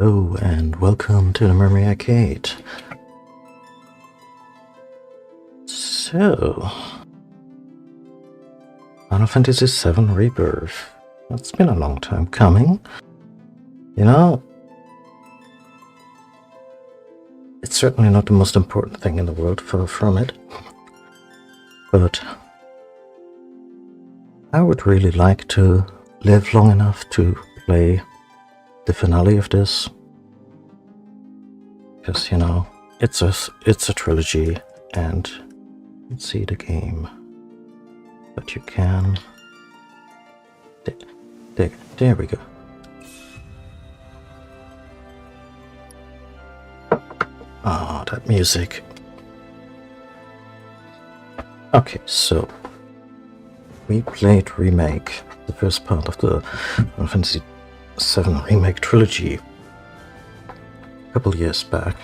Hello and welcome to the Memory Arcade. So, Final Fantasy VII Rebirth. It's been a long time coming. You know, it's certainly not the most important thing in the world, far from it. But I would really like to live long enough to play the finale of this. Because, you know, it's a trilogy, and let's see the game. But you can... There we go. Ah, that music. Okay, so we played Remake, the first part of the Final Fantasy VII Remake trilogy, a couple years back.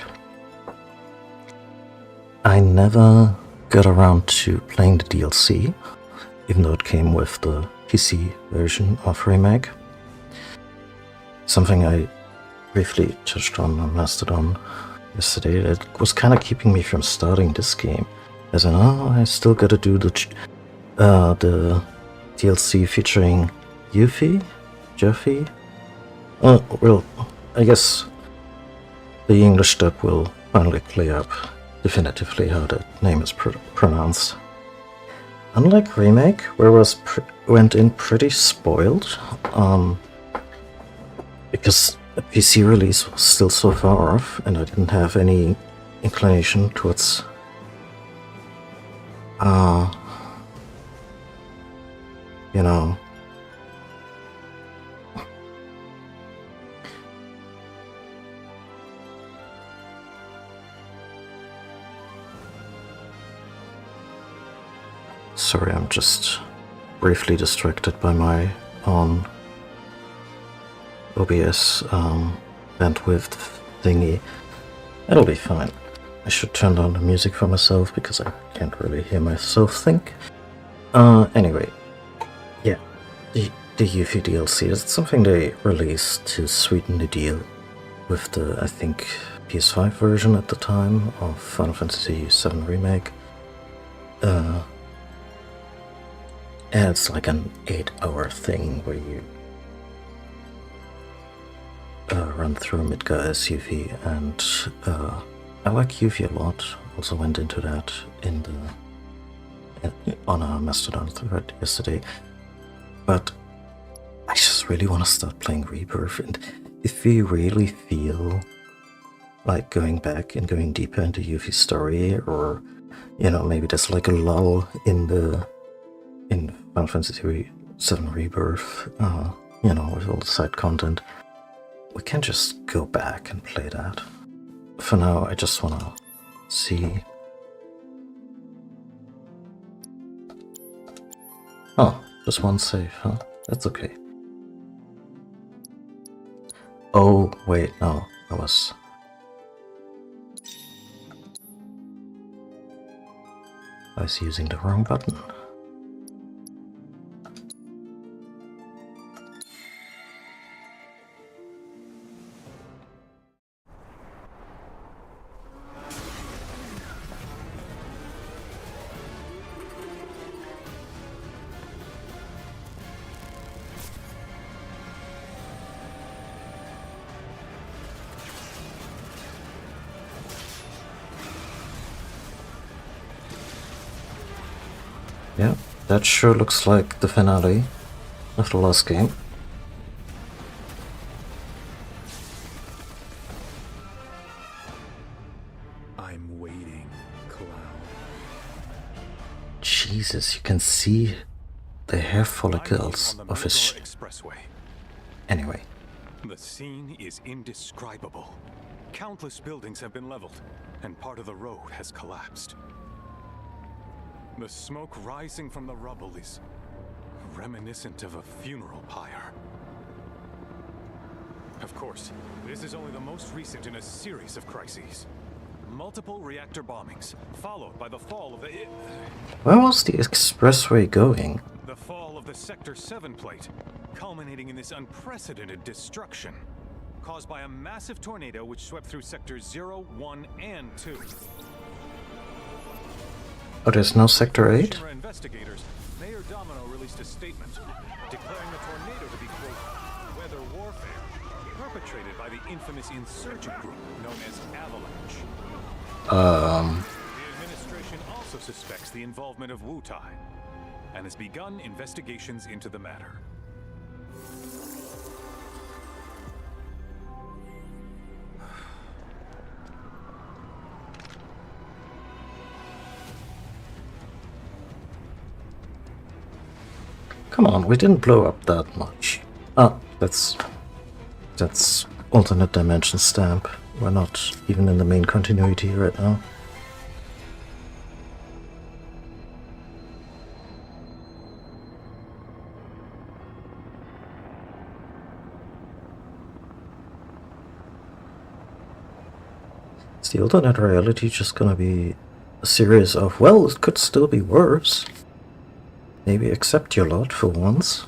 I never got around to playing the DLC, even though it came with the PC version of Remake. Something I briefly touched on Mastodon yesterday that was kind of keeping me from starting this game. As in, I still gotta do the DLC featuring Yuffie? Juffy? Well, I guess the English dub will finally clear up definitively how the name is pronounced. Unlike Remake, where I went in pretty spoiled, because the PC release was still so far off, and I didn't have any inclination towards you know, sorry, I'm just briefly distracted by my own OBS bandwidth thingy. It'll be fine. I should turn down the music for myself because I can't really hear myself think. Anyway, yeah, the Yuffie DLC is something they released to sweeten the deal with the, I think, PS5 version at the time of Final Fantasy VII Remake. And it's like an 8-hour thing where you run through Midgar as Yuffie, and I like Yuffie a lot. Also went into that in on a Mastodon thread yesterday. But I just really want to start playing Rebirth, and if we really feel like going back and going deeper into Yuffie's story, or you know, maybe there's like a lull in Final Fantasy VII Rebirth, you know, with all the side content, we can just go back and play that. For now, I just want to see. Oh, just one save, huh? That's okay. Oh, wait, no, I was using the wrong button. Yeah, that sure looks like the finale of the last game. I'm waiting, Cloud. Jesus, you can see the hair follicles of his expressway. Anyway. The scene is indescribable. Countless buildings have been leveled, and part of the road has collapsed. The smoke rising from the rubble is reminiscent of a funeral pyre. Of course, this is only the most recent in a series of crises. Multiple reactor bombings, followed by the fall of the... Where was the expressway going? The fall of the Sector 7 plate, culminating in this unprecedented destruction. caused by a massive tornado which swept through sectors 0, 1, and 2. Oh, there's no Sector 8? Shinra investigators, Mayor Domino released a statement declaring the tornado to be, quote, weather warfare, perpetrated by the infamous insurgent group known as Avalanche. The administration also suspects the involvement of Wutai and has begun investigations into the matter. Come on, we didn't blow up that much. Ah, that's alternate dimension stamp. We're not even in the main continuity right now. Is the alternate reality just gonna be a series of, well, it could still be worse? Maybe accept your lot for once.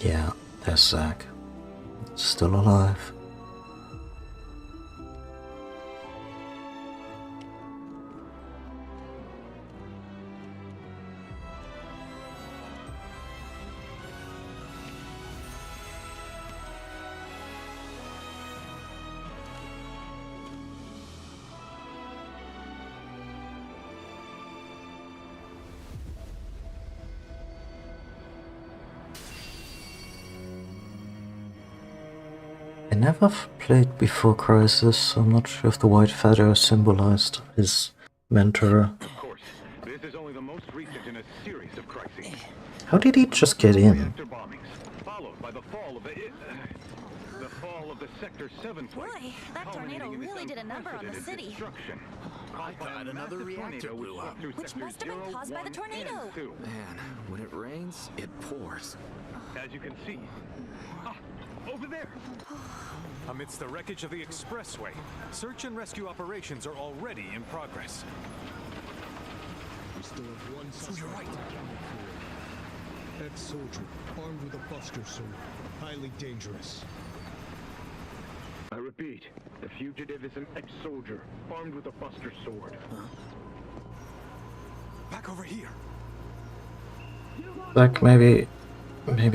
Yeah, there's Zack. Still alive. I never played before Crisis, so I'm not sure if the white feather symbolized his mentor. Of course, this is only the most recent in a series of crises. How did he just get in? Reactor bombings, followed by the fall of the Sector 7 flight. Boy, that tornado really did a number on the city. Destruction. I thought another reactor blew up. Which must have been caused by the tornado. Man, when it rains, it pours. As you can see. Over there! Amidst the wreckage of the expressway, search and rescue operations are already in progress. We still have one suspect. You're right. Ex-soldier, armed with a buster sword. Highly dangerous. I repeat, the fugitive is an ex-soldier, armed with a buster sword. Back over here. Zack, maybe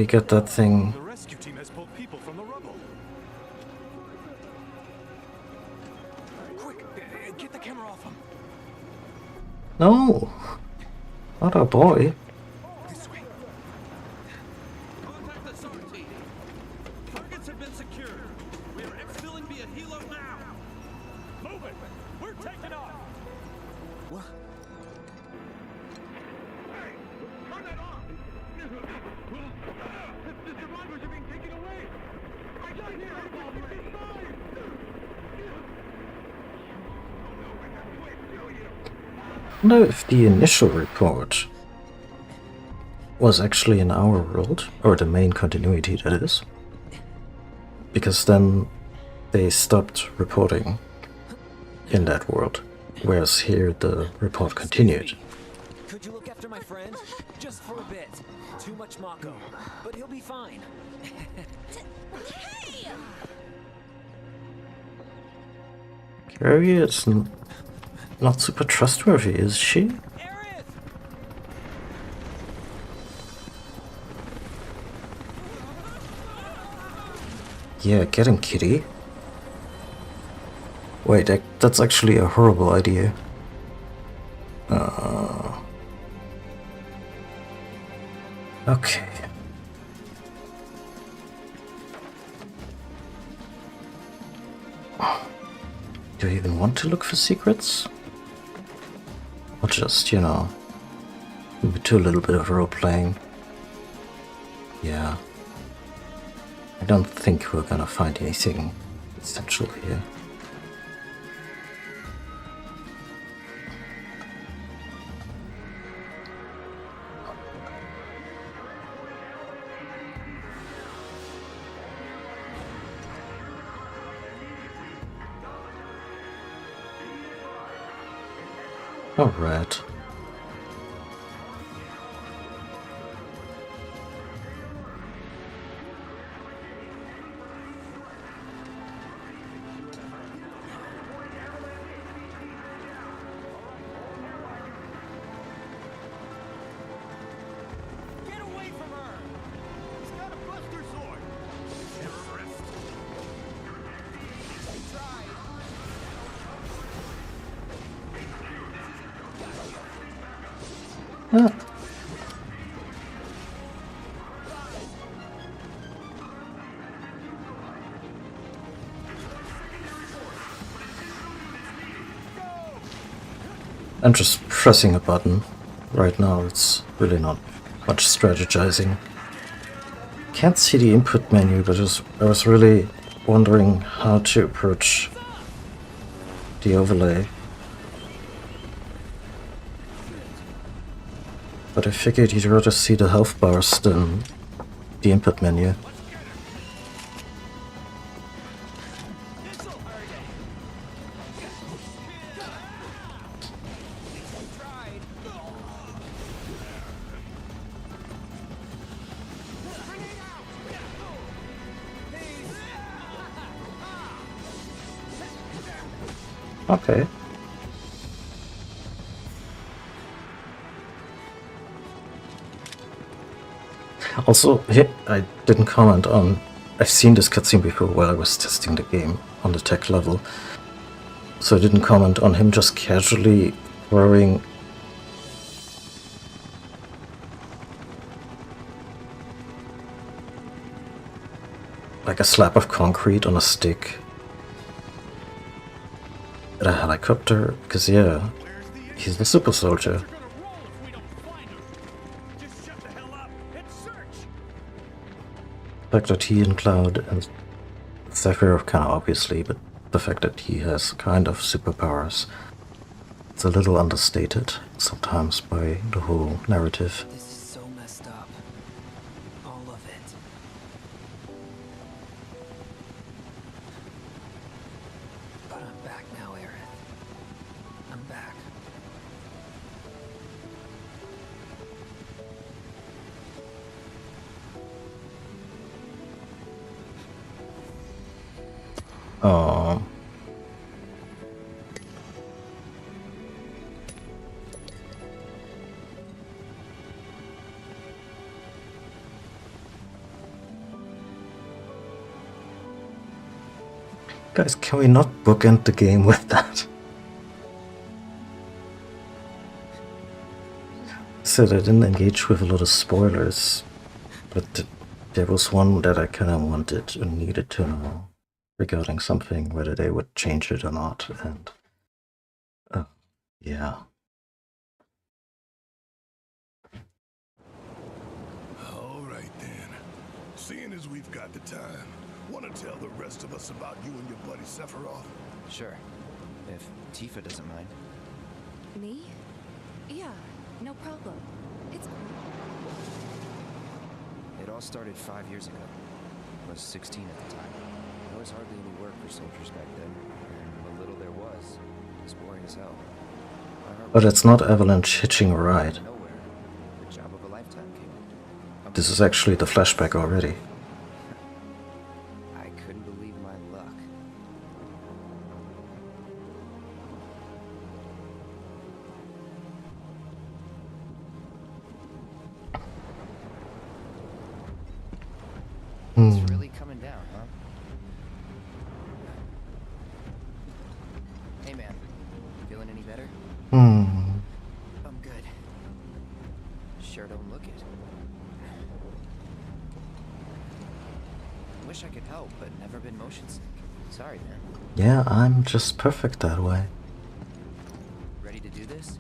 get that thing. The rescue team has pulled people from the rubble. Quick, get the camera off him. No! Not our boy. This way. Contact the SAR team. Targets have been secured. We are exfilling via helo now. Move it. We're taking off. What? Hey! Turn that off! The survivors are being taken away! I got here! I wonder if the initial report was actually in our world, or the main continuity that is. Because then they stopped reporting in that world, whereas here the report continued. Could you look after my friend? Just for a bit. Too much Mako, but he'll be fine. Hey! Carrie is not super trustworthy, is she? Aerith! Yeah, get him, kitty. Wait, that's actually a horrible idea. Okay. Do I even want to look for secrets? Or just, you know, do a little bit of role-playing? Yeah. I don't think we're gonna find anything essential here. Alright. Get away from her! He's got a buster sword! Terrorist! He tried. Ah. I'm just pressing a button. Right now it's really not much strategizing. Can't see the input menu, but I was really wondering how to approach the overlay. But I figured you'd rather see the health bars than the input menu. Okay. Also, I didn't comment on... I've seen this cutscene before while I was testing the game on the tech level. So I didn't comment on him just casually throwing... like a slab of concrete on a stick at a helicopter, because yeah, he's the super soldier. The fact that he and Cloud and Sephiroth kind of obviously, but the fact that he has kind of superpowers, it's a little understated sometimes by the whole narrative. This is so messed up. All of it. But I'm back now, Aerith. I'm back. Oh. Guys, can we not bookend the game with that? Said I didn't engage with a lot of spoilers, but there was one that I kind of wanted and needed to know regarding something, whether they would change it or not, and yeah. All right then. Seeing as we've got the time, want to tell the rest of us about you and your buddy Sephiroth? Sure. If Tifa doesn't mind. Me? Yeah, no problem. It's... It all started 5 years ago. I was 16 at the time. There was hardly any work for soldiers back then, and what little there was boring as hell. But it's not Avalanche hitching a ride. Nowhere. The job of a lifetime came up. This is actually the flashback already. I couldn't believe my luck. It's really coming down, huh? Hey man, feeling any better? I'm good. Sure don't look it. Wish I could help, but never been motion sick. Sorry, man. Yeah, I'm just perfect that way. Ready to do this?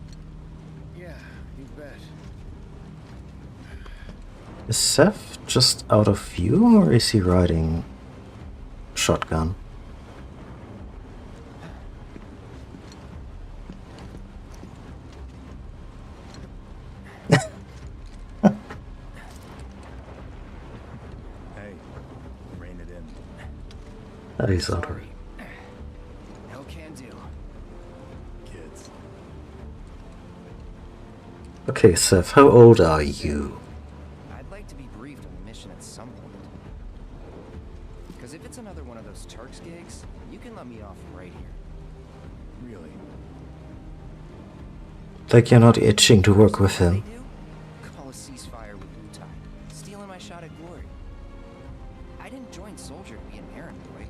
Yeah, you bet. Is Seth just out of view, or is he riding shotgun? Hey, rein it in. That is out of No can do. Kids. Okay, Seth, how old are you? I'd like to be briefed on the mission at some point. Because if it's another one of those Turks gigs, you can let me off right here. Really? Like you're not itching to work with him. They do? Call a ceasefire with Wu-Tai. Stealing my shot at glory. I didn't join Soldier to be an errand boy.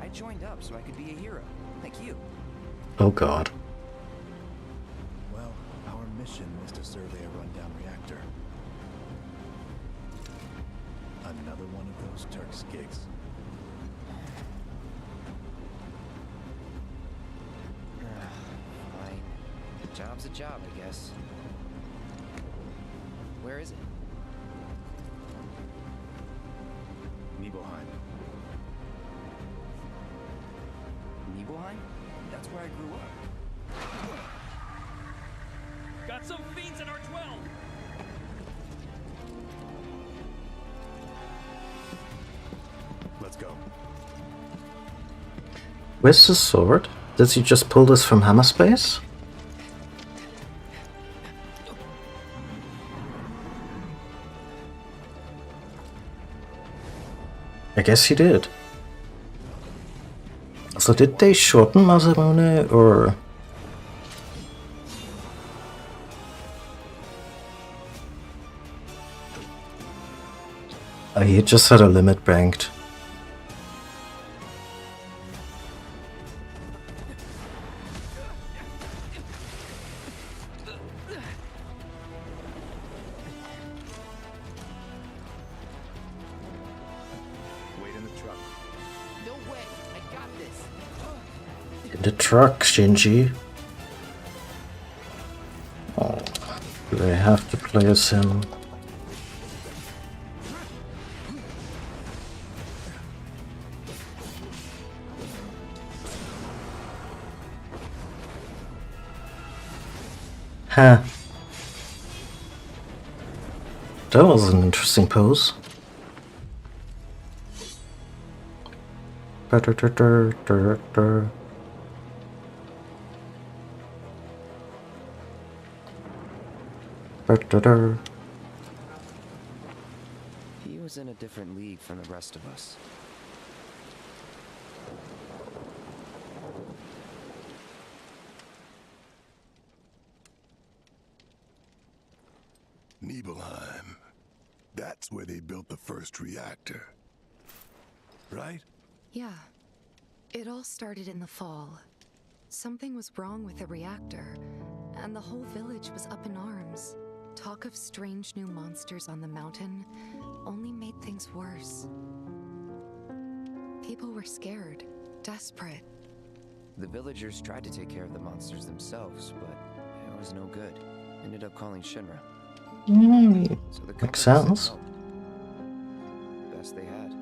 I joined up so I could be a hero, like you. Oh god. Well, our mission is to survey a rundown reactor. Another one of those Turks gigs. Fine. Job's a job, I guess. Where is it? Nibelheim. Nibelheim? That's where I grew up. Got some fiends in our 12! Let's go. Where's the sword? Did he just pull this from Hammerspace? I guess he did. So did they shorten Masamune, or... He just had a limit banked. Wait in the truck. No way! I got this! In the truck, Shinji. Oh, do I have to play as him? Huh. That was an interesting pose. He was in a different league from the rest of us. Nibelheim. That's where they built the first reactor. Right? Yeah. It all started in the fall. Something was wrong with the reactor, and the whole village was up in arms. Talk of strange new monsters on the mountain only made things worse. People were scared, desperate. The villagers tried to take care of the monsters themselves, but it was no good. Ended up calling Shinra. So the Makes company sense. sent help. Best they had.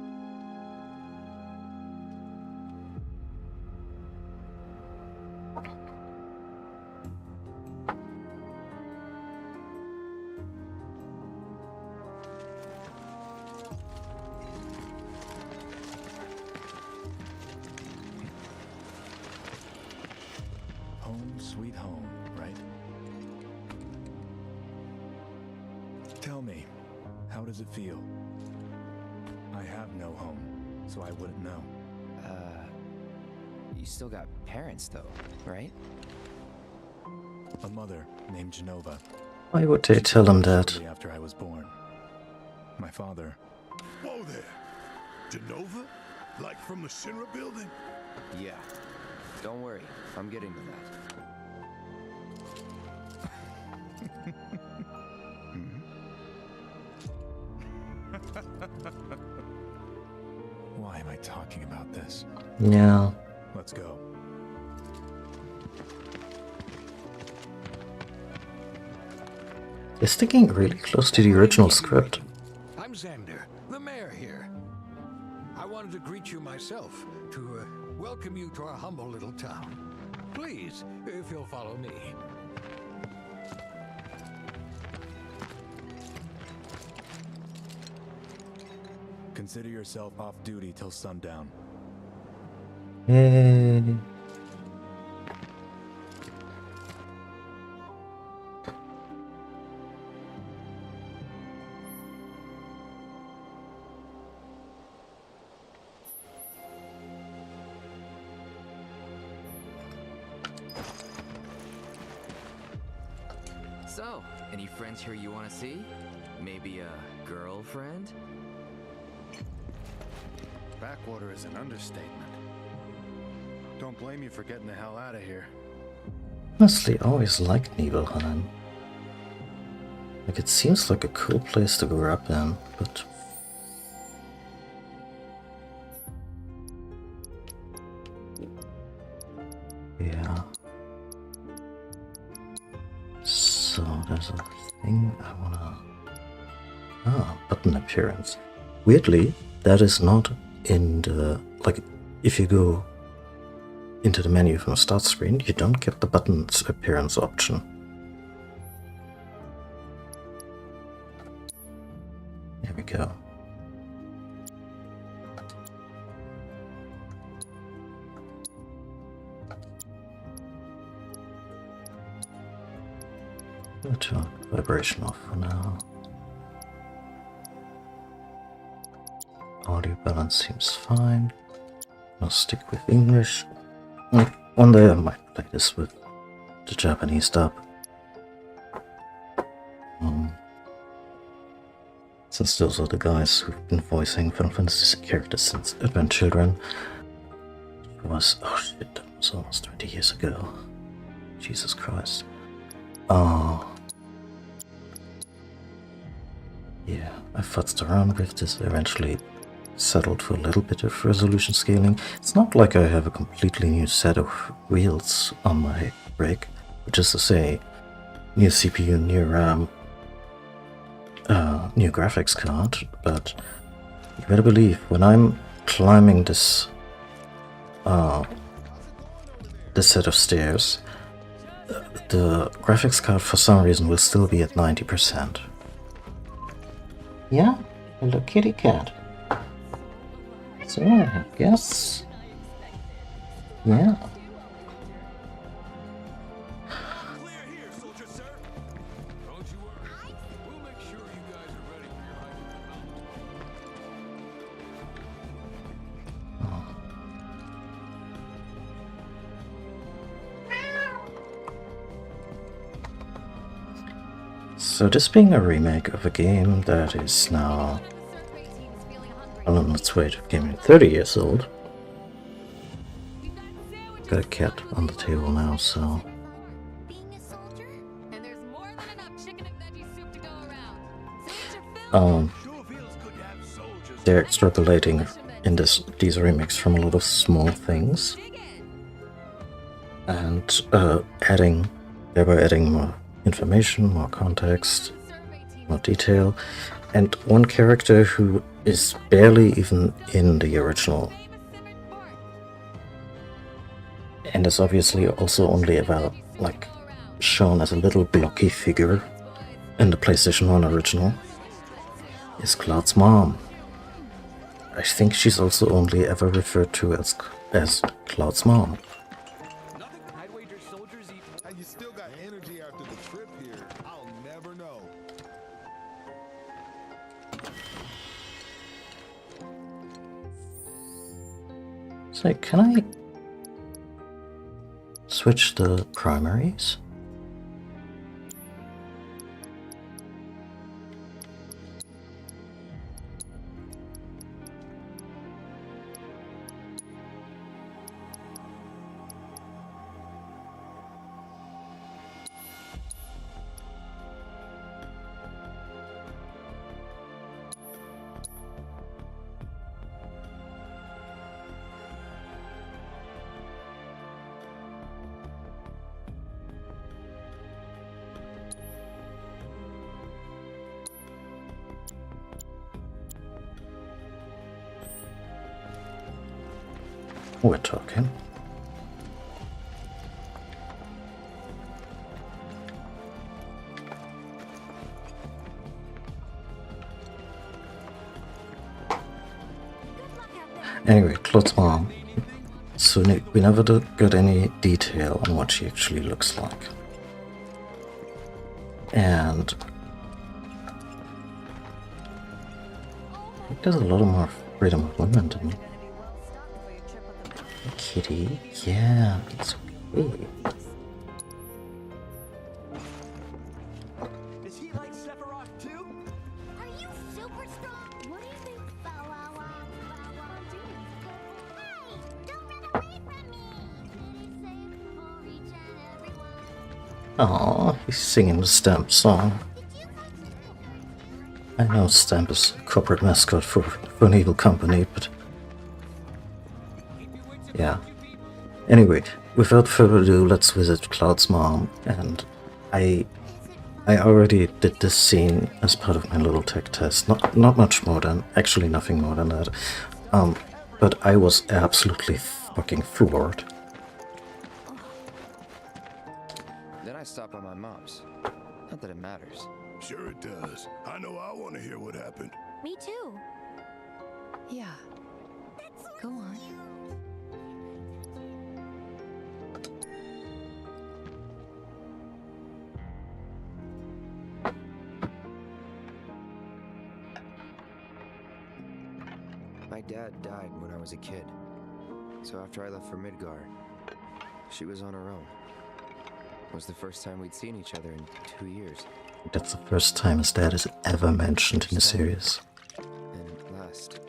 Home sweet home, right? Tell me, how does it feel? I have no home, so I wouldn't know. You still got parents though, right? A mother named Genova. Why would they tell him that? Shortly after I was born. My father. Whoa there! Genova? Like from the Shinra building? Yeah. Don't worry, I'm getting to that. Why am I talking about this? Yeah. Let's go. It's sticking really close to the original script. I'm Xander, the mayor here. I wanted to greet you myself, to welcome you to our humble little town. Please, if you'll follow me. Consider yourself off duty till sundown. Yay. So, any friends here you want to see? Maybe a girlfriend? Backwater is an understatement. Don't blame you for getting the hell out of here. Honestly, I always liked Nibelheim. Like, it seems like a cool place to grow up in, but... yeah. So, there's a thing I wanna... ah, button appearance. Weirdly, that is not in the... like, if you go into the menu from the start screen, you don't get the buttons appearance option. There we go. I'll turn vibration off for now. Audio balance seems fine. I'll stick with English. One day I might play this with the Japanese dub. Since those are the guys who've been voicing Final Fantasy characters since Advent Children. It was, oh shit, that was almost 20 years ago. Jesus Christ. Yeah, I futzed around with this, eventually settled for a little bit of resolution scaling. It's not like I have a completely new set of wheels on my rig, which is to say, new CPU, new RAM, new graphics card, but you better believe when I'm climbing this set of stairs, the graphics card for some reason will still be at 90%. Yeah? Hello, kitty cat. So, I guess... yeah. Clear here, soldier, sir. Don't you worry. We'll make sure you guys are ready for your hike. So this being a remake of a game that is now on its way to becoming 30 years old. Got a cat on the table now, so... they're extrapolating in these remakes from a lot of small things. And thereby adding more information, more context, more detail, and one character who is barely even in the original, and is obviously also only ever like shown as a little blocky figure in the PlayStation 1 original, is Cloud's mom. I think she's also only ever referred to as Cloud's mom. And you still got energy after the trip here. I'll never know. So can I switch the primaries? We're talking. Anyway, Cloud's mom. So we never got any detail on what she actually looks like. And I think there's a lot more freedom of movement in Kitty. Yeah, that's okay. Aw, he's singing the Stamp song. I know Stamp is a corporate mascot for an evil company, but... yeah. Anyway, without further ado, let's visit Cloud's mom, and I already did this scene as part of my little tech test. Not much more than, actually nothing more than that. But I was absolutely fucking floored. Then I stop by my mom's. Not that it matters. Sure it does. I know I want to hear what happened. Me too. Yeah. Go on. My dad died when I was a kid. So after I left for Midgar, she was on her own. It was the first time we'd seen each other in 2 years. That's the first time his dad is ever mentioned in the series. And last.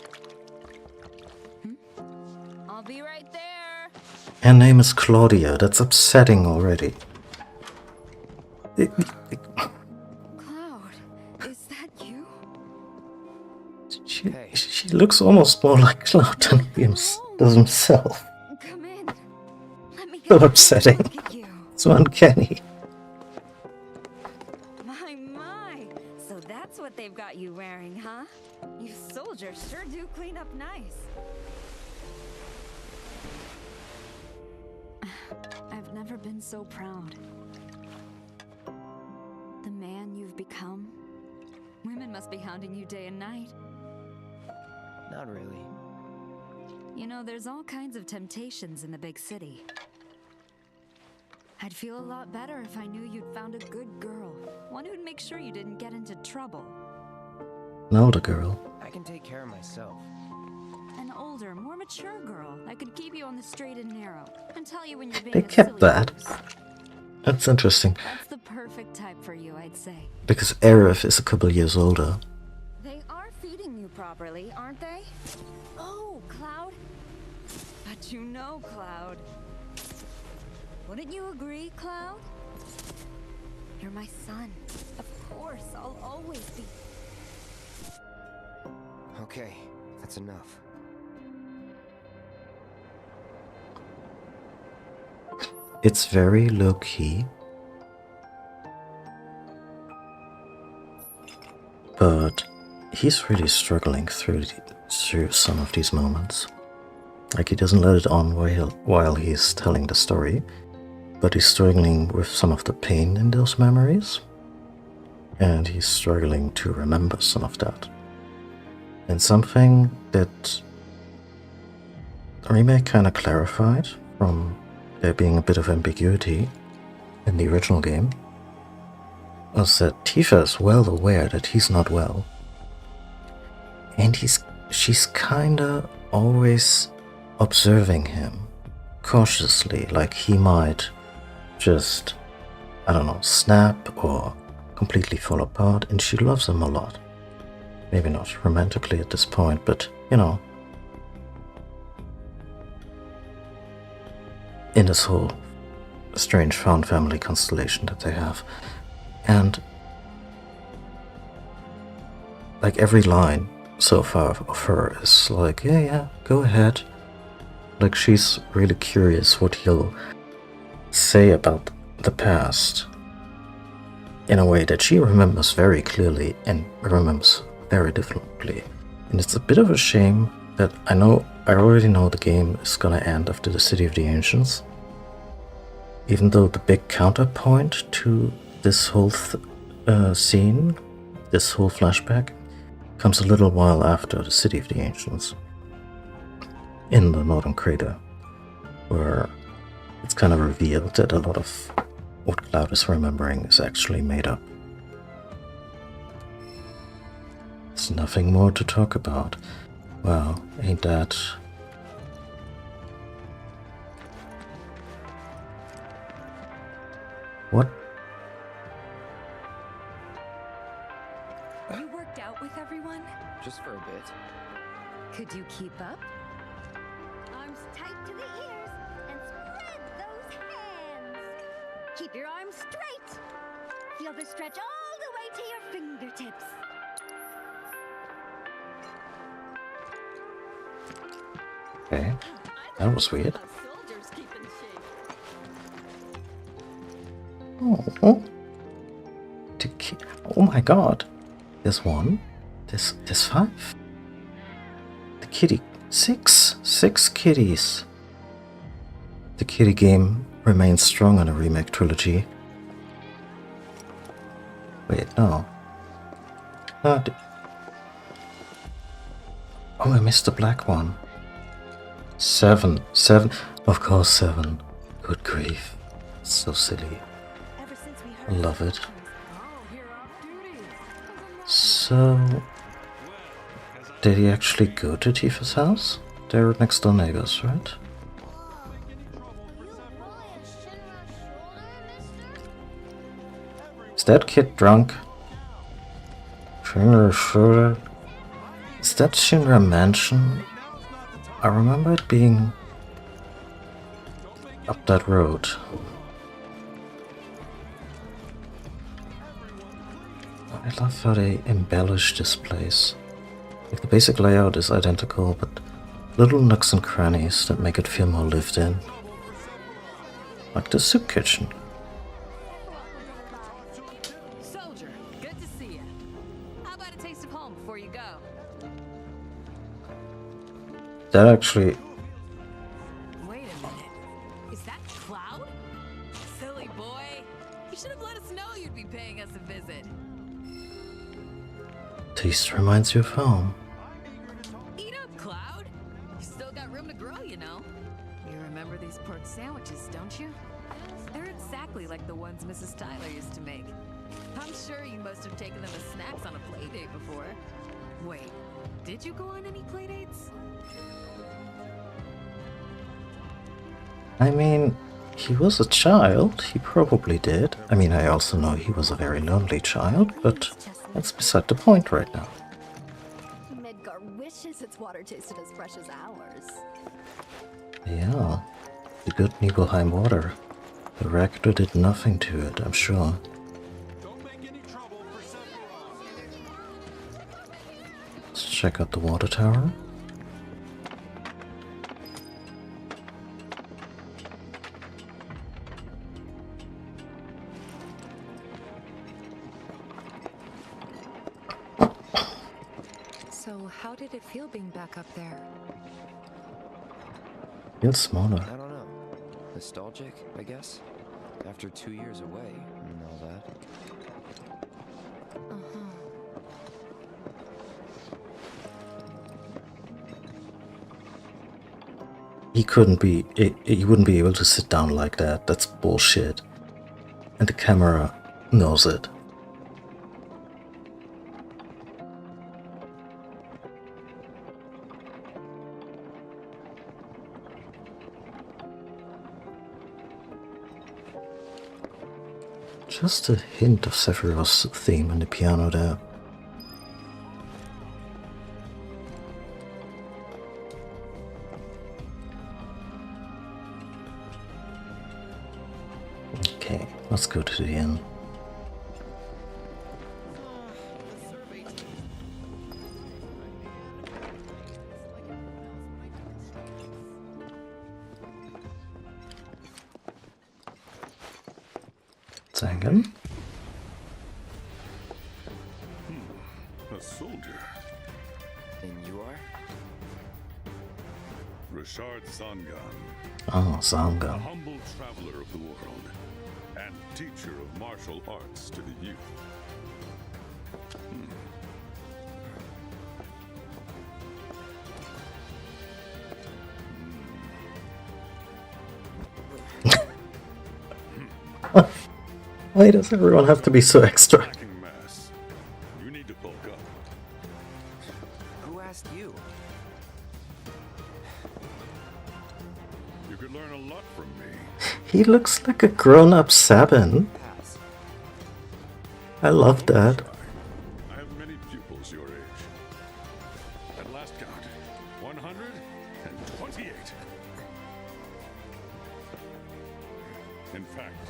I'll be right there. Her name is Claudia. That's upsetting already. Cloud, is that you? She looks almost more like Cloud than he does himself. Come in. Let me So get upsetting. look at you. So uncanny. My. So that's what they've got you wearing, huh? You soldiers sure do clean up nice. I've never been so proud. The man you've become. Women must be hounding you day and night. Not really. You know, there's all kinds of temptations in the big city. I'd feel a lot better if I knew you'd found a good girl. One who'd make sure you didn't get into trouble. An older girl. I can take care of myself. An older, more mature girl that could keep you on the straight and narrow and tell you when you're being They a kept silly that. goose. That's interesting. That's the perfect type for you, I'd say. Because Aerith is a couple years older. They are feeding you properly, aren't they? Oh, Cloud. But you know, Cloud. Wouldn't you agree, Cloud? You're my son. Of course, I'll always be. Okay, that's enough. It's very low-key. But he's really struggling through some of these moments. Like, he doesn't let it on while he's telling the story, but he's struggling with some of the pain in those memories, and he's struggling to remember some of that. And something that the remake kind of clarified, from there being a bit of ambiguity in the original game, was that Tifa is well aware that he's not well. And she's kinda always observing him cautiously, like he might just, I don't know, snap or completely fall apart, and she loves him a lot. Maybe not romantically at this point, but, you know, in this whole strange found family constellation that they have. And like every line so far of her is like, yeah, go ahead. Like, she's really curious what he'll say about the past in a way that she remembers very clearly and remembers very differently. And it's a bit of a shame that I already know the game is gonna end after the City of the Ancients, even though the big counterpoint to this whole scene, this whole flashback, comes a little while after the City of the Ancients, in the Northern Crater, where it's kind of revealed that a lot of what Cloud is remembering is actually made up. There's nothing more to talk about. Wow, ain't that... What? You worked out with everyone? Just for a bit. Could you keep up? Arms tight to the ears and spread those hands. Keep your arms straight. Feel the stretch all the way to your fingertips. Okay, that was weird. Oh, oh my god! There's one. There's 5. The kitty, 6 kitties. The kitty game remains strong in a remake trilogy. Wait, no. Oh, I missed the black one. 7. Of course 7. Good grief. So silly. I love it. So... did he actually go to Tifa's house? They're next door neighbors, right? Is that kid drunk? Shinra Shooter? Is that Shinra Mansion? I remember it being up that road. I love how they embellish this place. Like the basic layout is identical, but little nooks and crannies that make it feel more lived in. Like the soup kitchen. Soldier, good to see you. How about a taste of home before you go? That actually... Wait a minute. Is that Cloud? Silly boy. You should have let us know you'd be paying us a visit. Taste reminds you of home. Eat up, Cloud. You still got room to grow, you know. You remember these pork sandwiches, don't you? They're exactly like the ones Mrs. Tyler used to make. I'm sure you must have taken them as snacks on a play date before. Wait, did you go on any play dates? I mean, he was a child, he probably did. I mean, I also know he was a very lonely child, but that's beside the point right now. Midgar wishes its water tasted as fresh as ours. Yeah, the good Nibelheim water. The reactor did nothing to it, I'm sure. Let's check out the water tower. So, how did it feel being back up there? Feels smaller. I don't know. Nostalgic, I guess? After 2 years away and all that. He wouldn't be able to sit down like that. That's bullshit. And the camera knows it. Just a hint of Sephiroth's theme in the piano there. Okay, let's go to the inn. Zangan? A soldier. And you are? Rashard Zangan. Oh, A Zangan. humble traveler of the world and teacher of martial arts to the youth. Why does everyone have to be so extra? Mass. You need to bulk up. Who asked you? You could learn a lot from me. He looks like a grown-up Sabin. I love that. I have many pupils your age. At last count, 128. In fact,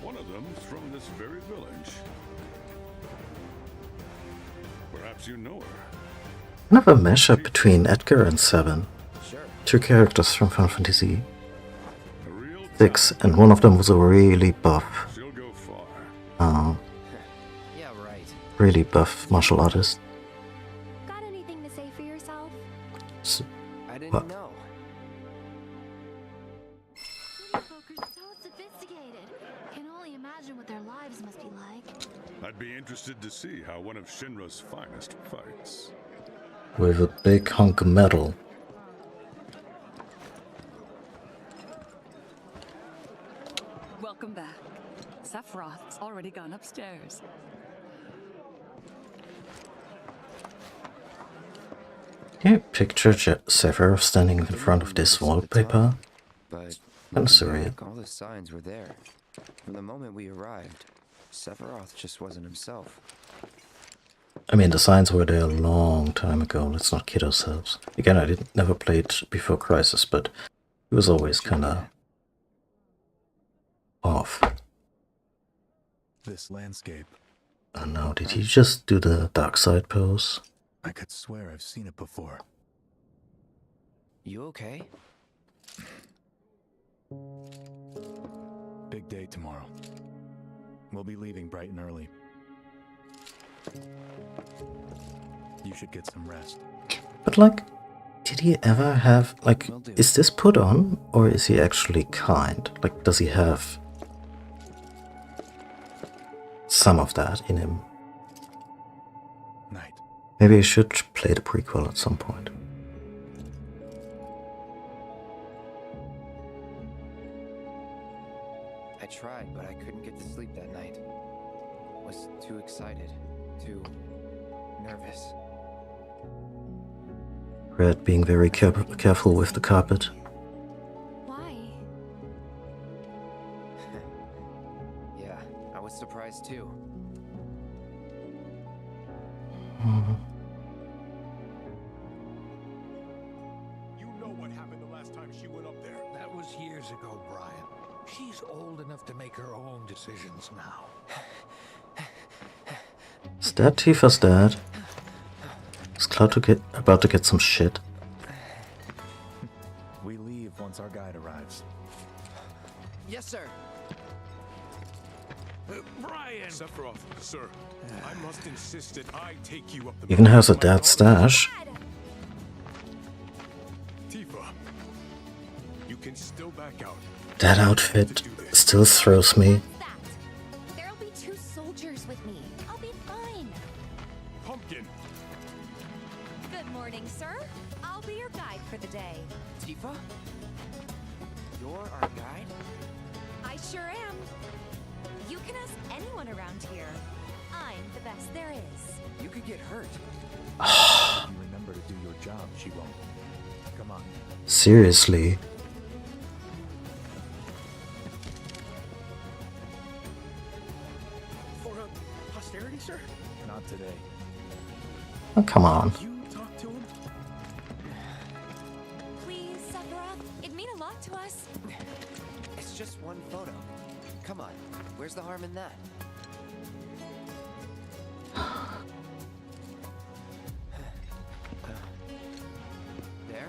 One of them's from this very village. Perhaps you know her. Kind of a mashup between Edgar and Seven. Sure. Two characters from Final Fantasy VI, and one of them was a really buff, She'll go far. Yeah, right. really buff martial artist. Got anything to say for yourself? I didn't What? know. City folk are so sophisticated. Can only imagine what their lives must be like. I'd be interested to see how one of Shinra's finest fights. With a big hunk of metal. Welcome back. Sephiroth's already gone upstairs. Can you picture Sephiroth standing in front of this wallpaper? But Kinda looking surreal. back, all the signs were there. From the moment we arrived, Sephiroth just wasn't himself. I mean, the signs were there a long time ago, let's not kid ourselves. Again, I never played before Crisis, but he was always kinda off. This landscape, Oh no, did he just do the dark side pose? I could swear I've seen it before. You okay? Big day tomorrow. We'll be leaving bright and early. You should get some rest. But like, did he ever have, like, is this put on, or is he actually kind? Like, does he have some of that in him? Night. Maybe I should play the prequel at some point. I tried, but I couldn't get to sleep that night. Was too excited, too nervous. Red being very careful with the carpet. Why? Yeah, I was surprised too. You know what happened the last time she went up there. That was years ago, Brian. She's old enough to make her own decisions now. Is that Tifa's dad? Is Cloud about to get some shit? We leave once our guide arrives. Yes, sir. Brian! Sephiroth, sir, I must insist that I take you up the Even has a mountain. dad stash. Tifa, you can still back out. That outfit still throws me. There'll be 2 soldiers with me. I'll be fine. Pumpkin! Good morning, sir. I'll be your guide for the day. Tifa? You're our guide? I sure am. You can ask anyone around here. I'm the best there is. You could get hurt. If you remember to do your job, she won't. Come on. Seriously. For posterity, sir? Not today. Oh, come on. You talk to him? Please, Sephiroth. It'd mean a lot to us. It's just one photo. Come on, where's the harm in that? There?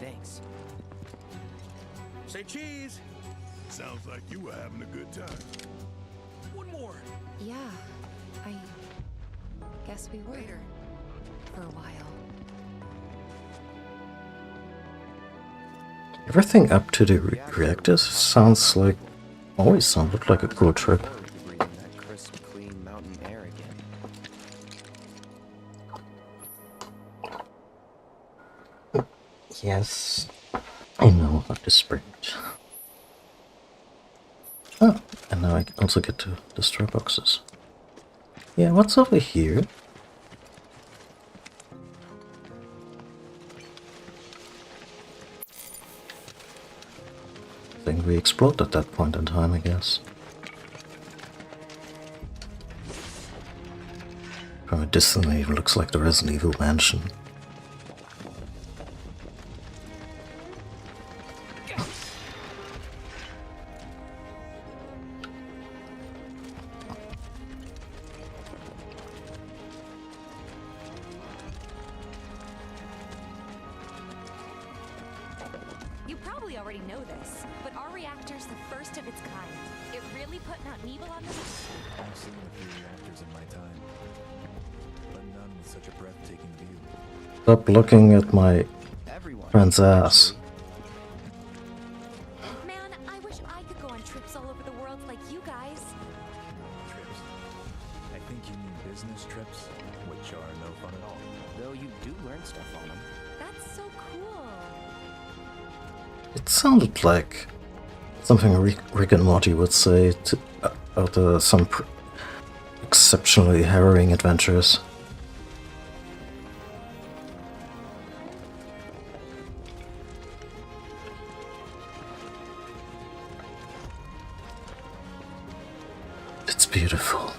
Thanks. Say cheese! Sounds like you were having a good time. One more! Yeah, I guess we were. For a while. Everything up to the reactors sounds like, always sounded like a cool trip. Forward to breathing that crisp, clean mountain air again. Yes, I know about this sprint. Oh, and now I also get to destroy boxes. Yeah, what's over here? I think we explored at that point in time, I guess. From a distance, it even looks like the Resident Evil mansion. probably already know this, but our reactor's the first of its kind. It really put Mount Nebel on the map. I've seen a few reactors in my time, but none with such a breathtaking view. Stop looking at my friend's ass. Man, I wish I could go on trips all over the world like you guys. Trips. I think you mean business trips, which are no fun at all. Though you do learn stuff on them. That's so cool. It sounded like something Rick and Morty would say to, after some exceptionally harrowing adventures. It's beautiful.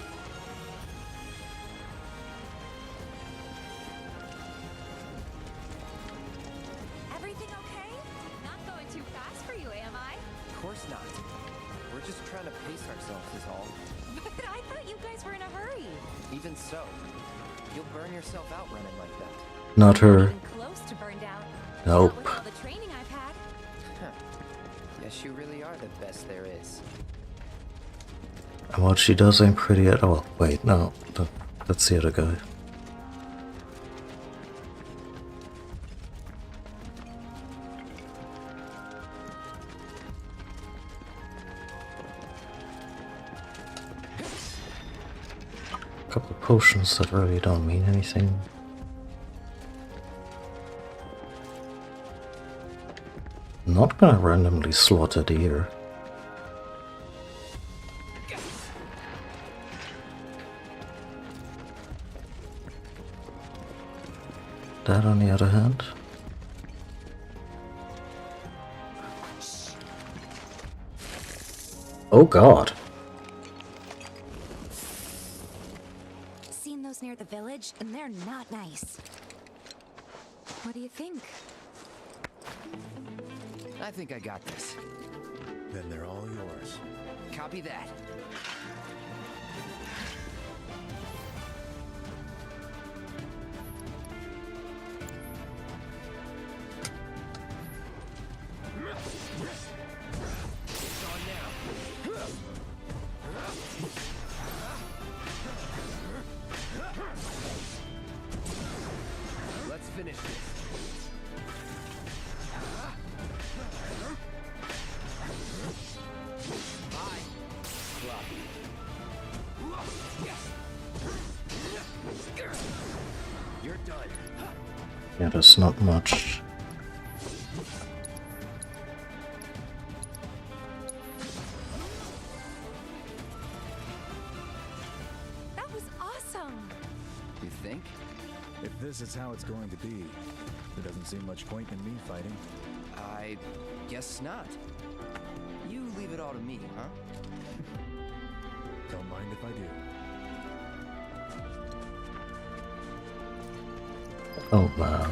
Everything okay? Not going too fast for you, am I? Of course not. We're just trying to pace ourselves is all. But I thought you guys were in a hurry. Even so, you'll burn yourself out running like that. Not her. Even close to burned out. Nope. Not with all the training I've had. Yes, you really are the best there is. And what she does ain't pretty at all. Wait, no. That's the other guy. A couple of potions that really don't mean anything. Not gonna randomly slaughter deer. That, on the other hand. Oh god. Seen those near the village, and they're not nice. What do you think? I think I got this. Then they're all yours. Copy that. It's on now. Let's finish this. You're done. Yeah, there's not much. That was awesome. You think? If this is how it's going to be, there doesn't seem much point in me fighting. I guess not. You leave it all to me, huh? Don't mind if I do. Oh man.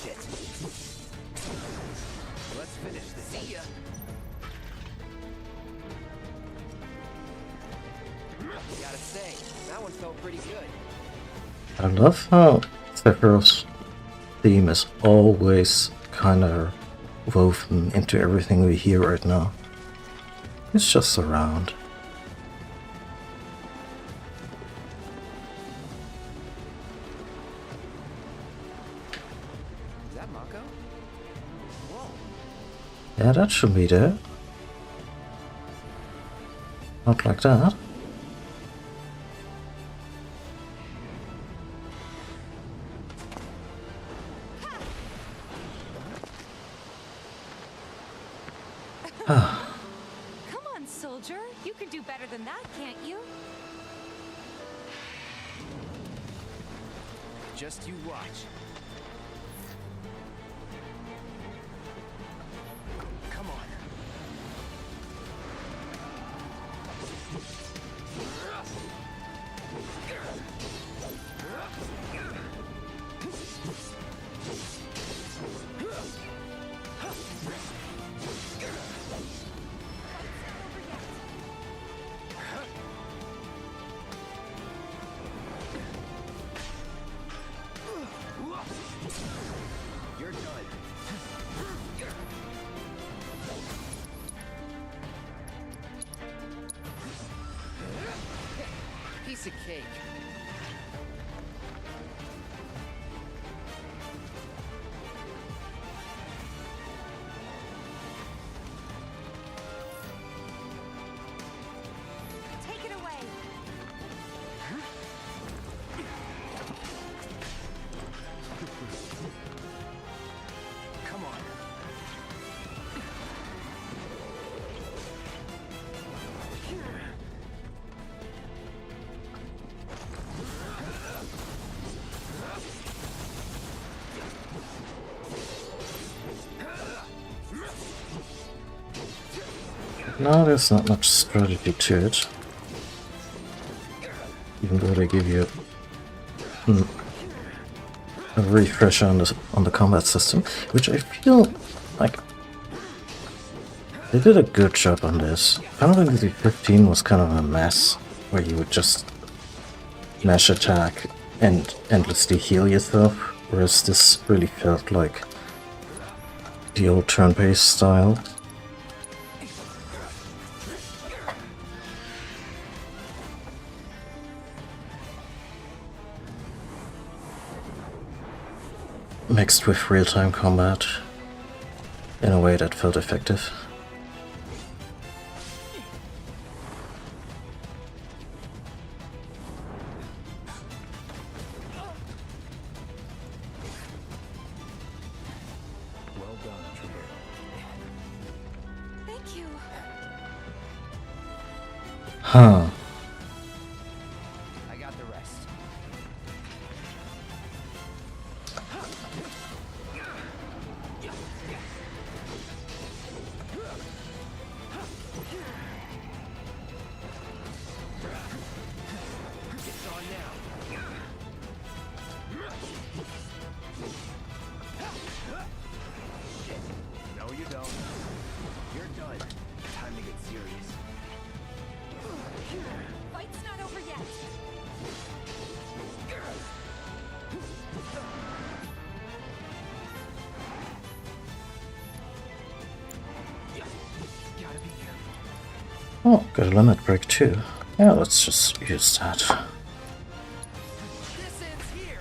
Shit. Let's finish this. See ya. Gotta say, that one felt pretty good. I love how Sephiroth's theme is always kind of woven into everything we hear right now. It's just around. Is that Mako? Whoa. Yeah, that should be there. Not like that. Come on, soldier. You can do better than that, can't you? Just you watch. piece of cake. Take it away. Come on. No, there's not much strategy to it. Even though they give you a refresher on the combat system, which I feel like they did a good job on this. Final Fantasy 15 was kind of a mess, where you would just mash attack and endlessly heal yourself, whereas this really felt like the old turn-based style. Mixed with real-time combat in a way that felt effective. Well done, Trigger. Thank you. Huh. I got the rest. It's on now. No, you don't. You're done. Time to get serious. Fight's not over yet. Gotta be careful. Oh, got a limit break too. Yeah, let's just use that. This ends here.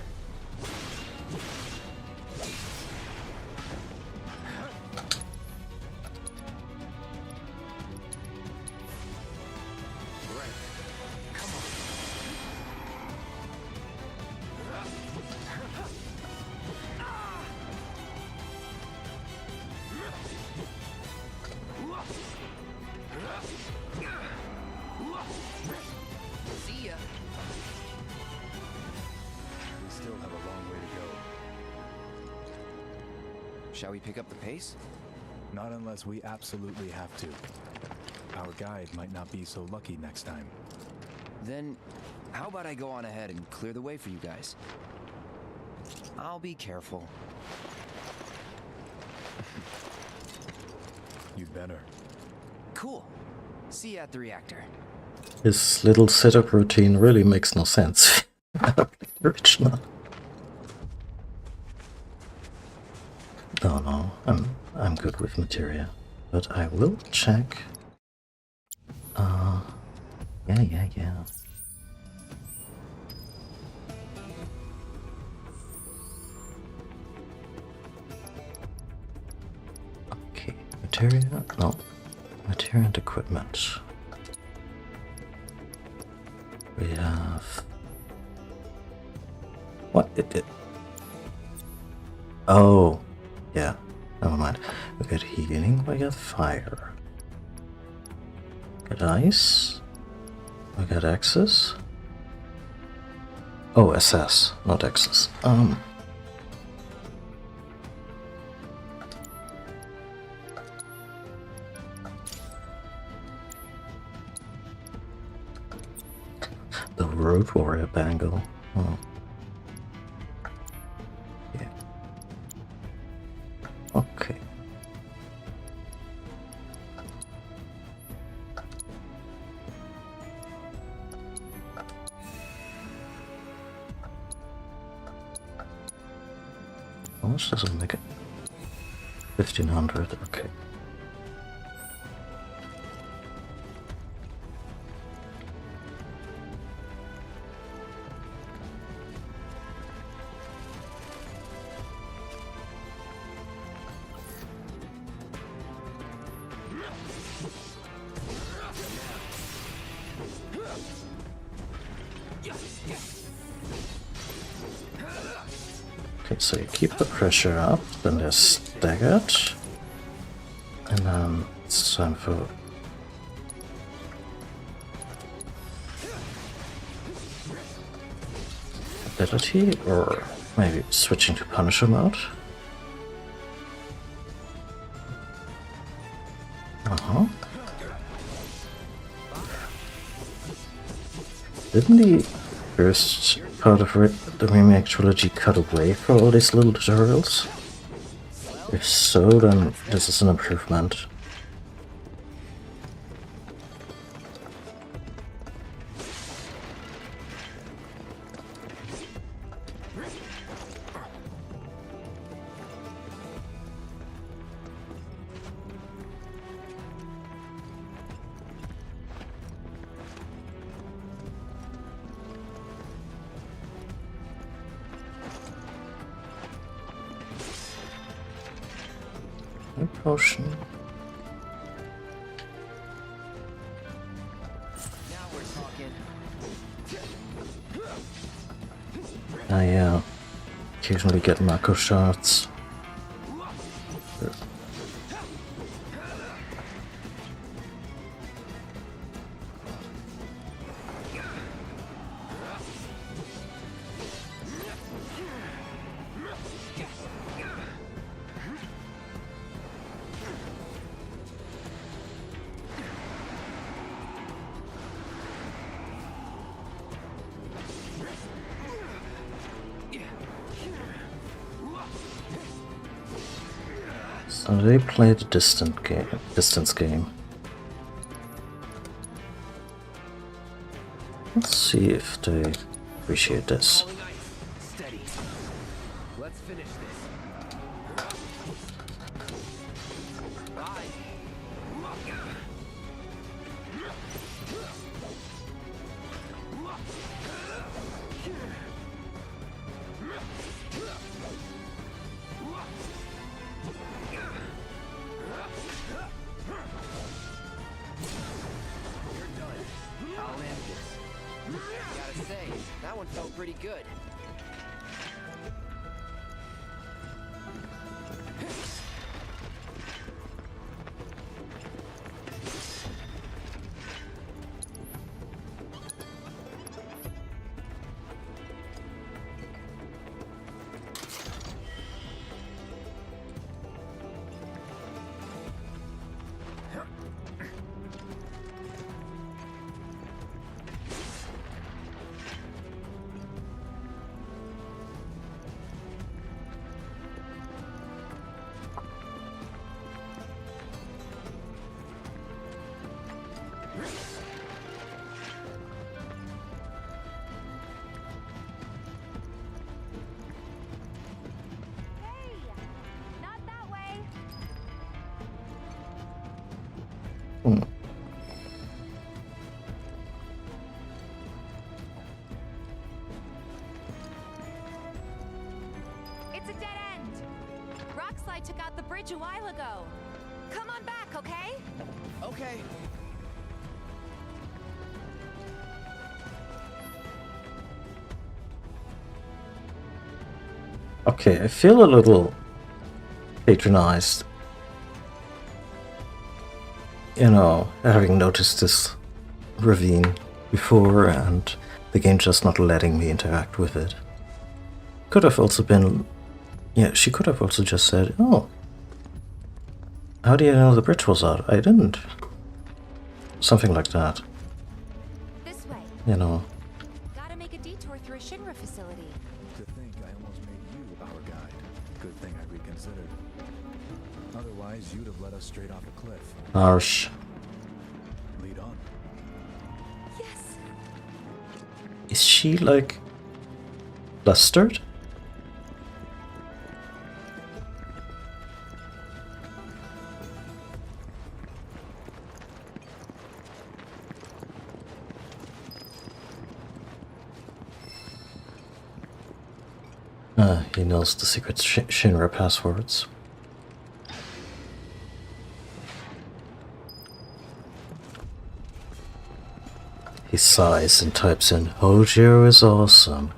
Right. Come on. See ya. We still have a long way to go. Shall we pick up the pace? Not unless we absolutely have to. Our guide might not be so lucky next time. Then, how about I go on ahead and clear the way for you guys? I'll be careful. You'd better. Cool. See you at the reactor. This little setup routine really makes no sense. Original. No, I'm good with materia, but I will check. Yeah. Okay, materia. No, materia and equipment. We have what? Oh, yeah. Never mind. We got healing. We got fire. We got ice. We got access. Oh, SS, not access. The Road Warrior bangle. Oh. Yeah. Okay. How much does it make it? 1500, okay. Okay, so you keep the pressure up, then they're staggered, and then it's time for ability, or maybe switching to Punisher mode. Didn't the first part of the remake trilogy cut away for all these little tutorials? If so, then this is an improvement. Potion. Now we're talking. I occasionally get Mako shots. So they play the distance game. Let's see if they appreciate this. Steady. Let's finish this. Gotta say, that one felt pretty good. It's a dead end. Rockslide took out the bridge a while ago. Come on back, okay? Okay. Okay, I feel a little patronized. You know, having noticed this ravine before and the game just not letting me interact with it. Could have also been... Yeah, she could have also just said, oh, how do you know the bridge was out? I didn't. Something like that. This way. You know. Gotta make a detour through a Shinra facility. To think I almost made you our guide. Good thing I reconsidered. Otherwise, you'd have led us straight off a cliff. Harsh. Lead on. Yes. Is she like flustered? He knows the secret Shinra passwords. He sighs and types in, Hojo is awesome.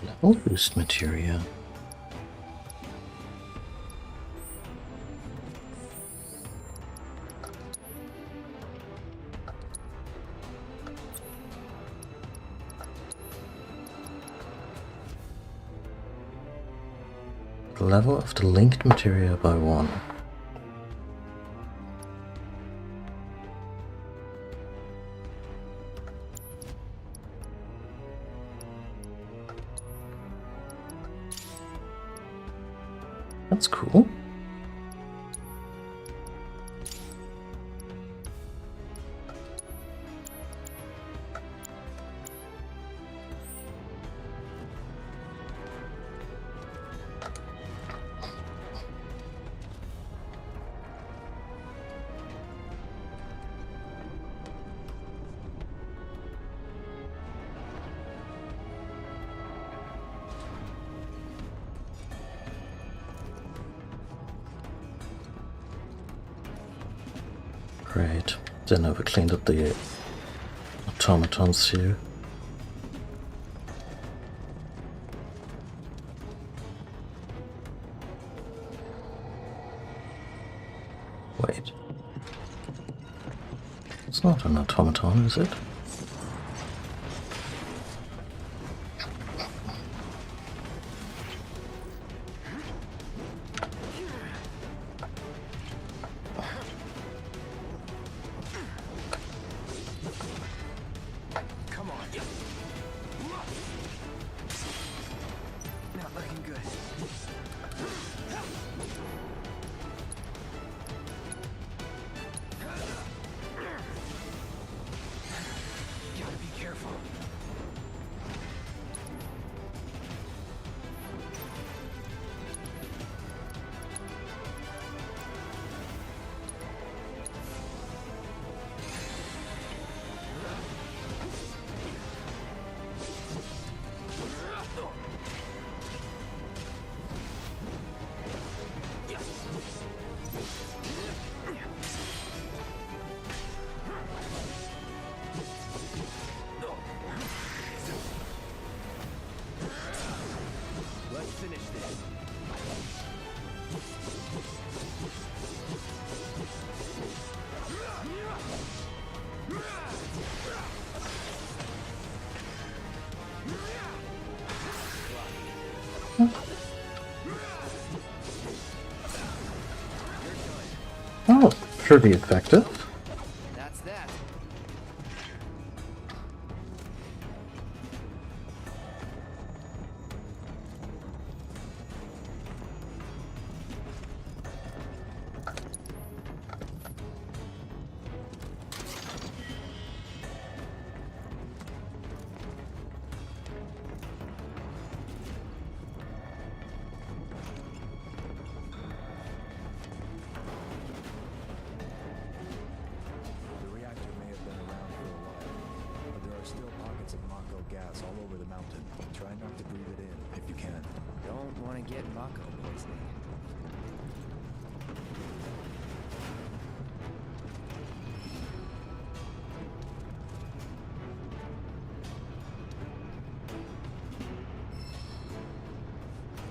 Level boost materia. Level of the linked materia by 1. That's cool. Great. Then we cleaned up the automatons here. Wait. It's not an automaton, is it? Oh, pretty effective. That's that.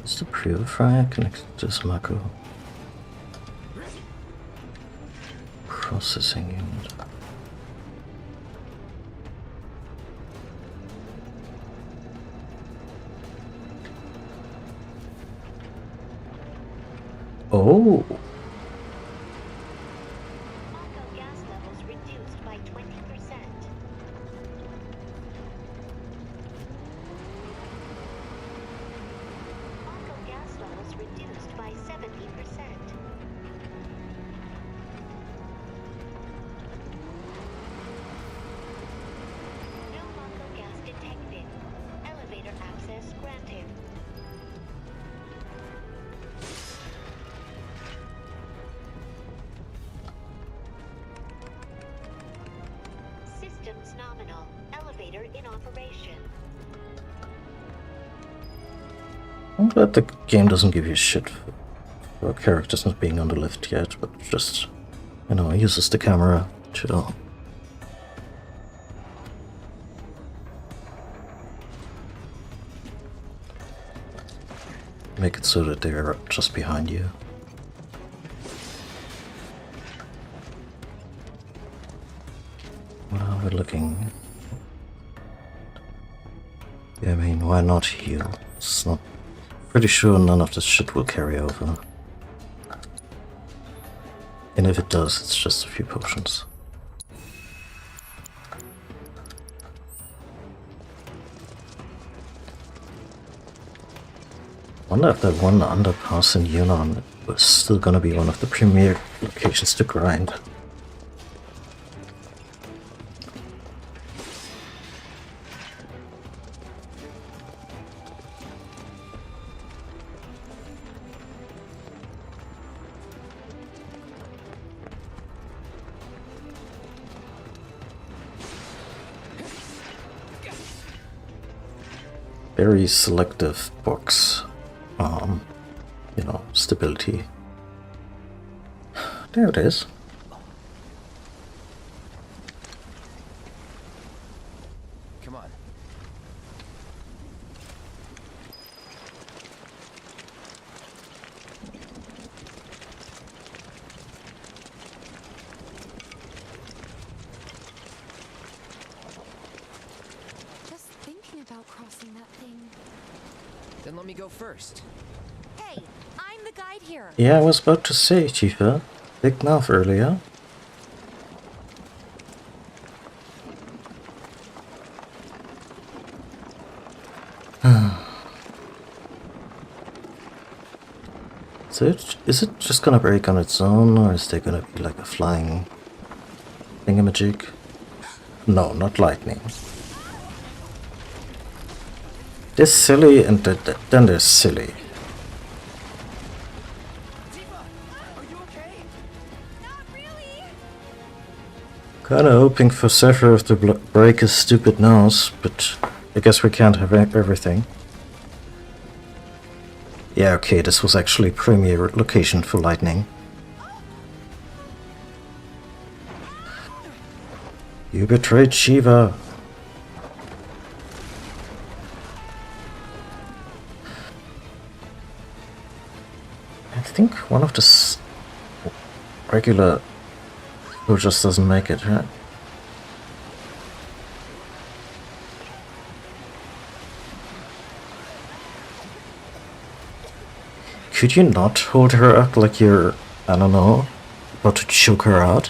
Is the purifier connected to this Mako? Processing unit. Oh! elevator in operation. I'm glad the game doesn't give you shit for characters not being on the lift yet, but just, you know, uses the camera to make it so that they're just behind you. Well, we're looking. Yeah, I mean, why not heal? It's not. Pretty sure none of this shit will carry over. And if it does, it's just a few potions. I wonder if that one underpass in Yunnan was still gonna be one of the premier locations to grind. Very selective books. You know, stability. There it is. Come on. Just thinking about crossing that thing. Then let me go first. Hey, I'm the guide here. Yeah, I was about to say, Tifa. Big mouth earlier. So is it just gonna break on its own, or is there gonna be like a flying thingamajig? No, not lightning. There's silly and then there's silly. Kinda hoping for Sephiroth to break his stupid nose, but I guess we can't have everything. Yeah, okay, this was actually premier location for lightning. You betrayed Shiva. I think one of the regular who just doesn't make it, right? Could you not hold her up like you're, I don't know, about to choke her out?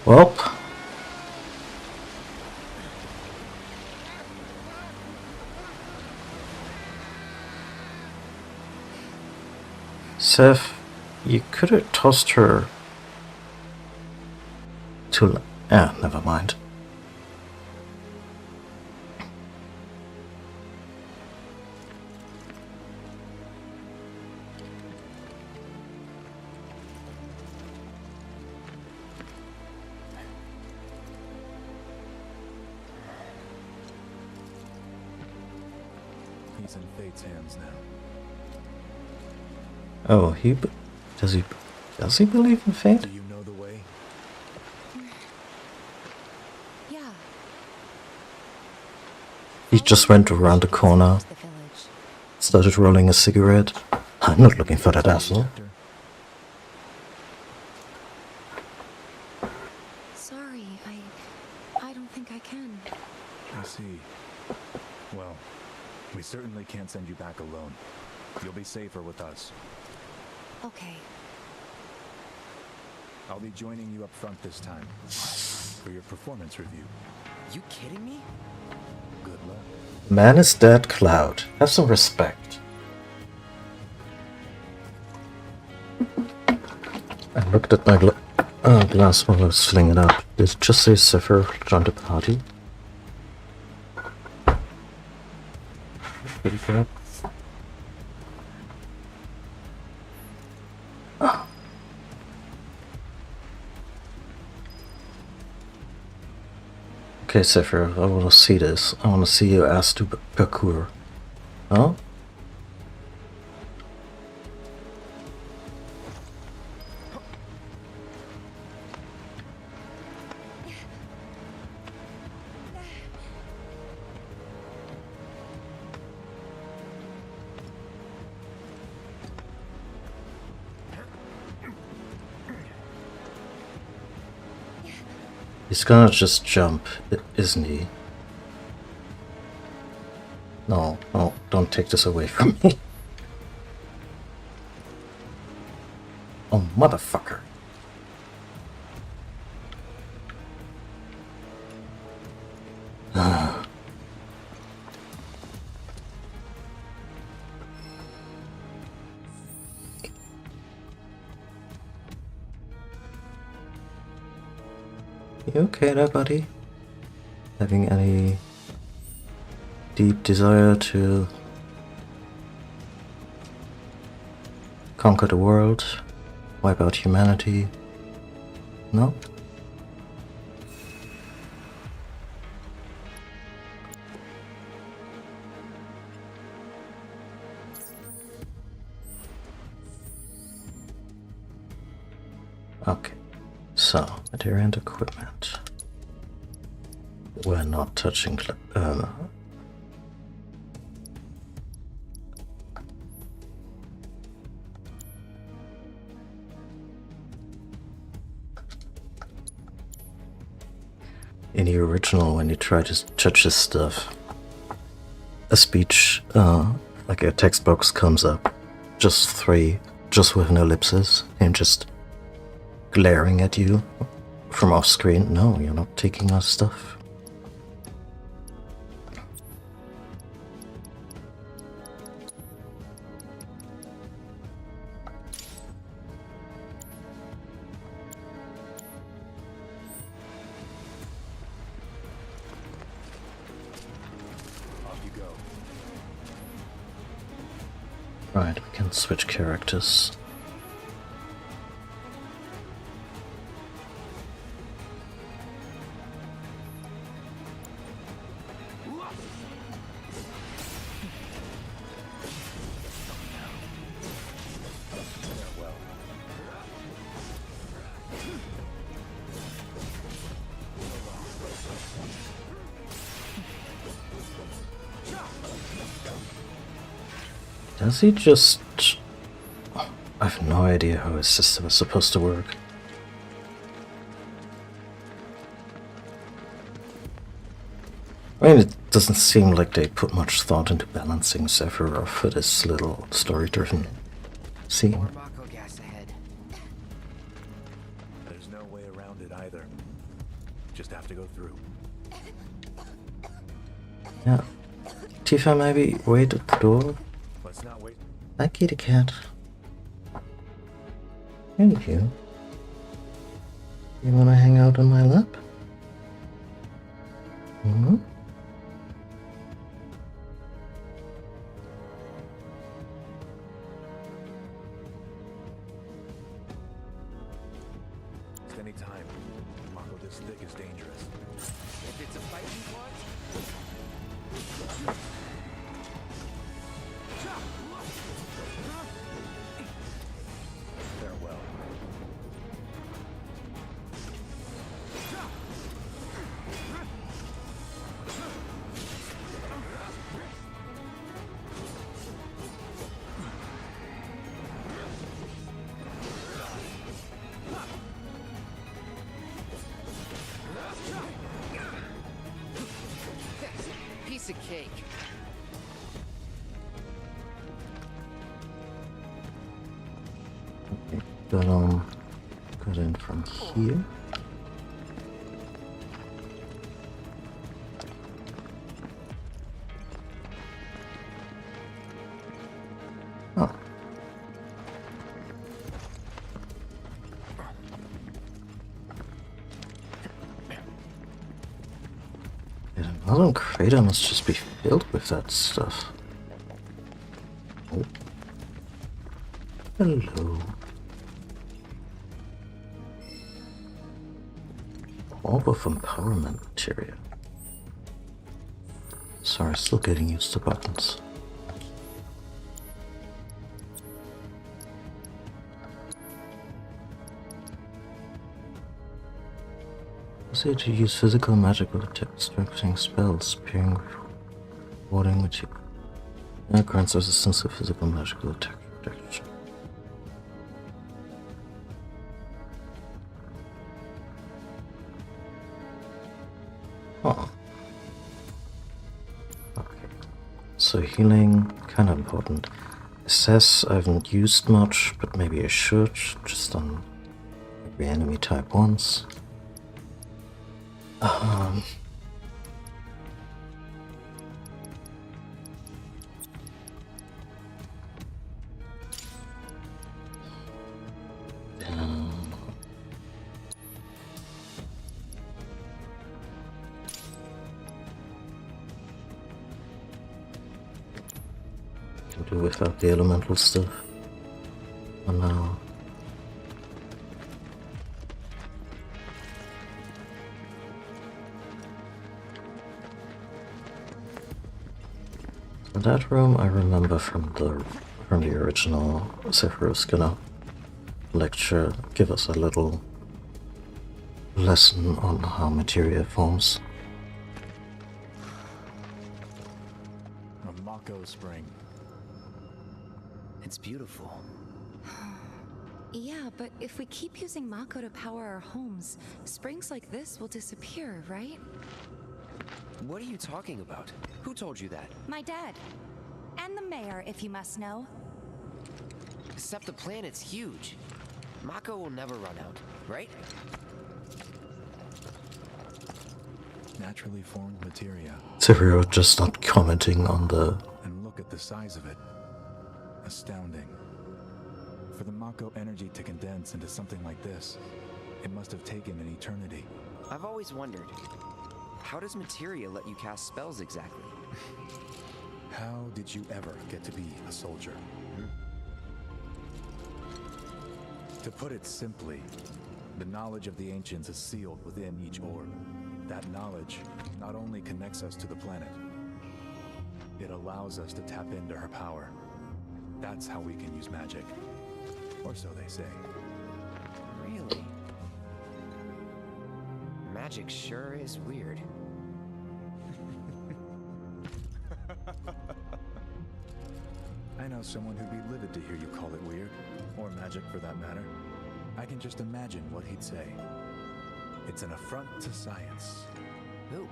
Well. Seth, you could have tossed her to... never mind. He's in Fate's hands now. Oh, does he believe in fate? Do you know the way? Yeah. He just went around the corner, started rolling a cigarette. I'm not looking for that asshole. Sorry, I don't think I can. I see. Well, we certainly can't send you back alone. You'll be safer with us. Okay. I'll be joining you up front this time for your performance review. You kidding me? Good luck. Man is dead, Cloud. Have some respect. I looked at my glass while I was filling it up. Did it just say Sephiroth joined the party? Pretty good. Okay, Sephiroth, I want to see this. I want to see your ass to parkour. Huh? He's gonna just jump, isn't he? No, no, don't take this away from me. Oh, motherfucker. You okay there, buddy? Having any deep desire to conquer the world, wipe out humanity? No? Okay, so material and equipment. We're not touching in the original, when you try to touch this stuff, a speech, like a text box comes up, just with an ellipsis, and just glaring at you from off screen. No, you're not taking our stuff. Right, we can switch characters. Does he just... I have no idea how his system is supposed to work. I mean, it doesn't seem like they put much thought into balancing Sephiroth for this little story-driven scene. More Mako gas ahead. There's no way around it either. Just have to go through. Yeah. Tifa, maybe wait at the door? Let's not wait. Hi, kitty cat. Thank you. You wanna hang out on my lap? Hmm? Any time. Mako this thick is dangerous. If it's a fight you want, Farewell. piece of cake. Got in from here. Oh. Yeah, another crater must just be filled with that stuff. Oh. Hello. Orb of empowerment material. Sorry, still getting used to buttons. Say to use physical magical destructing spells, appearing warding which grants resistance to physical magical attack protection. Oh. Okay. So healing, kinda important. Assess, I haven't used much, but maybe I should, just on every enemy type once. Can do without the elemental stuff for now. That room I remember from the original Sephiroth's gonna lecture, give us a little lesson on how materia forms. A Mako spring. It's beautiful. Yeah, but if we keep using Mako to power our homes, springs like this will disappear, right? What are you talking about? Who told you that? My dad. And the mayor, if you must know. Except the planet's huge. Mako will never run out, right? Naturally formed materia. Sephiroth just not commenting on the... And look at the size of it. Astounding. For the Mako energy to condense into something like this, it must have taken an eternity. I've always wondered, how does materia let you cast spells exactly? How did you ever get to be a soldier? To put it simply, the knowledge of the ancients is sealed within each orb. That knowledge not only connects us to the planet, it allows us to tap into her power. That's how we can use magic. Or so they say. Really? Magic sure is weird. I know someone who'd be livid to hear you call it weird, or magic for that matter. I can just imagine what he'd say. It's an affront to science. Who?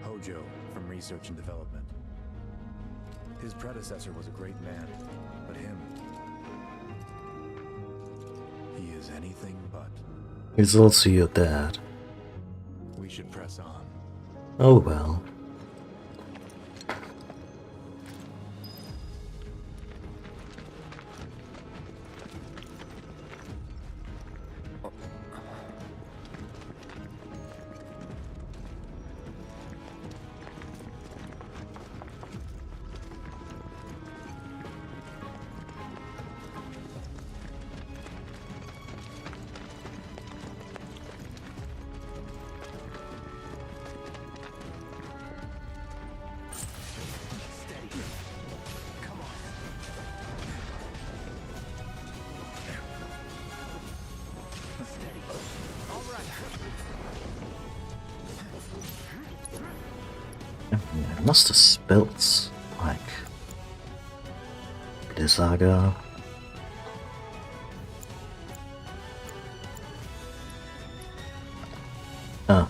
Hojo, from Research and Development. His predecessor was a great man, but him... he is anything but. He's also your dad. We should press on. Oh well. I must have spilt, like, Blizzaga.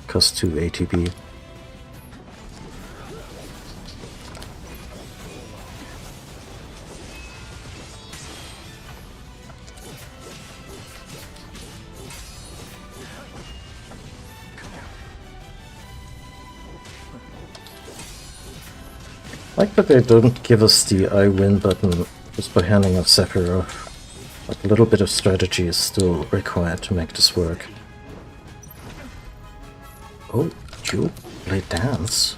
Cost 2 ATB. Like that they don't give us the I win button just by handing off Sephiroth. Like a little bit of strategy is still required to make this work. Oh, you play dance.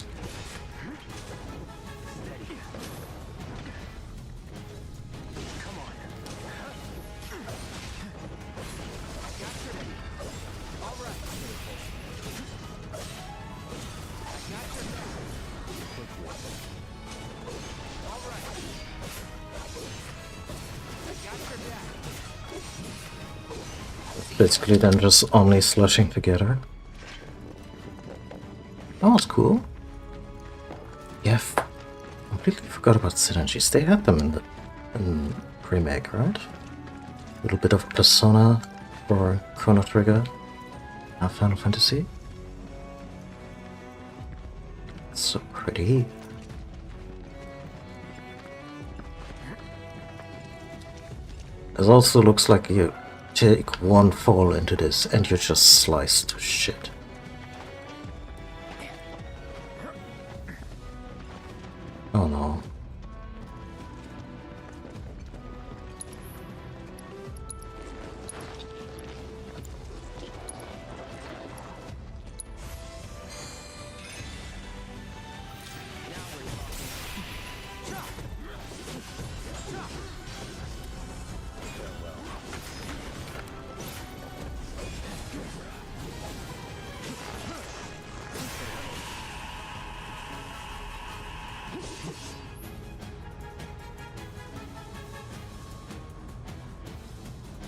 basically then just only slashing together. That was cool. Yeah, completely forgot about synergies. They had them in the remake, right? A little bit of Persona or Chrono Trigger, Final Fantasy. It's so pretty. It also looks like you take one fall into this and you just slice to shit. Oh no.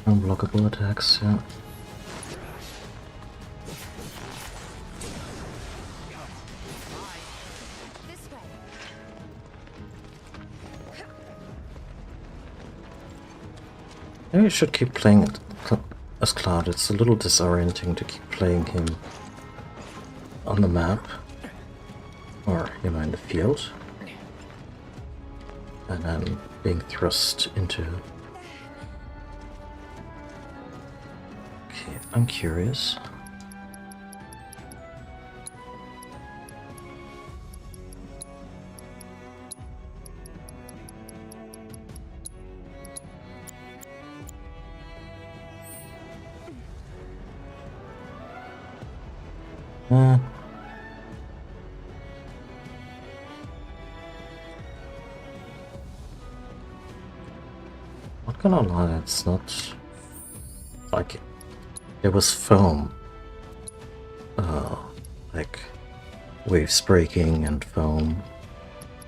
Unblockable attacks, yeah. Maybe I should keep playing it as Cloud. It's a little disorienting to keep playing him on the map, or, you know, in the field, and then being thrust into... Okay, I'm curious. Not gonna lie, it's not like it was foam, like waves breaking and foam.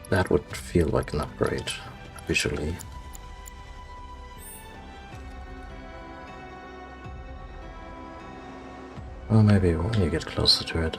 That would feel like an upgrade visually. Or maybe when you get closer to it.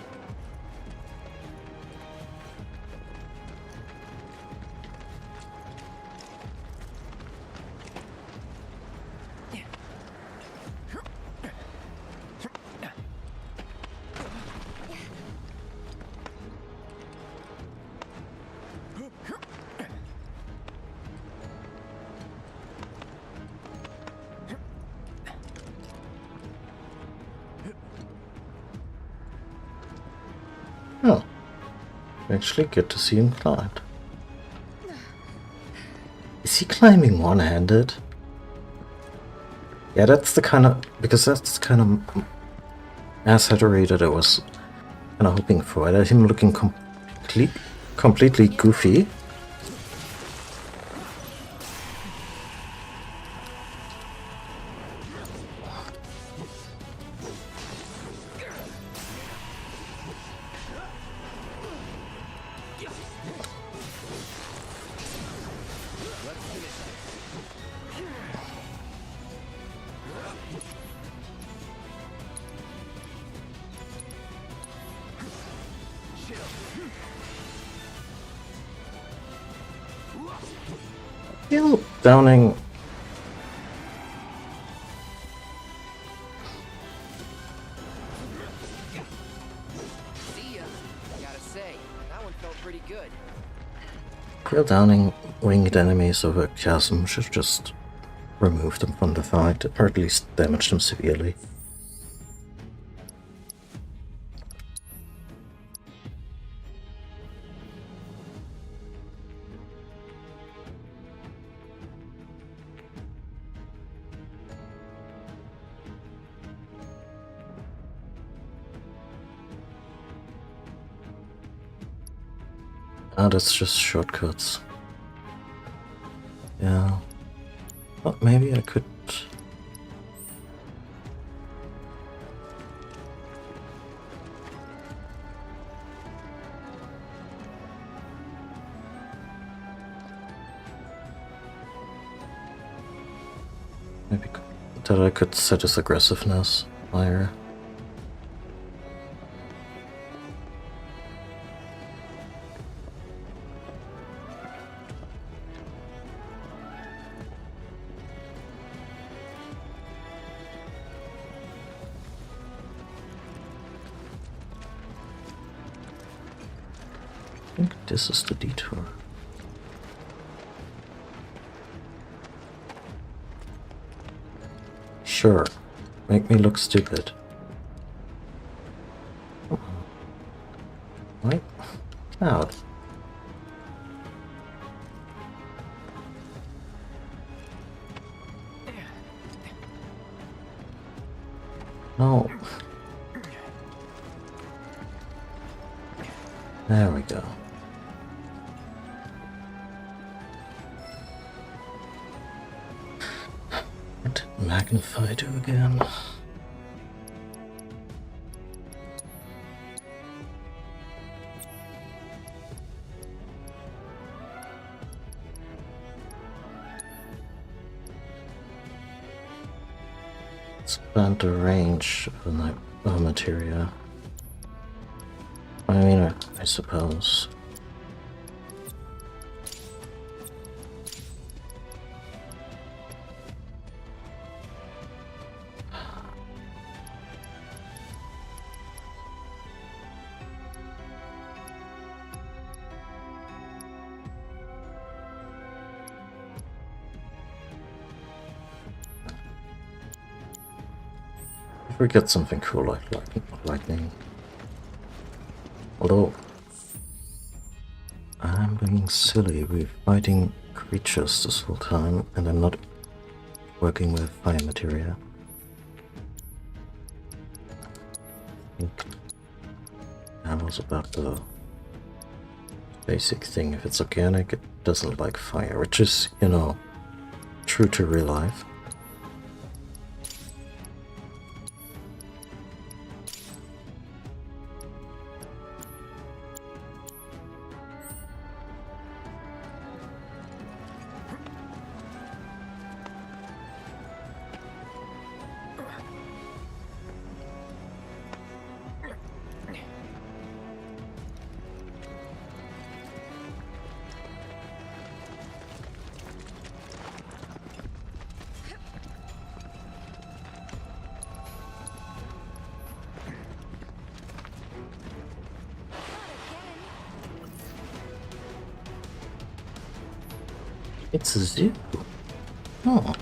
Oh, actually good to see him climb. Is he climbing one-handed? Yeah, that's the kind of, because that's the kind of assettery that I was kind of hoping for. That him looking completely goofy. Feel Downing. See ya. Gotta say, that one felt pretty good. Feel Downing winged enemies over a chasm should just remove them from the fight, or at least damage them severely. Ah, that's just shortcuts. Yeah. Well, maybe I could... Maybe that I could set his aggressiveness higher. I think this is the detour. Sure, make me look stupid. Right? Cloud. No. There we go. What did Magnify do again? Expand the range of the materia. I mean, I suppose. If we get something cool like lightning. Although, I'm being silly. We're fighting creatures this whole time, and I'm not working with fire materia. I think that was about the basic thing. If it's organic, it doesn't like fire, which is, you know, true to real life. It's a zoo. Oh.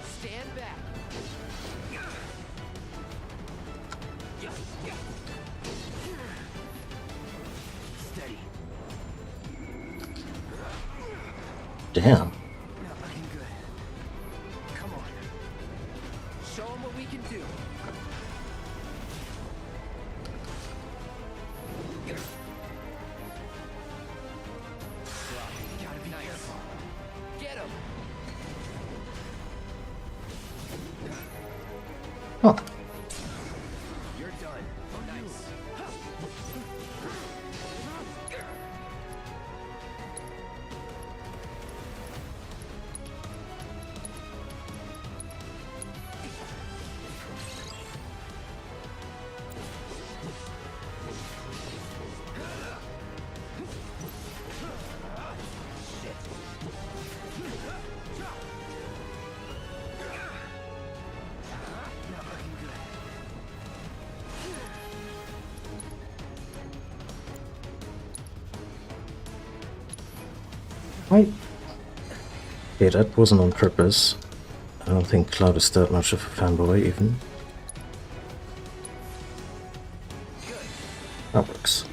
Stand back. Steady. Damn. Not looking good. Come on. Show them what we can do. Gotta be careful. Get him. Oh. You're done. Nice. Not looking good. Right. Okay, that wasn't on purpose. I don't think Cloud is that much of a fanboy, even. That works.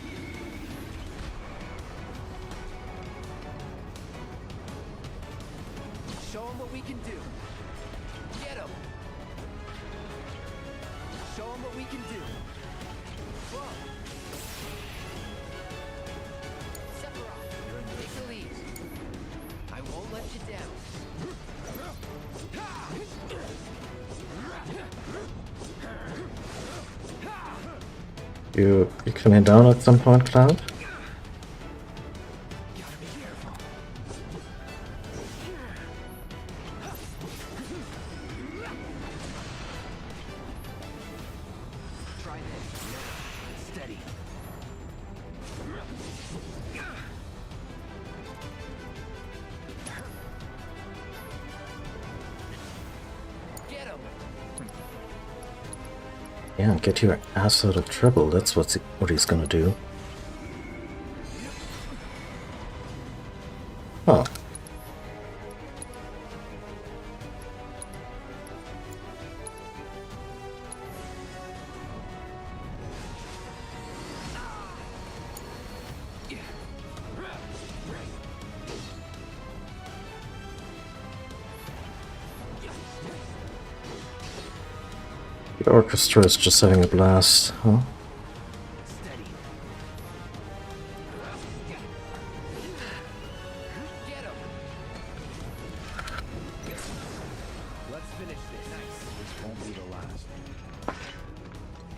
Show them what we can do. Get him. Show them what we can do. Whoa. Sephiroth, take the lead. I won't let you down. You coming down at some point, Cloud? Gotta be careful. Steady. Get him! Yeah, get your ass out of trouble. That's what he's gonna do. Huh. The orchestra is just having a blast, huh?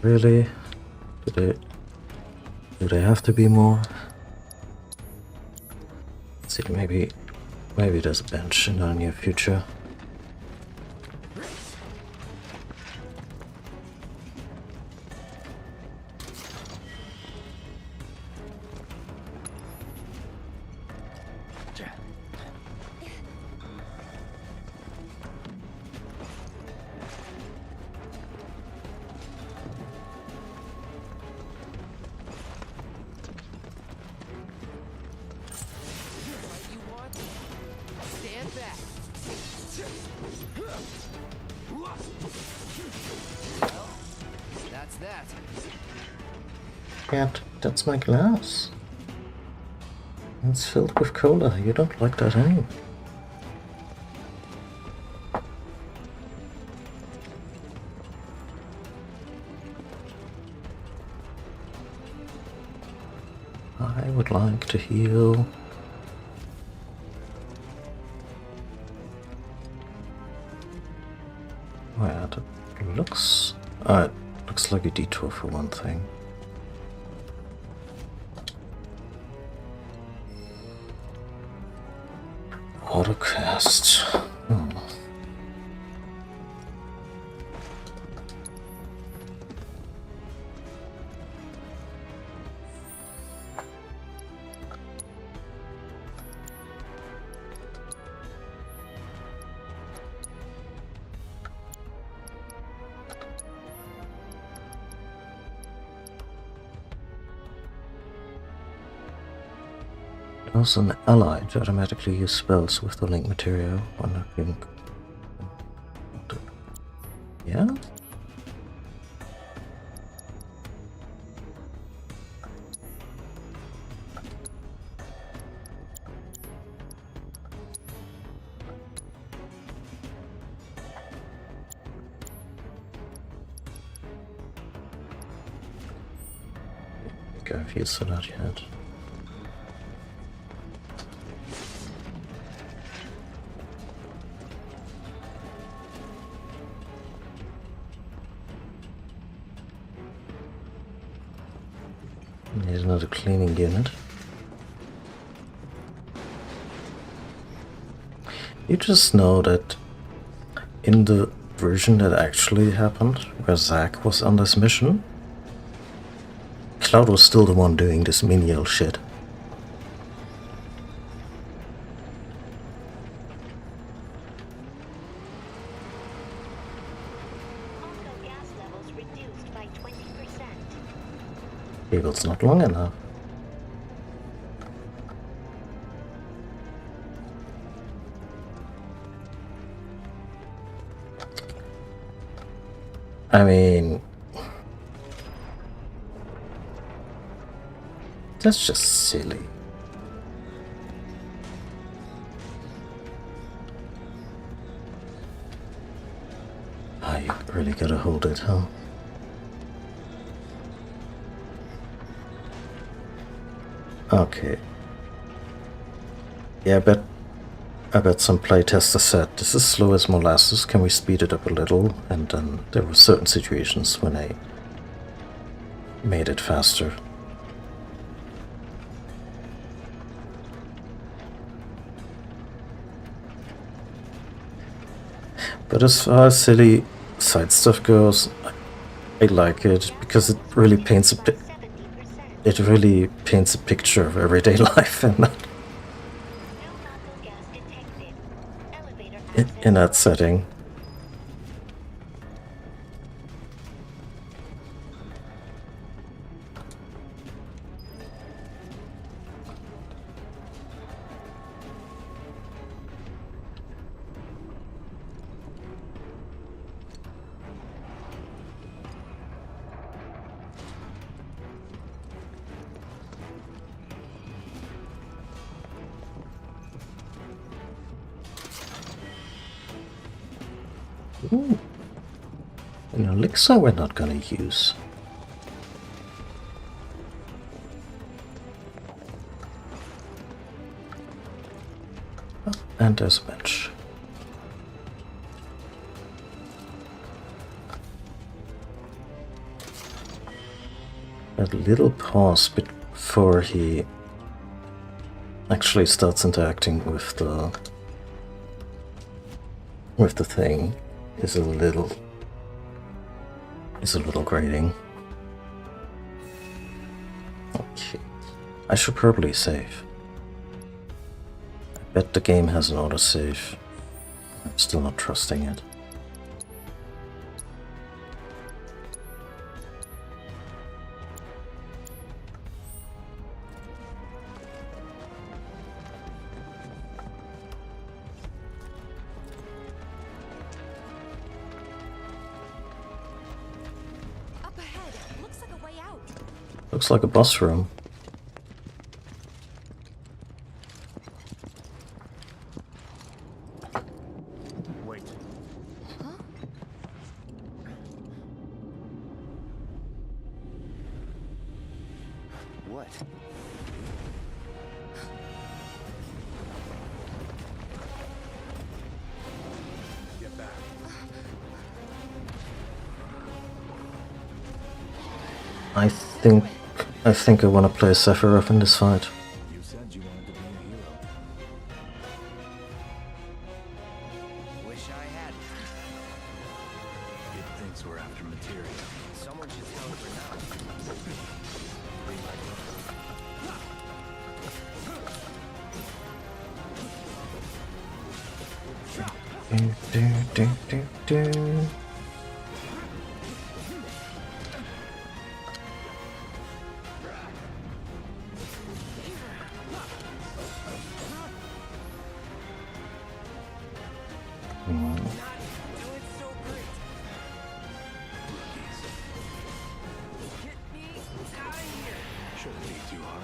Really? Do they have to be more? Let's see, maybe there's a bench in the near future. Cat, that's my glass. It's filled with cola. You don't like that anyway. I would like to heal. Well, it looks like a detour for one thing. Autocast. Also, an ally to automatically use spells with the link material when being. Yeah? Go use for that yet. Need another cleaning unit. You just know that in the version that actually happened, where Zack was on this mission, Cloud was still the one doing this menial shit. Cable's not long enough. I mean, that's just silly. Ah, you really gotta hold it, huh? Okay. Yeah, I bet some playtesters said this is slow as molasses, can we speed it up a little? And then there were certain situations when I made it faster. But as far as silly side stuff goes, I like it because it really paints a picture of everyday life in that setting. Ooh. An elixir we're not gonna use. Oh, and there's a bench. A little pause before he actually starts interacting with the thing is a little grating. Okay, I should probably save. I bet the game has an autosave. I'm still not trusting it. Looks like a boss room. Wait. Huh? What? Get back. I think I want to play Sephiroth in this fight. You said you wanted to be a hero. Wish I had. It thinks we're after materia. Someone should tell it for Do. Shouldn't be too hard.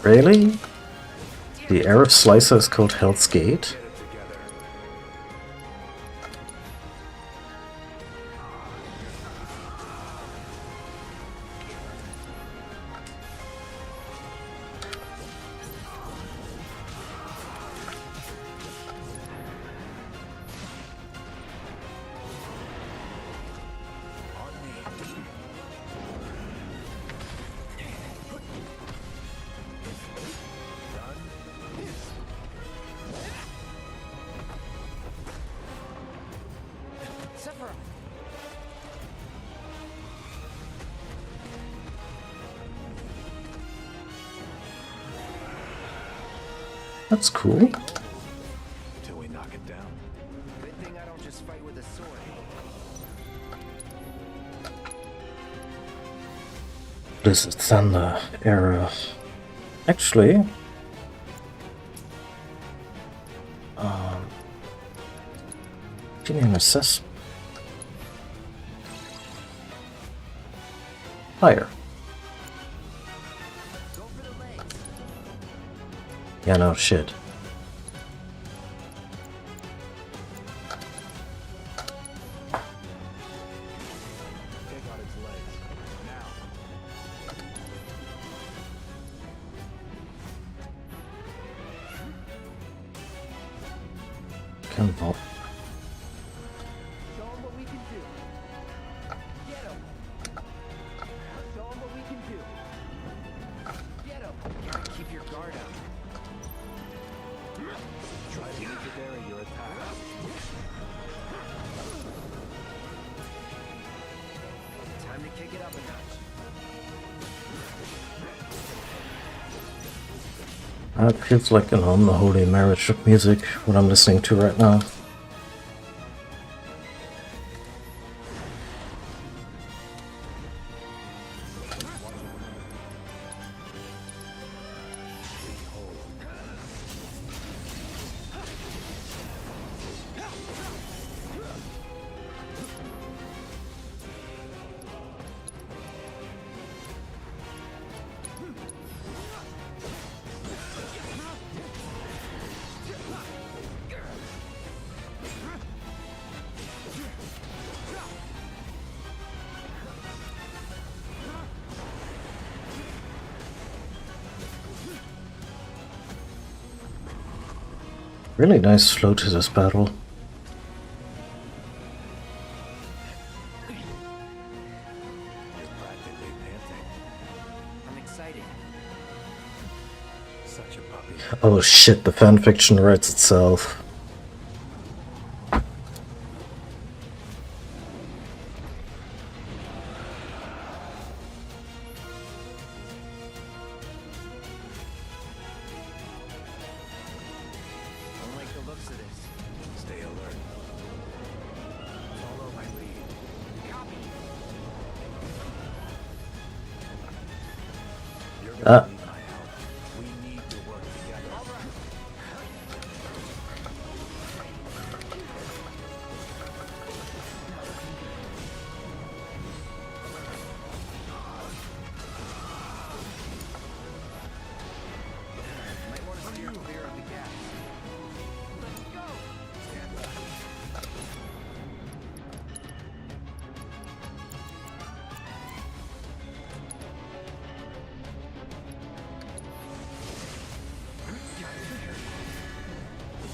Really? The Arab Slicer is called Hell's Gate? That's cool. Till we knock it down. Good thing I don't just fight with a sword. Blizzard Thunder era. Actually, give me an assess. Higher. Yeah, no shit. Take out its legs. Now. Can vault. Show 'em what we can do. kick it up a notch. It feels like an unholy marriage of music, what I'm listening to right now. Really nice flow to this battle. I'm excited. Such a puppy. Oh shit, the fanfiction writes itself. Don't like the looks of this. Stay alert. Follow my lead. Copy. You're gonna need my help. We need to work together. Might want to steer clear of the gas. Let's go. Stand back.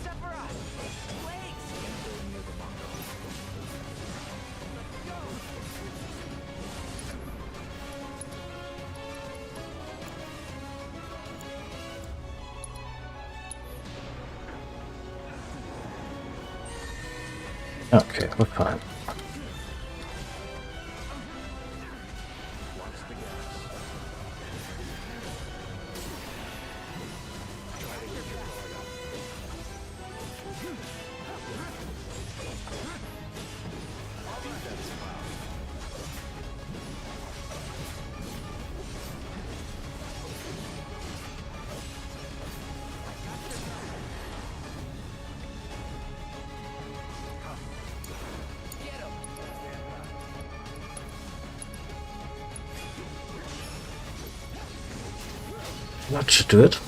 Sephiroth! Blaze! Near the Mako. Let's go! Okay, we're fine. Watch the gas. Try to get your guard up. Defense power. Get him! Stand back. That should do it.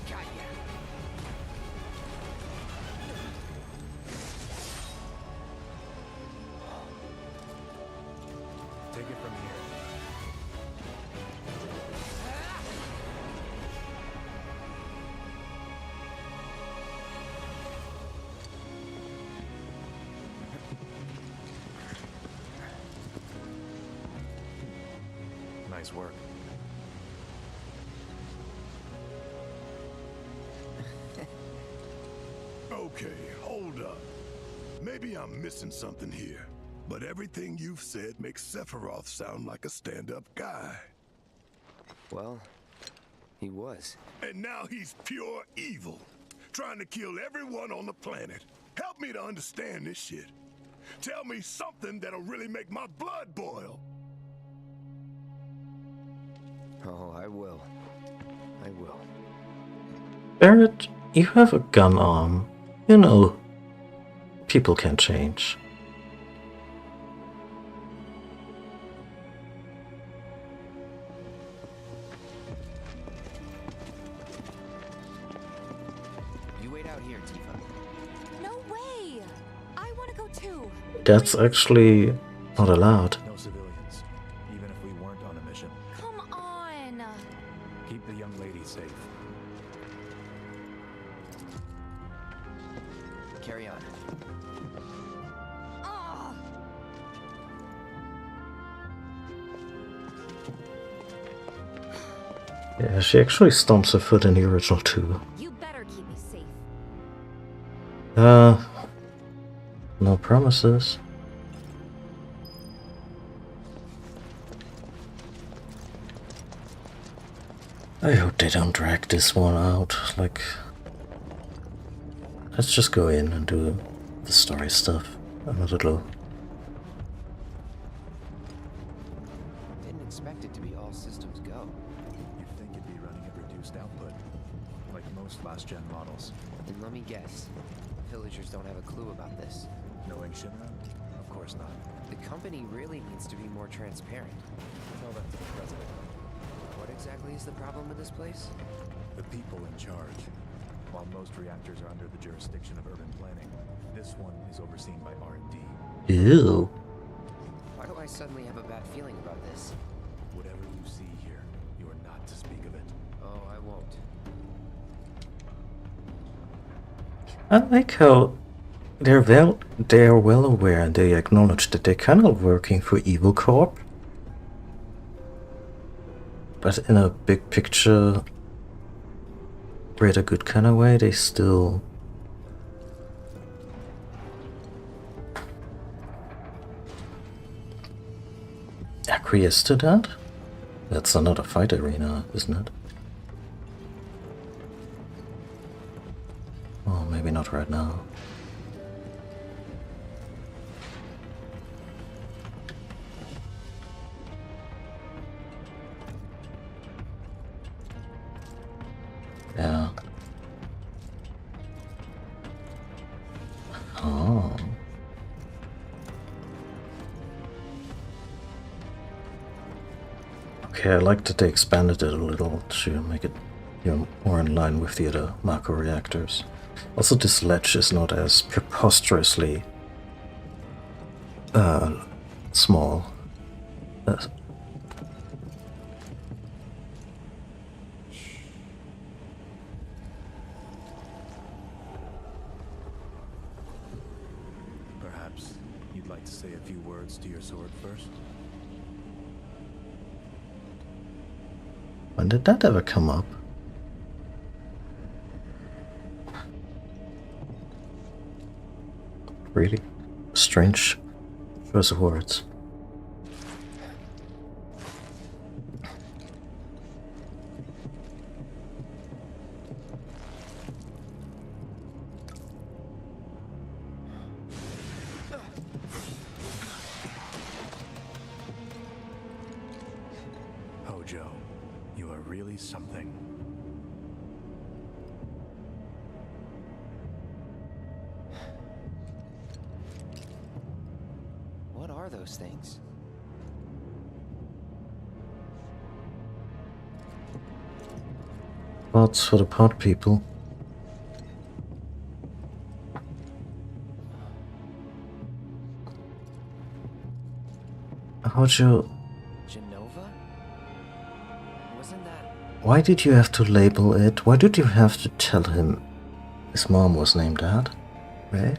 Got ya. Take it from here. Nice work. Okay, hold up. Maybe I'm missing something here, but everything you've said makes Sephiroth sound like a stand-up guy. Well, he was. And now he's pure evil, trying to kill everyone on the planet. Help me to understand this shit. Tell me something that'll really make my blood boil. Oh, I will. I will. Barret, you have a gun arm. You know, people can change. You wait out here, Tifa. No way! I want to go too. That's actually not allowed. No civilians, even if we weren't on a mission. Come on! Keep the young lady safe. Carry on. Ugh. Yeah, she actually stomps her foot in the original too. You better keep me safe. No problem. promises. I hope they don't drag this one out. Like, let's just go in and do the story stuff a little. Didn't expect it to be all systems go. You'd think it'd be running at reduced output, like most last-gen models. And let me guess, villagers don't have a clue about this. Knowing Shinra? Of course not. The company really needs to be more transparent. Tell that to the president. What exactly is the problem with this place? The people in charge. While most reactors are under the jurisdiction of urban planning, this one is overseen by R&D. Ew. Why do I suddenly have a bad feeling about this? Whatever you see here, you are not to speak of it. Oh, I won't. I like how they are well aware and they acknowledge that they're kind of working for Evil Corp. But in a big picture, greater good kind of way, they still acquiesce to that. That's another fight arena, isn't it? Oh, maybe not right now. Yeah. Oh. Okay, I like that they expanded it a little to make it, you know, more in line with the other Mako reactors. Also, this ledge is not as preposterously small. Perhaps you'd like to say a few words to your sword first? When did that ever come up? Really strange choice of words. Hojo, you are really something. What are those things? Pots for the pot people. Hojo, Genova? Wasn't that... why did you have to label it? Why did you have to tell him his mom was named that? Right?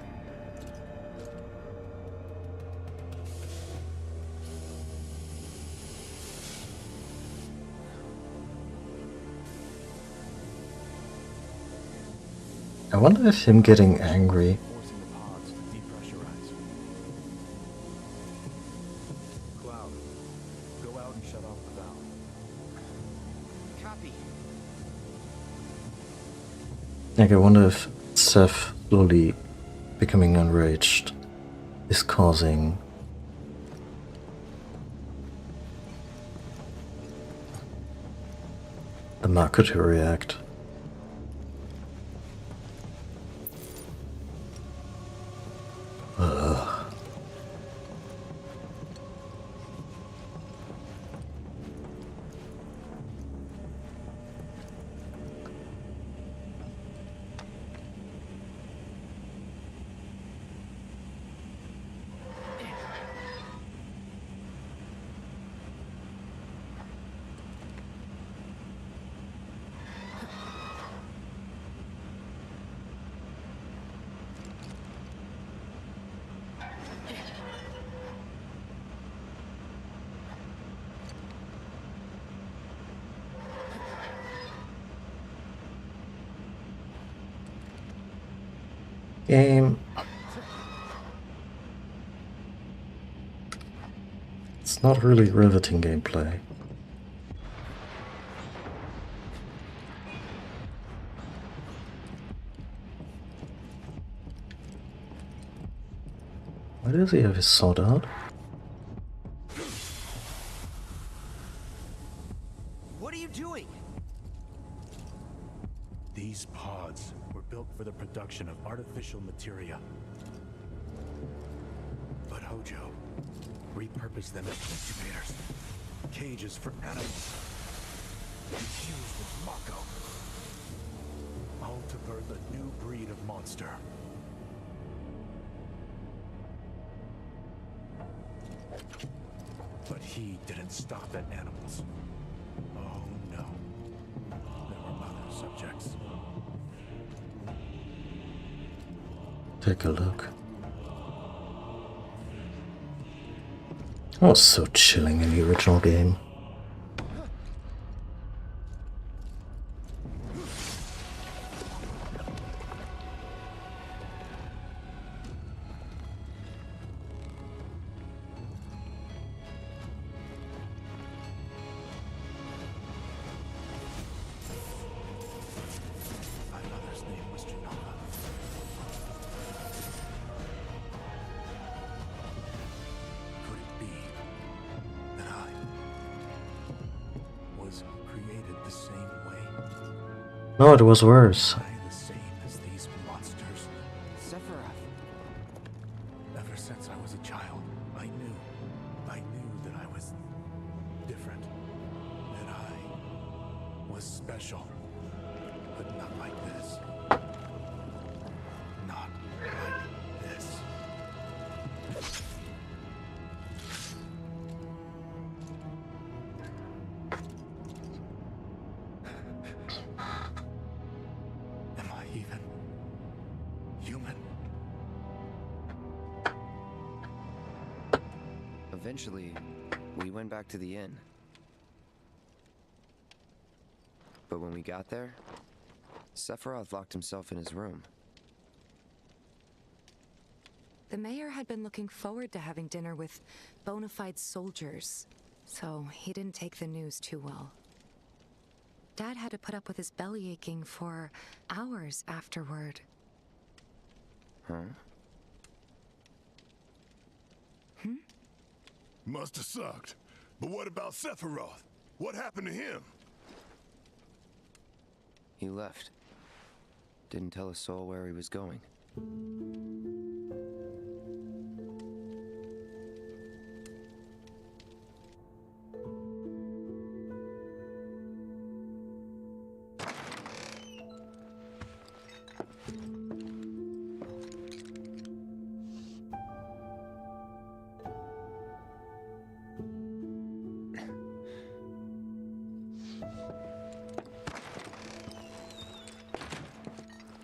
I wonder if him getting angry. Forcing the pods to depressurize. Cloud, go out and shut off the valve. Copy. Like, I wonder if Seth slowly becoming enraged is causing the Mako to react. Game. It's not really riveting gameplay. Why does he have his sword out? What are you doing? These pods were built for the production of artificial materia. But Hojo repurposed them as incubators, cages for animals, infused with Mako, all to birth a new breed of monster. But he didn't stop at animals. Oh no. There were other subjects. Take a look. Oh, so chilling in the original game. My mother's name was Junova. Could it be that I was created the same way? No, it was worse. Am I the same as these monsters? Sephiroth. Ever since I was a child, I knew that I was different, that I was special, but not like this. Not like this. Am I even human? Eventually, we went back to the inn. But when we got there, Sephiroth locked himself in his room. The mayor had been looking forward to having dinner with bona fide soldiers, so he didn't take the news too well. Dad had to put up with his belly aching for hours afterward. Huh? Must have sucked. But what about Sephiroth? What happened to him? He left. Didn't tell a soul where he was going.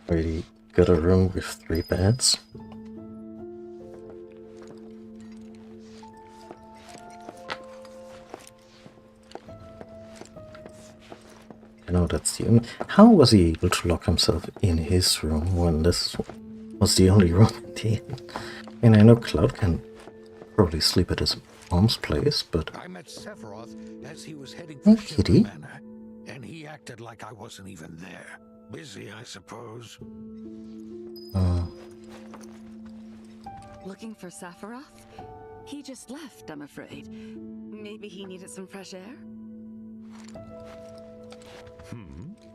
We got a room with 3 beds. I know that's the... How was he able to lock himself in his room when this was the only room in the inn? I mean, I know Cloud can probably sleep at his mom's place, but... I met Sephiroth as he was heading Oh, for kitty. Shiva Manor, and he acted like I wasn't even there. Busy, I suppose. Looking for Sephiroth? He just left, I'm afraid. Maybe he needed some fresh air?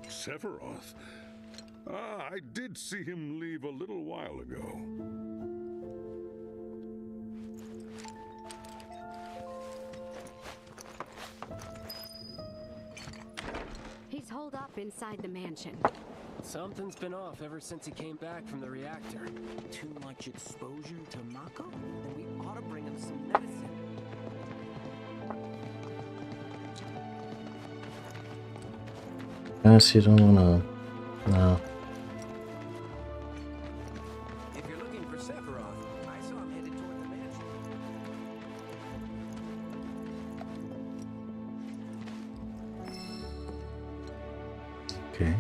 Sephiroth? I did see him leave a little while ago. He's holed up inside the mansion. Something's been off ever since he came back from the reactor. Too much exposure to Mako? Then we ought to bring him some medicine. Guess you don't wanna... No. If you're looking for Sephiroth, I saw him headed toward the mansion. Okay.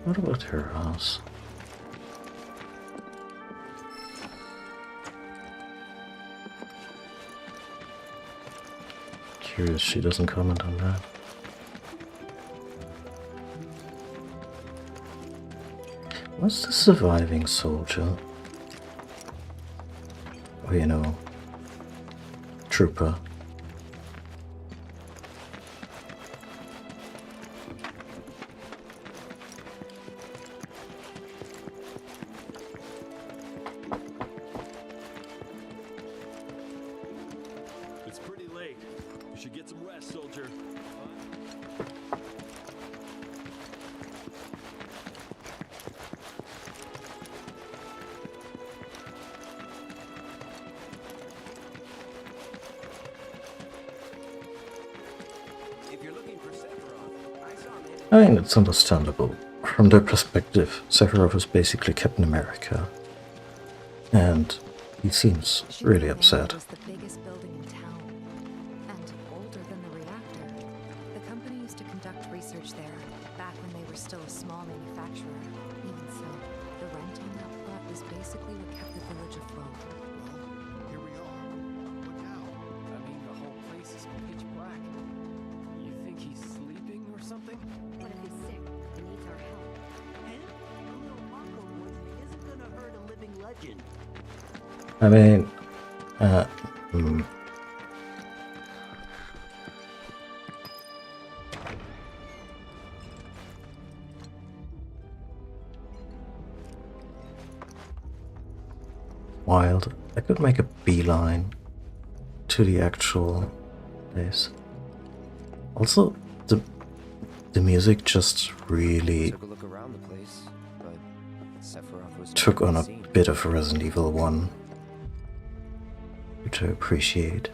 What about her house? curious she doesn't comment on that. What's the surviving soldier? Or, you know, trooper. It's pretty late. You should get some rest, soldier. If you're looking for Sephiroth, I saw him. I mean, it's understandable. From their perspective, Sephiroth is basically Captain America. And he seems really upset. Was the biggest building in town, and older than the reactor. The company used to conduct research there back when they were still a small manufacturer. Even so, the rent on that plot was basically what kept the village afloat. Here we are. What now? I mean, the whole place is pitch black. You think he's sleeping or something? What if he's sick and needs our help? And a little Mako poisoning isn't gonna hurt a living legend. I mean, wild. I could make a beeline to the actual place. Also, the music just really Took a look around the place, but Sephiroth was took on a seen. bit of Resident Evil 1, which I appreciate.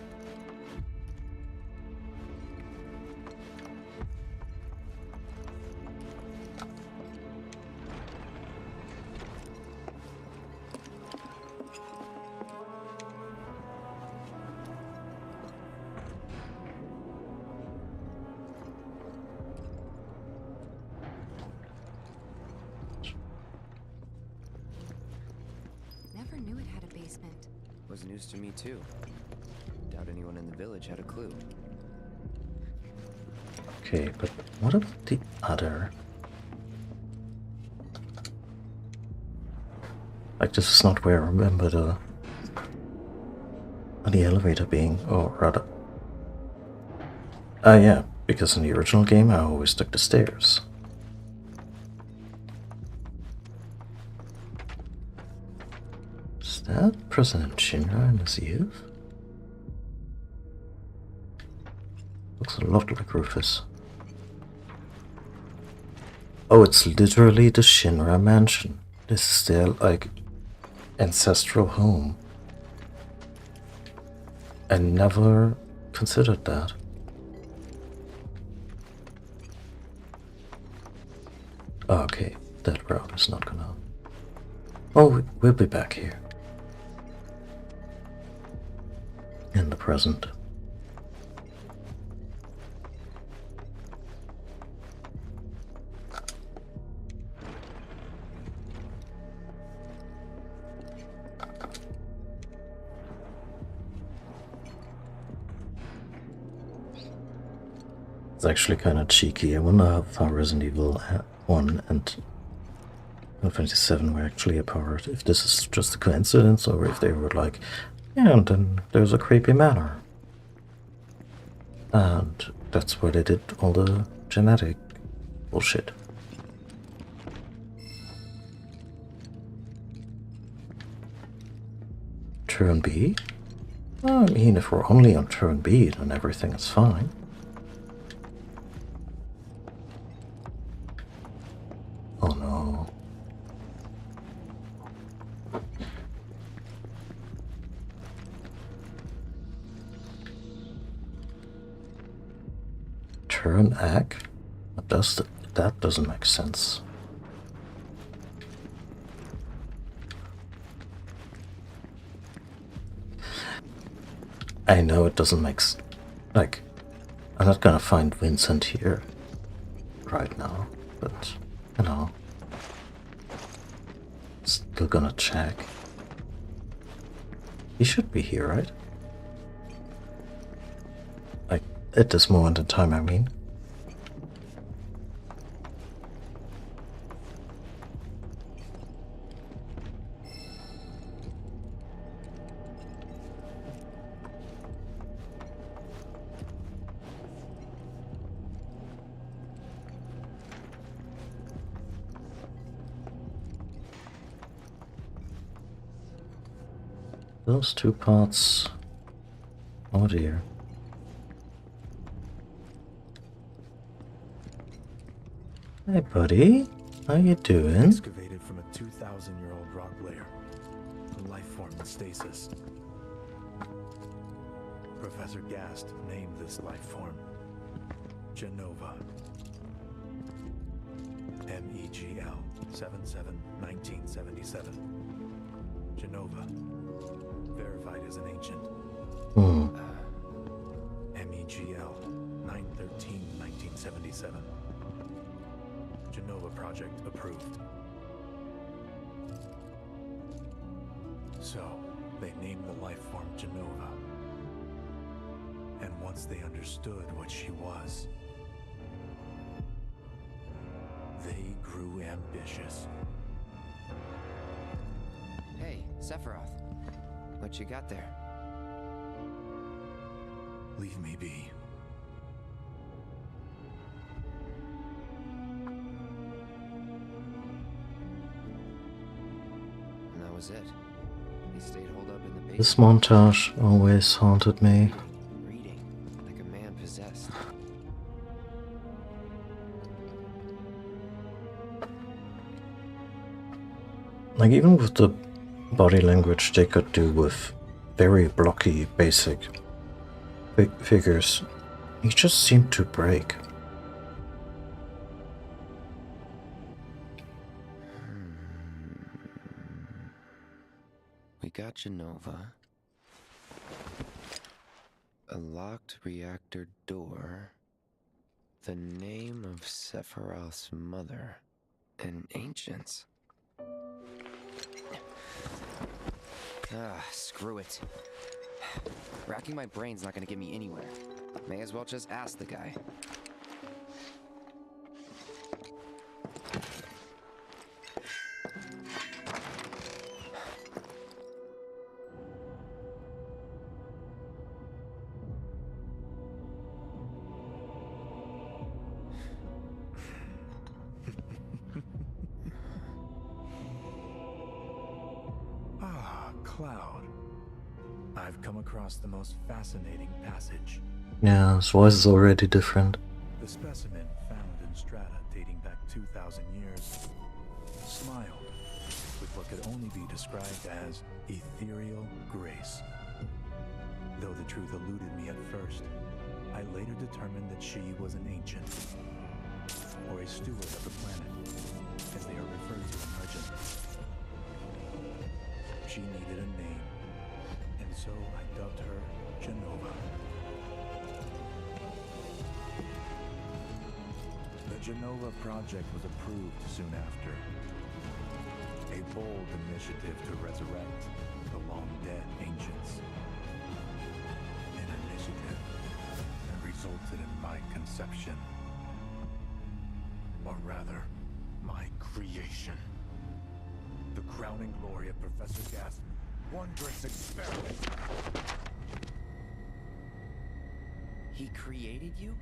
Never knew it had a basement. Was news to me too. Doubt anyone in the village had a clue. Okay, but what about the other? Like, this is not where I remember the elevator being, or rather... yeah, because in the original game I always took the stairs. Is that President Shinra in his youth? Looks a lot like Rufus. Oh, it's literally the Shinra mansion. This is their, like, ancestral home. I never considered that. Okay, that route is not gonna... Oh, we'll be back here. In the present. It's actually kind of cheeky. I wonder how far Resident Evil 1 and Final Fantasy 7 were actually apart. If this is just a coincidence, or if they were like, yeah, and then there's a creepy manor. And that's where they did all the genetic bullshit. Turn B? I mean, if we're only on turn B, then everything is fine. Oh no. Turn egg? That doesn't make sense. I know it doesn't make like, I'm not gonna find Vincent here right now, but you know, still gonna check. He should be here, right? at this moment in time, I mean. Those two parts. Oh dear. Hey buddy, how you doing? Excavated from a 2,000-year-old rock layer. A life form in stasis. Professor Gast named this life form Jenova. MEGL 77-1977. Jenova. Verified as an ancient. MEGL 9/13/1977. Jenova project approved. So, they named the life form Jenova. And once they understood what she was, they grew ambitious. Hey, Sephiroth. What you got there? Leave me be. And that was it. He stayed holed up in the basement. This montage always haunted me. Reading, like a man possessed. Like, even with the body language they could do with very blocky, basic figures, he just seemed to break. We got Jenova. A locked reactor door. The name of Sephiroth's mother. And ancients. Screw it. Racking my brain's not gonna get me anywhere. May as well just ask the guy. Cloud. I've come across the most fascinating passage. Yeah, his voice is already different. The specimen found in strata dating back 2,000 years smiled with what could only be described as ethereal grace. Though the truth eluded me at first, I later determined that she was an ancient, or a steward of the planet, as they are referred to in legend. She needed a name, and so I dubbed her Jenova. The Jenova project was approved soon after. A bold initiative to resurrect the long-dead ancients. An initiative that resulted in my conception. Or rather, my creation. The crowning glory of Professor Gast's wondrous experiment. He created you?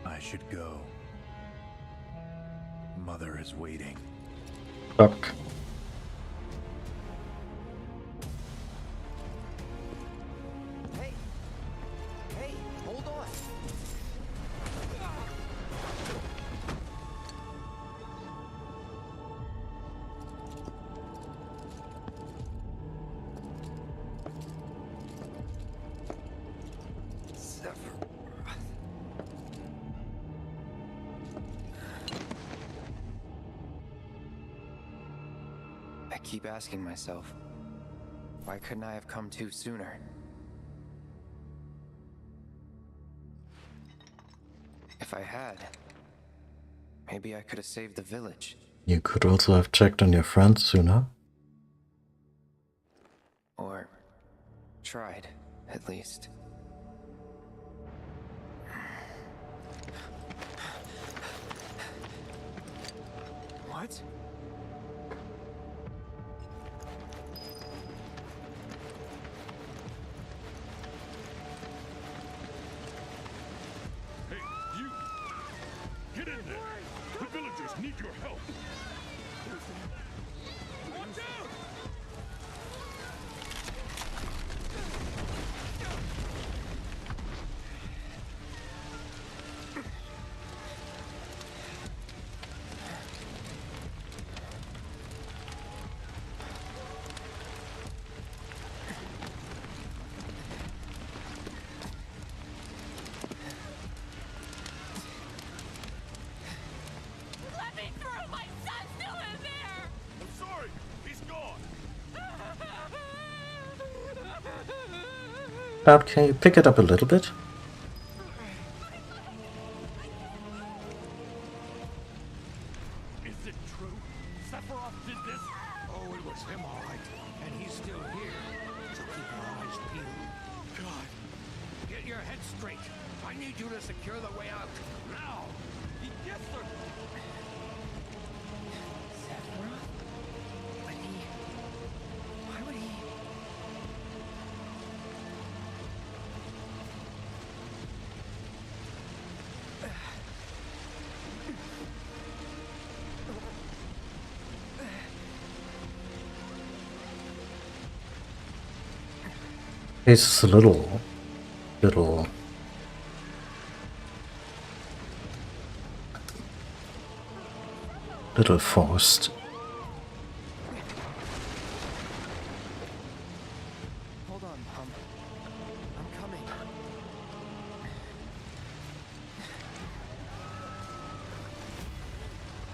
I should go. Mother is waiting. Fuck. Hey! Hey, hold on! I keep asking myself, why couldn't I have come to sooner? If I had, maybe I could have saved the village. You could also have checked on your friends sooner. Or tried, at least. What? Hey, you! Get in there! The villagers need your help! Watch out! Let me through! My son's still in there! I'm sorry, he's gone. Cloud, can you pick it up a little bit? Is it true? Sephiroth did this? Oh, it was him, all right. And he's still here. So keep your eyes peeled. God. Get your head straight. I need you to secure the way out. Now! Yes, sir! Sephiroth? But why would he? It's a little forced. Hold on, Pump. I'm coming.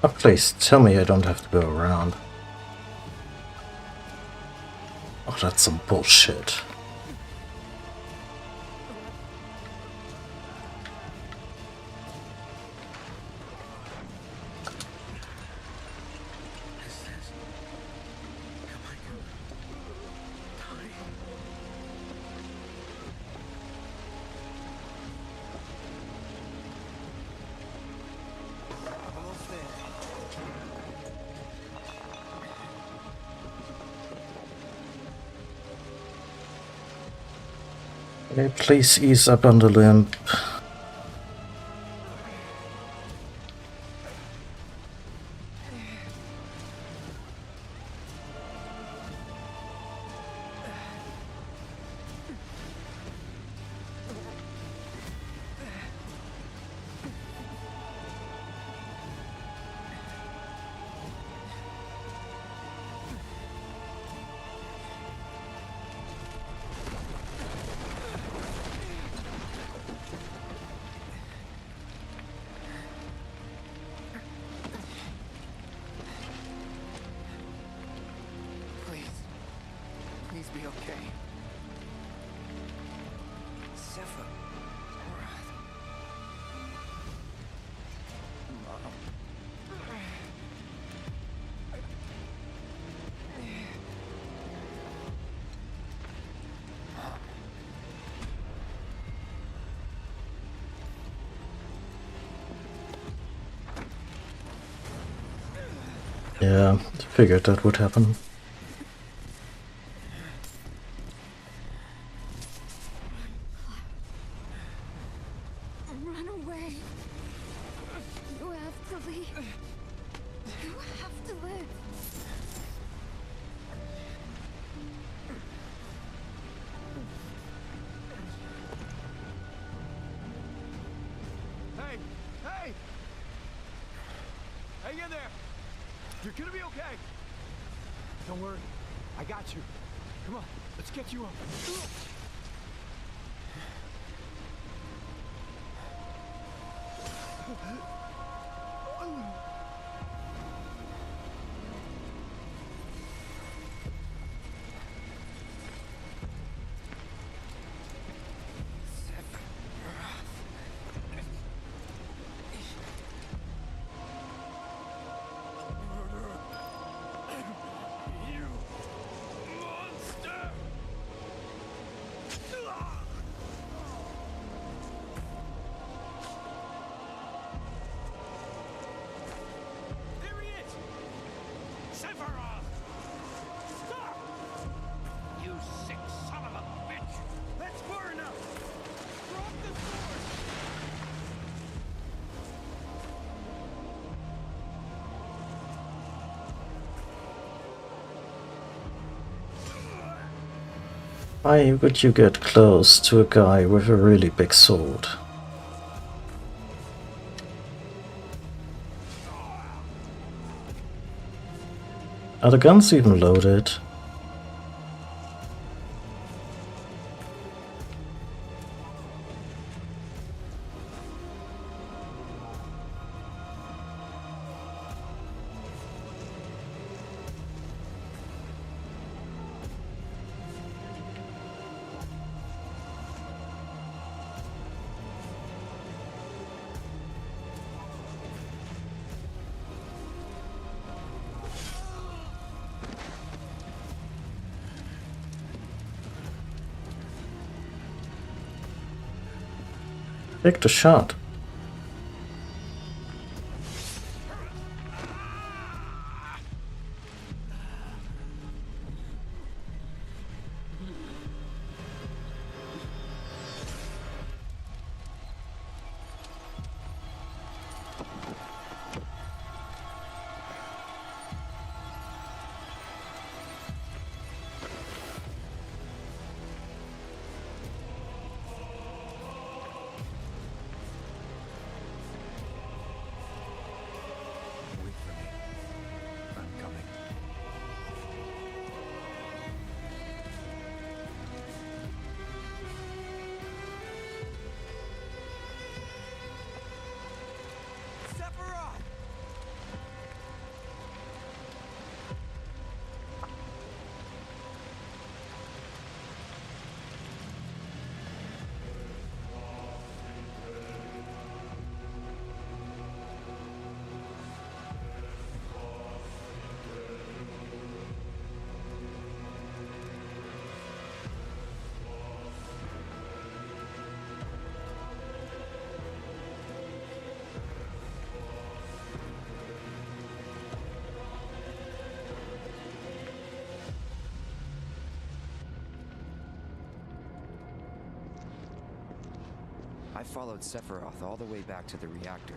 Oh, please tell me I don't have to go around. Oh, that's some bullshit. Almost there. May please ease up on the limp. Please be okay. Sephiroth. Mom. Yeah, figured that would happen. Run away. You have to leave. You have to live. Hey! Hey! Hang in there! You're gonna be okay! Don't worry. I got you. Come on, let's get you up. Why would you get close to a guy with a really big sword? Are the guns even loaded? Take the shot. I followed Sephiroth all the way back to the reactor.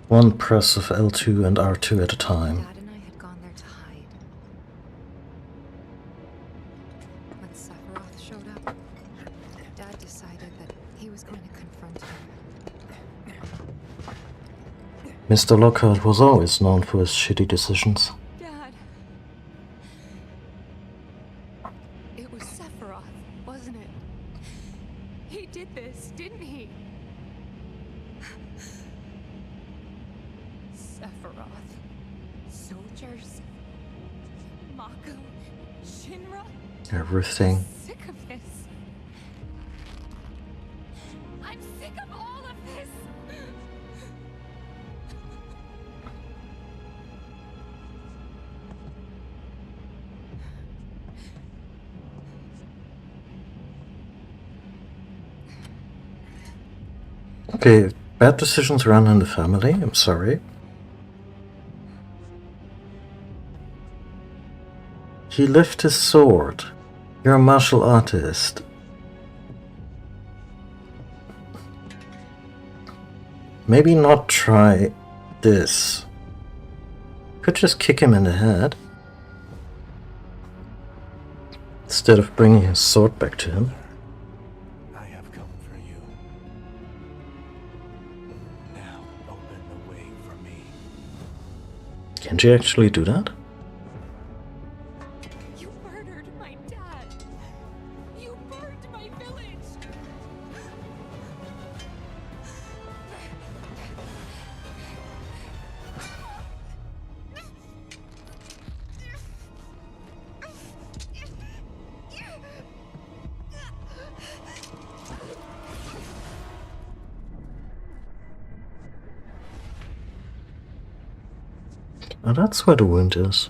One press of L2 and R2 at a time. Dad and I had gone there to hide. When Sephiroth showed up, Dad decided that he was going to confront him. Mr. Lockhart was always known for his shitty decisions. Dad. It was Sephiroth, wasn't it? He did this, didn't he? Sephiroth. Soldiers. Mako. Shinra. Everything. Sick of this. I'm sick of all of this. Okay, bad decisions run in the family, I'm sorry. He left his sword. You're a martial artist. Maybe not try this. Could just kick him in the head. Instead of bringing his sword back to him. I have come for you. Now open the way for me. Can she actually do that? You murdered my dad. You burned my village. Oh, that's where the wound is.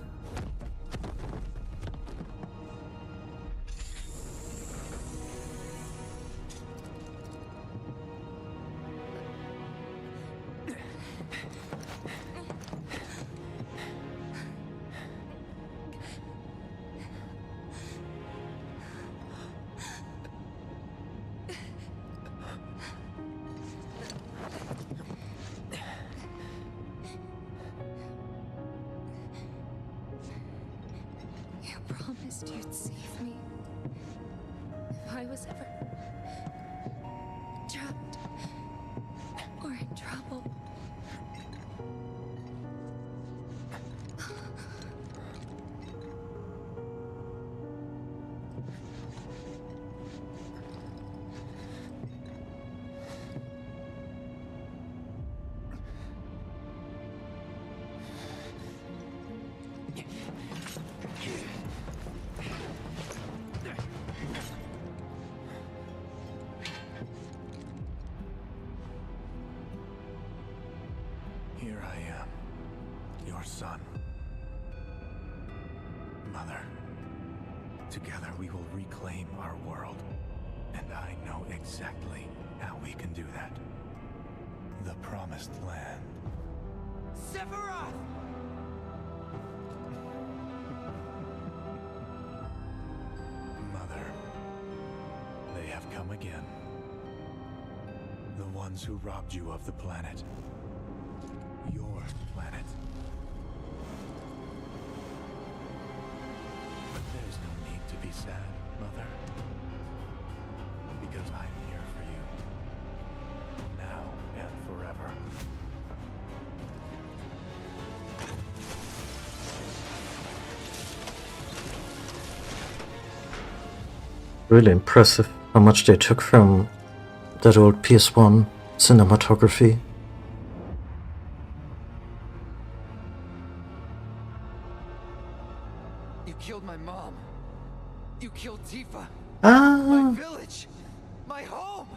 You promised you'd save me. If I was ever trapped or in trouble. Here I am, your son. Mother, together we will reclaim our world. And I know exactly how we can do that. The Promised Land. Sephiroth! Mother, they have come again. The ones who robbed you of the planet. Your planet. But there's no need to be sad, Mother. Because I'm here for you. Now and forever. Really impressive how much they took from that old PS1 cinematography. You killed my mom. You killed Tifa. Ah. My village. My home.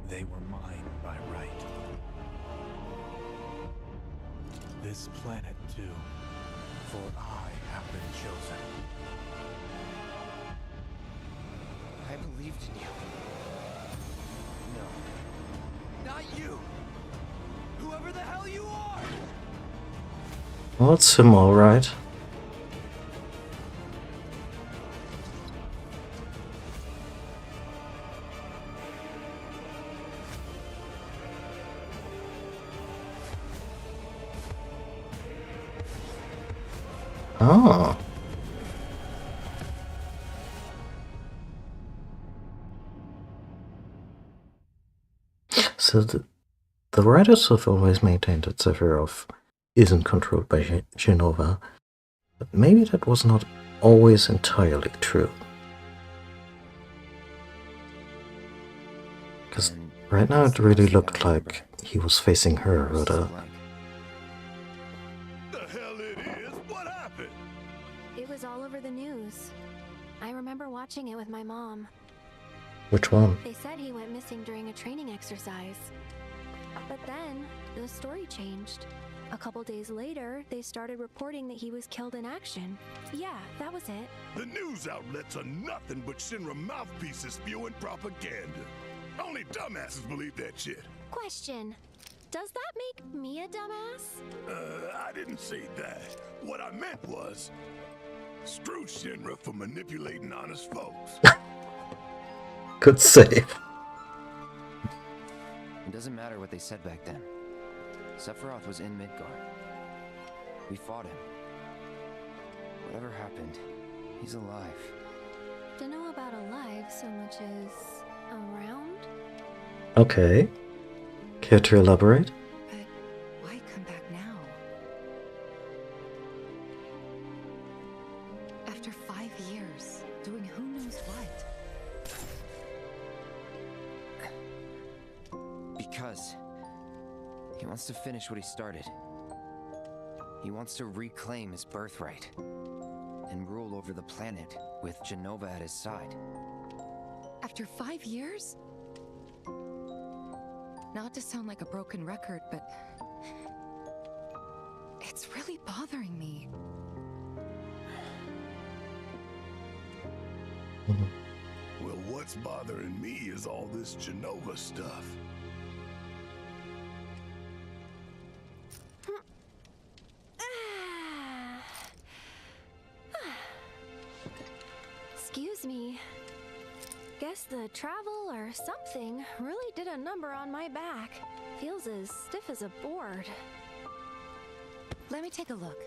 They were mine by right. This planet too, for I have been chosen. I believed in you. No. Not you! Whoever the hell you are! Well, it's him alright. Oh. So the writers have always maintained that Sephiroth isn't controlled by Jenova, but maybe that was not always entirely true. Because right now it really looked like he was facing her rather. It was all over the news. I remember watching it with my mom. Which one? They said he went missing during a training exercise. But then, the story changed. A couple days later, they started reporting that he was killed in action. Yeah, that was it. The news outlets are nothing but Shinra mouthpieces spewing propaganda. Only dumbasses believe that shit. Question. Does that make me a dumbass? I didn't say that. What I meant was, screw Shinra for manipulating honest folks. Good save. It doesn't matter what they said back then. Sephiroth was in Midgar. We fought him. Whatever happened, he's alive. Don't know about alive so much as around? Okay. Care to elaborate? But why come back now? After 5 years, doing who knows what? Because he wants to finish what he started. He wants to reclaim his birthright and rule over the planet with Jenova at his side. After 5 years? Not to sound like a broken record, but it's really bothering me. Well, what's bothering me is all this Jenova stuff. Excuse me. guess the travel or something really did a number on my back. Feels as stiff as a board. Let me take a look.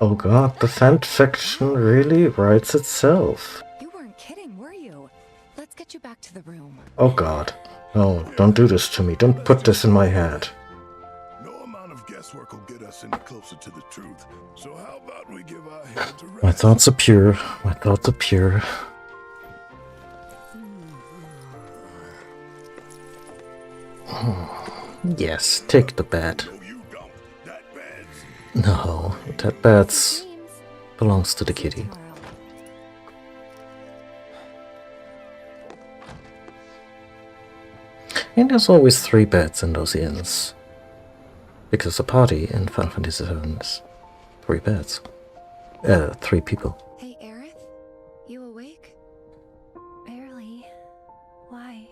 Oh god, the fan fiction really writes itself. You weren't kidding, were you? Let's get you back to the room. Oh god. No, don't do this to me. Don't put this in my head. No amount of guesswork will get us any closer to the truth. So how about we give our heads a rest? My thoughts are pure. My thoughts are pure. Yes, take the bed. No, that bed belongs to the kitty. And there's always 3 beds in those inns. Because a party in Final Fantasy VII is 3 beds. 3 people. Hey, Aerith? You awake? Barely. Why?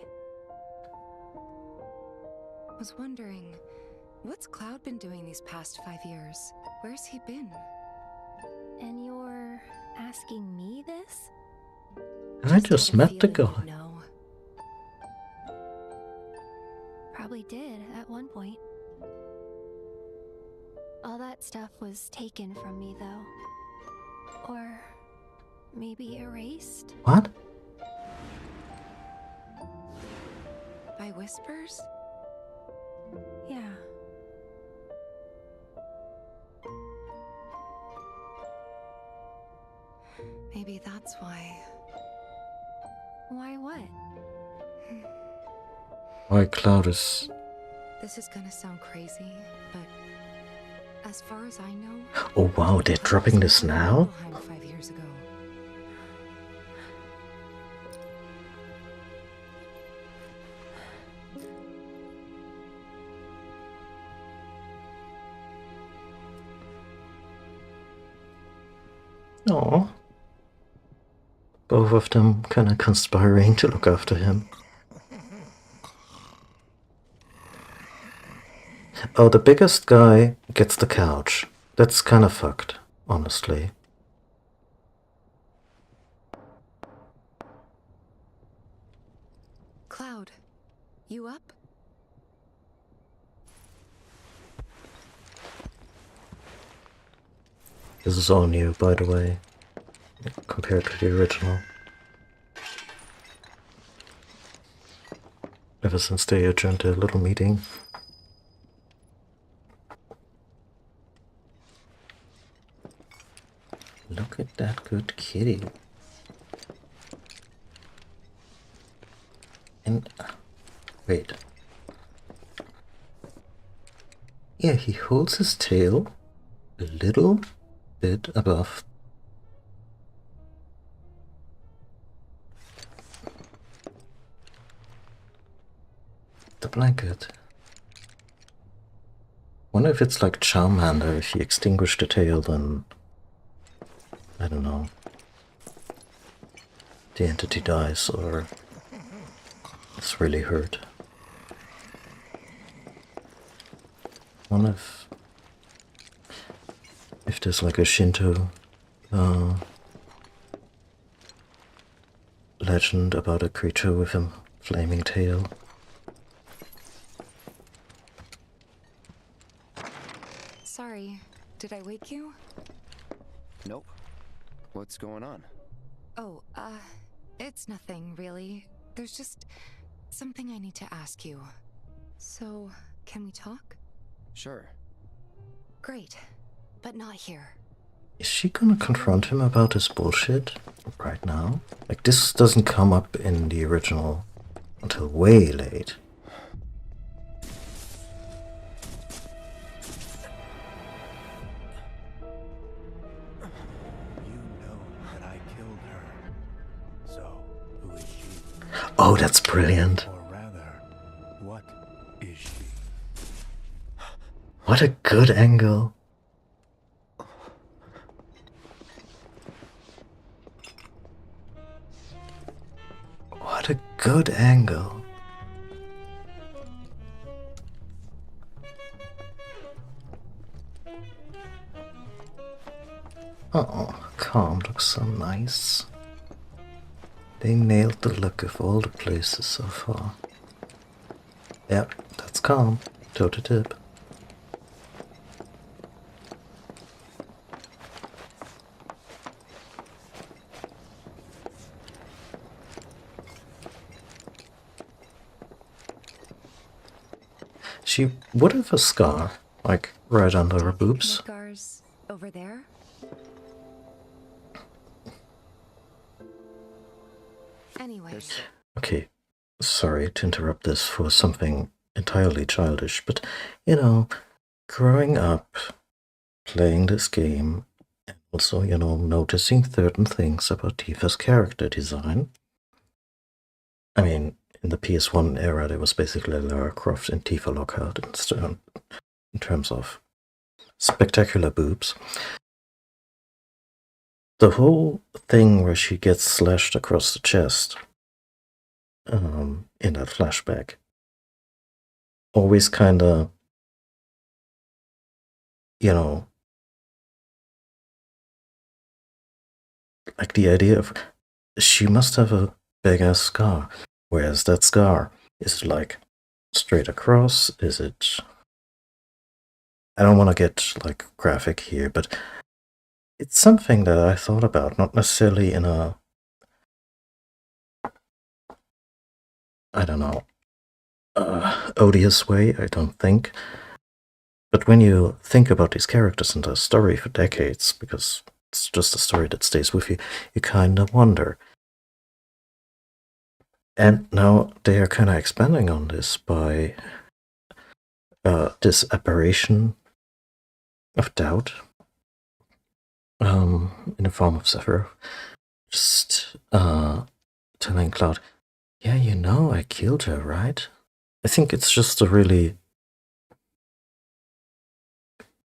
Was wondering, what's Cloud been doing these past 5 years? Where's he been? And you're asking me this? I just met the guy. No. Probably did at one point. All that stuff was taken from me, though. Or maybe erased? What? By whispers? Yeah. Maybe that's why. Why what? Why Cloud is... This is gonna sound crazy, but as far as I know... Oh wow, they're dropping this now? 5 years ago. Aww. Both of them kinda conspiring to look after him. Oh, the biggest guy gets the couch. That's kinda fucked, honestly. Cloud, you up? This is all new, by the way, compared to the original. Ever since they adjourned their little meeting. Look at that good kitty. And wait. Yeah, he holds his tail a little bit above the blanket. Wonder if it's like Charmander, if you extinguish the tail, then I don't know, the entity dies or it's really hurt. Wonder if there's like a Shinto legend about a creature with a flaming tail. Sorry, did I wake you? Nope. What's going on? Oh, it's nothing, really. There's just something I need to ask you. So, can we talk? Sure. Great, but not here. Is she gonna confront him about his bullshit right now? Like, this doesn't come up in the original until way late. Oh, that's brilliant. Or rather, what is she? What a good angle. What a good angle. Oh, Calm looks so nice. They nailed the look of all the places so far. Yep, that's calm. Toe to tip. She would have a scar, like right under her boobs. Scars over there? Anyway. Okay, sorry to interrupt this for something entirely childish, but you know, growing up, playing this game, and also, you know, noticing certain things about Tifa's character design. I mean, in the PS1 era, there was basically Lara Croft and Tifa Lockhart in terms of spectacular boobs. The whole thing where she gets slashed across the chest in that flashback always kind of, you know, like the idea of she must have a big ass scar. Where's that scar? Is it like straight across? Is it... I don't want to get like graphic here, but it's something that I thought about, not necessarily in a, I don't know, odious way, I don't think. But when you think about these characters and the story for decades, because it's just a story that stays with you, you kind of wonder. And now they are kind of expanding on this by this apparition of doubt in the form of Sephiroth. Just telling Cloud, yeah, you know I killed her, right? I think it's just a really...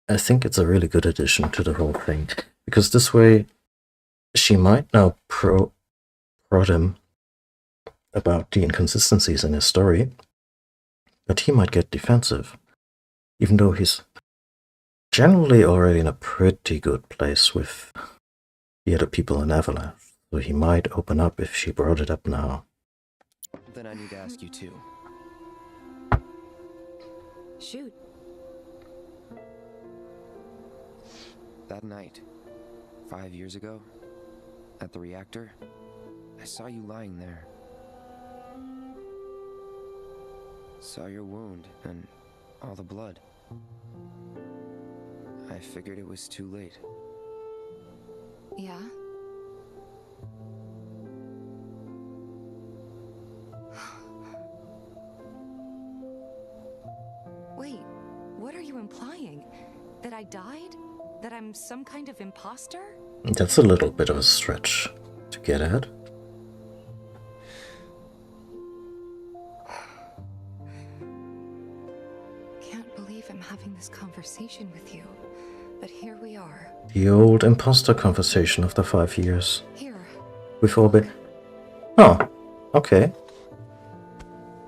I think it's a really good addition to the whole thing. Because this way, she might now prod him about the inconsistencies in his story, but he might get defensive, even though he's generally already in a pretty good place with the other people in Avalanche, so he might open up if she brought it up now. Then I need to ask you too. Shoot. That night, 5 years ago, at the reactor, I saw you lying there. Saw your wound and all the blood. I figured it was too late. Yeah? Wait, what are you implying? That I died? That I'm some kind of imposter? That's a little bit of a stretch to get at. Can't believe I'm having this conversation with you, but here we are. The old imposter conversation of the 5 years. Here. We've all been... Oh, okay.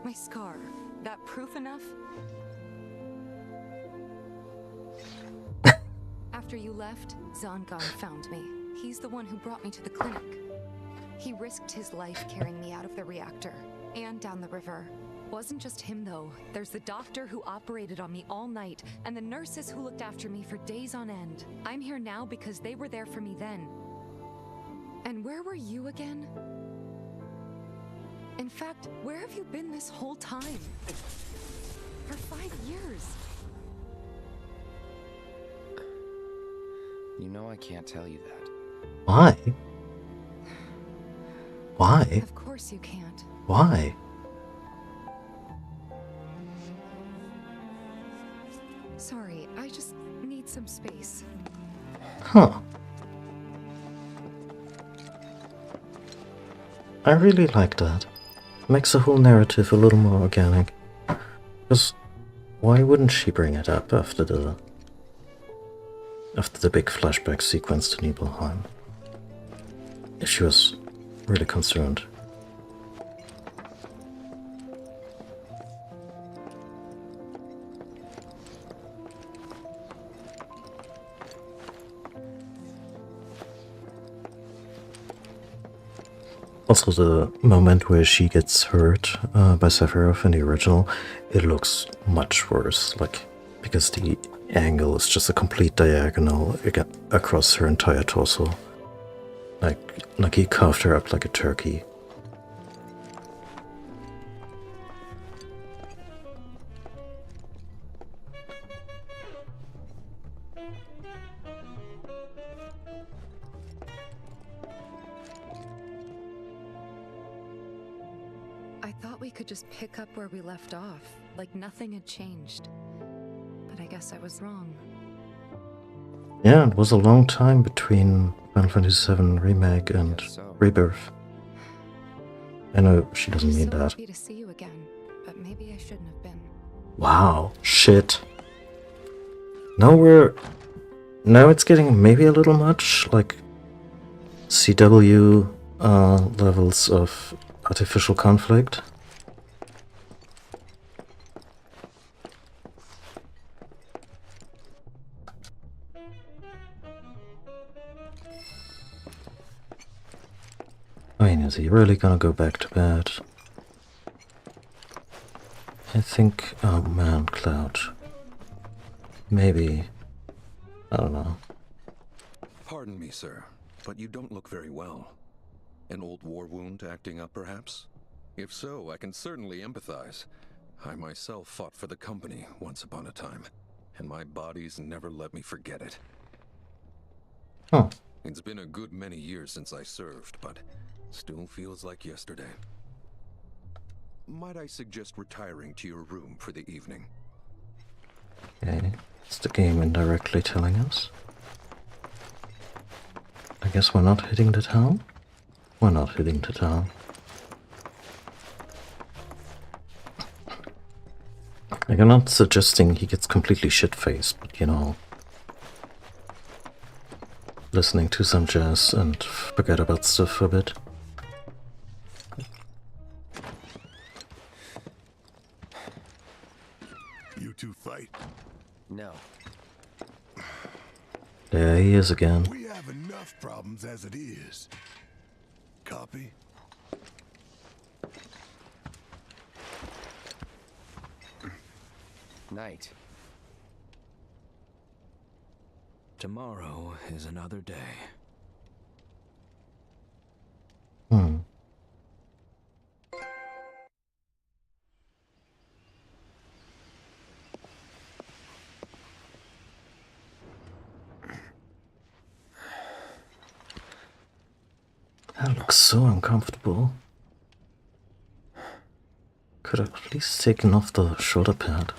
My scar. That proof enough? After you left, Zangan found me. He's the one who brought me to the clinic. He risked his life carrying me out of the reactor and down the river. Wasn't just him though. There's the doctor who operated on me all night and the nurses who looked after me for days on end. I'm here now because they were there for me then. And where were you again? In fact, where have you been this whole time? For 5 years. You know I can't tell you that. Why? Why? Of course you can't. Why? Sorry, I just need some space. Huh. I really like that. Makes the whole narrative a little more organic. Because why wouldn't she bring it up after the big flashback sequence to Nibelheim? If she was really concerned. Also, the moment where she gets hurt by Sephiroth in the original, it looks much worse, like, because the angle is just a complete diagonal across her entire torso. Like he carved her up like a turkey. I thought we could just pick up where we left off, like nothing had changed. But I guess I was wrong. Yeah, it was a long time between Final Fantasy VII Remake and Rebirth. I know she doesn't mean So that. happy to see you again, but maybe I shouldn't have been. Wow, shit. Now it's getting maybe a little much, like CW levels of artificial conflict. I mean, is he really gonna go back to bed? I think, oh man, Cloud. Maybe, I don't know. Pardon me, sir, but you don't look very well. An old war wound acting up, perhaps? If so, I can certainly empathize. I myself fought for the company once upon a time, and my body's never let me forget it. Huh. It's been a good many years since I served, but still feels like yesterday. Might I suggest retiring to your room for the evening? Okay, it's the game indirectly telling us. I guess we're not hitting the town? We're not hitting the town. Like, I'm not suggesting he gets completely shit-faced, but you know, listening to some jazz and forget about stuff for a bit. You two fight? No. There he is again. We have enough problems as it is. Copy? Night. Tomorrow is another day. Hmm. That looks so uncomfortable. Could have at least taken off the shoulder pad.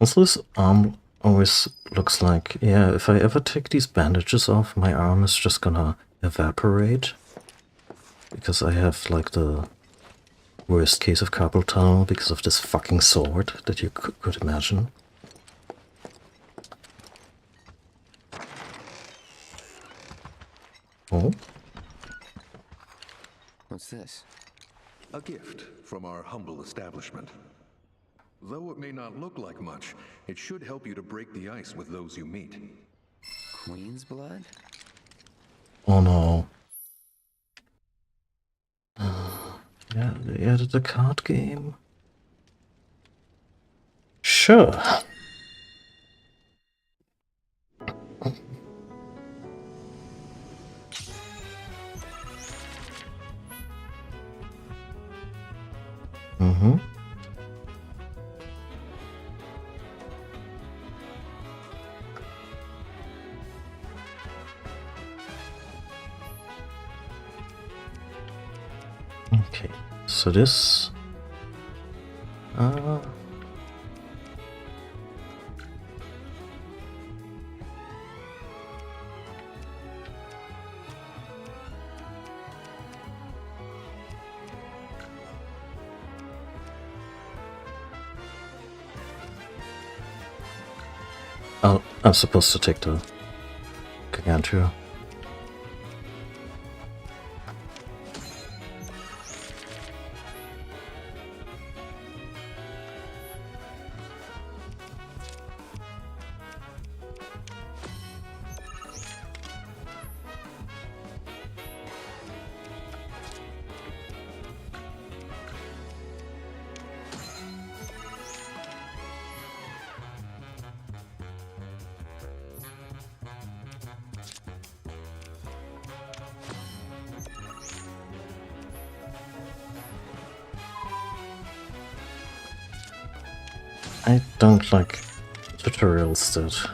Also, this arm always looks like, yeah, if I ever take these bandages off, my arm is just gonna evaporate. Because I have, like, the worst case of carpal tunnel because of this fucking sword that you could imagine. Oh? What's this? A gift from our humble establishment. Though it may not look like much, it should help you to break the ice with those you meet. Queen's blood? Oh no. Yeah, they added the card game. Sure. Mm-hmm. Okay, so this I'm supposed to take the Gargantua. I don't like tutorials that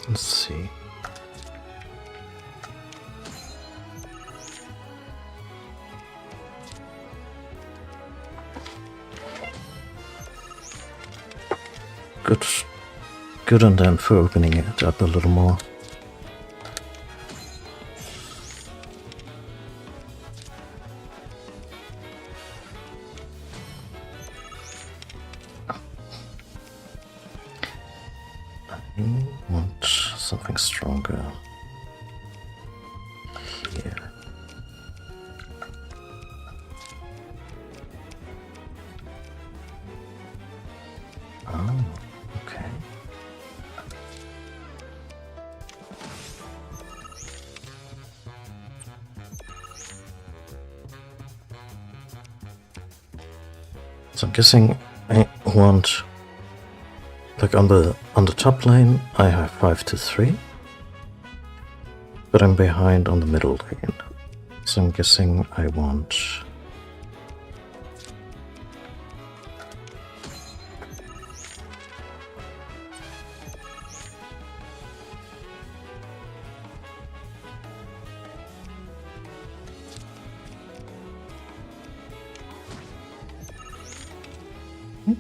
let's see. Good on them for opening it up a little more. I want something stronger here. Oh, okay. So I'm guessing I want, like on the top lane I have 5 to 3, but I'm behind on the middle lane. So I'm guessing I want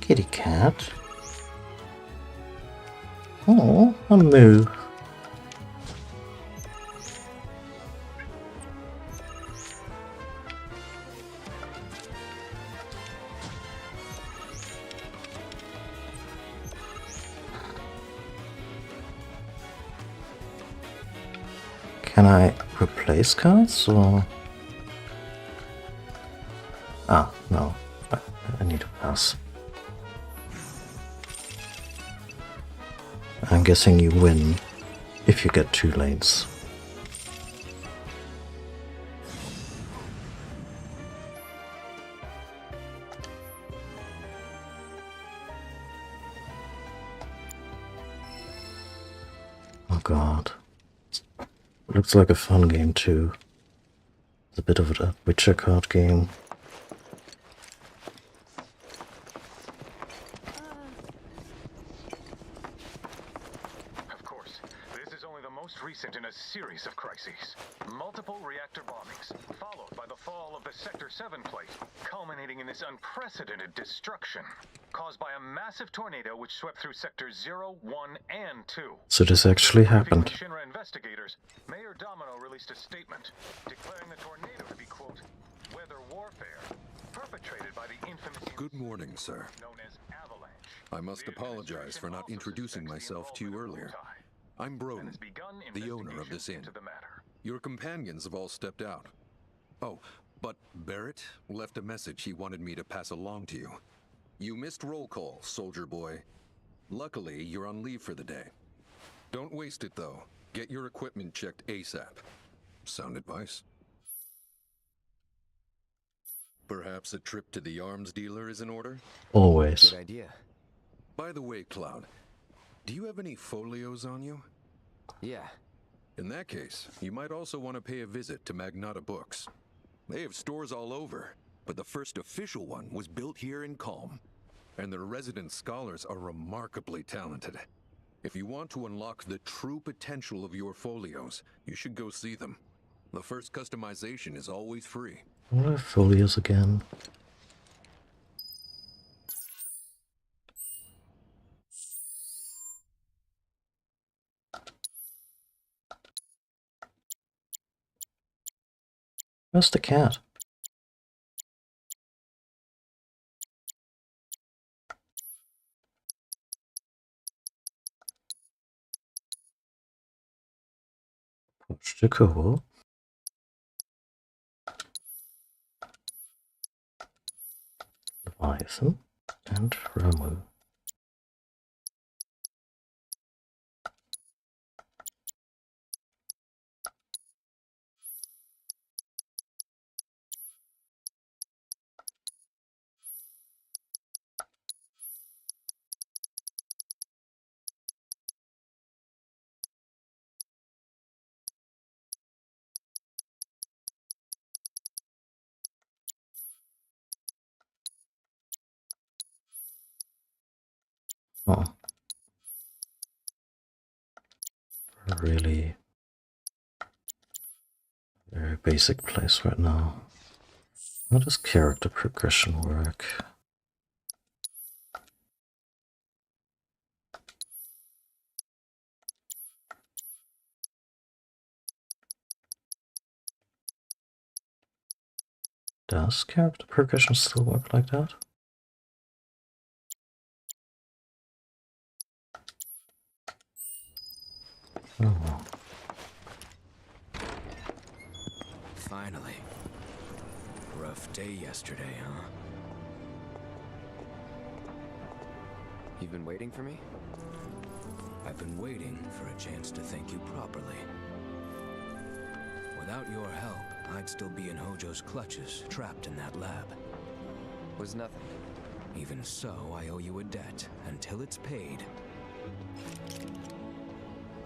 kitty cat. Oh, a moo. Can I replace cards or? Ah, no. I need to pass. I'm guessing you win if you get 2 lanes. Oh god. Looks like a fun game too. It's a bit of a Witcher card game. Recent in a series of crises. Multiple reactor bombings, followed by the fall of the Sector 7 plate, culminating in this unprecedented destruction, caused by a massive tornado which swept through Sectors 0, 1, and 2. So this actually happened. Shinra investigators, Mayor Domino released a statement declaring the tornado to be, quote, weather warfare, perpetrated by the infamous... Good morning, sir. ...known as Avalanche. I must apologize for not introducing myself to you earlier. I'm Broden, the owner of this inn. Your companions have all stepped out. Oh, but Barrett left a message he wanted me to pass along to you. You missed roll call, soldier boy. Luckily, you're on leave for the day. Don't waste it, though. Get your equipment checked ASAP. Sound advice? Perhaps a trip to the arms dealer is in order? Always. Good idea. By the way, Cloud, do you have any folios on you? Yeah. In that case, you might also want to pay a visit to Magnata Books. They have stores all over, but the first official one was built here in Calm. And their resident scholars are remarkably talented. If you want to unlock the true potential of your folios, you should go see them. The first customization is always free. What are folios again? Where's the cat? Push the cool. Leviathan and Ramu. Oh. Really very basic place right now. How does character progression work? Does character progression still work like that? Oh. Finally. Rough day yesterday, huh? You've been waiting for me? I've been waiting for a chance to thank you properly. Without your help, I'd still be in Hojo's clutches, trapped in that lab. Was nothing. Even so, I owe you a debt. Until it's paid,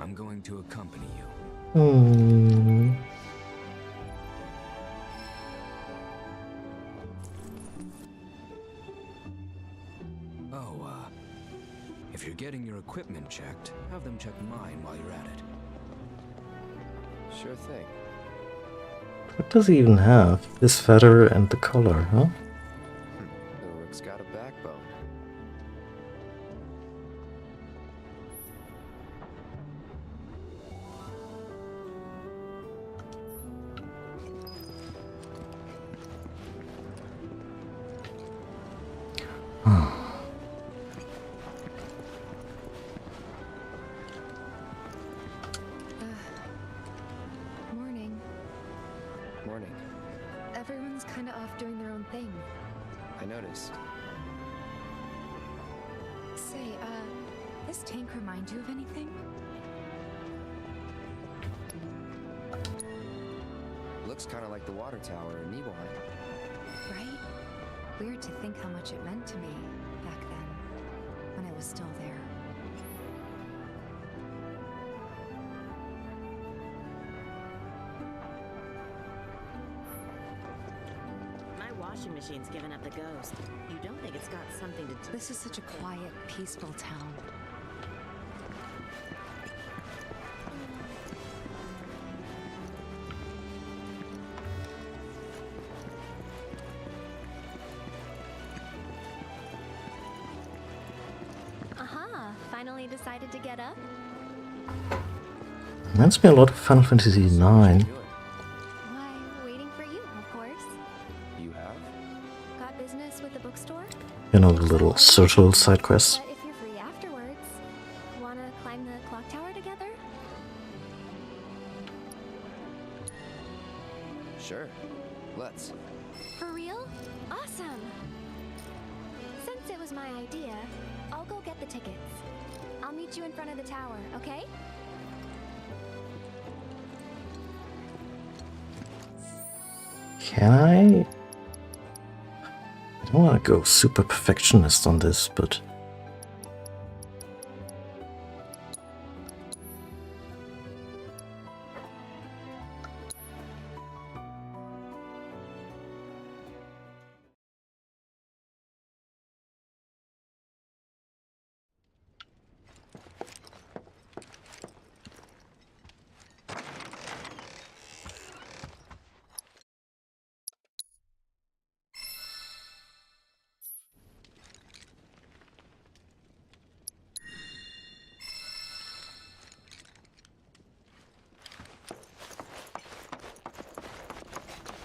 I'm going to accompany you. Hmm. Oh, if you're getting your equipment checked, have them check mine while you're at it. Sure thing. What does he even have? His feather and the collar, huh? The rook's got a backbone. Morning. Morning. Everyone's kinda off doing their own thing. I noticed. Say, this tank remind you of anything? Looks kind of like the water tower in Nibelheim. Right? Weird to think how much it meant to me back then, when I was still there. My washing machine's given up the ghost. You don't think it's got something to do? This is such a quiet, peaceful town. Aha! Finally decided to get up? Reminds me a lot of Final Fantasy IX. Why, waiting for you, of course. You have? Got business with the bookstore? You know, the little social side quests. But if you're free afterwards, wanna climb the clock tower together? Sure. Let's. For real? Awesome! Since it was my idea, I'll go get the tickets. I'll meet you in front of the tower, okay? Can I? I don't want to go super perfectionist on this, but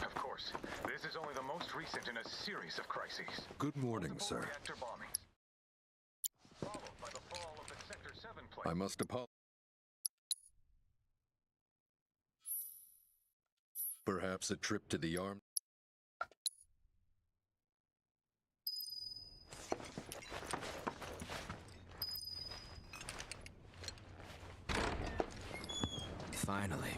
Of course, this is only the most recent in a series of crises. Good morning, sir. Reactor bombings, followed by the fall of the Sector 7 plane. I must apologize. Perhaps a trip to the arm. Finally.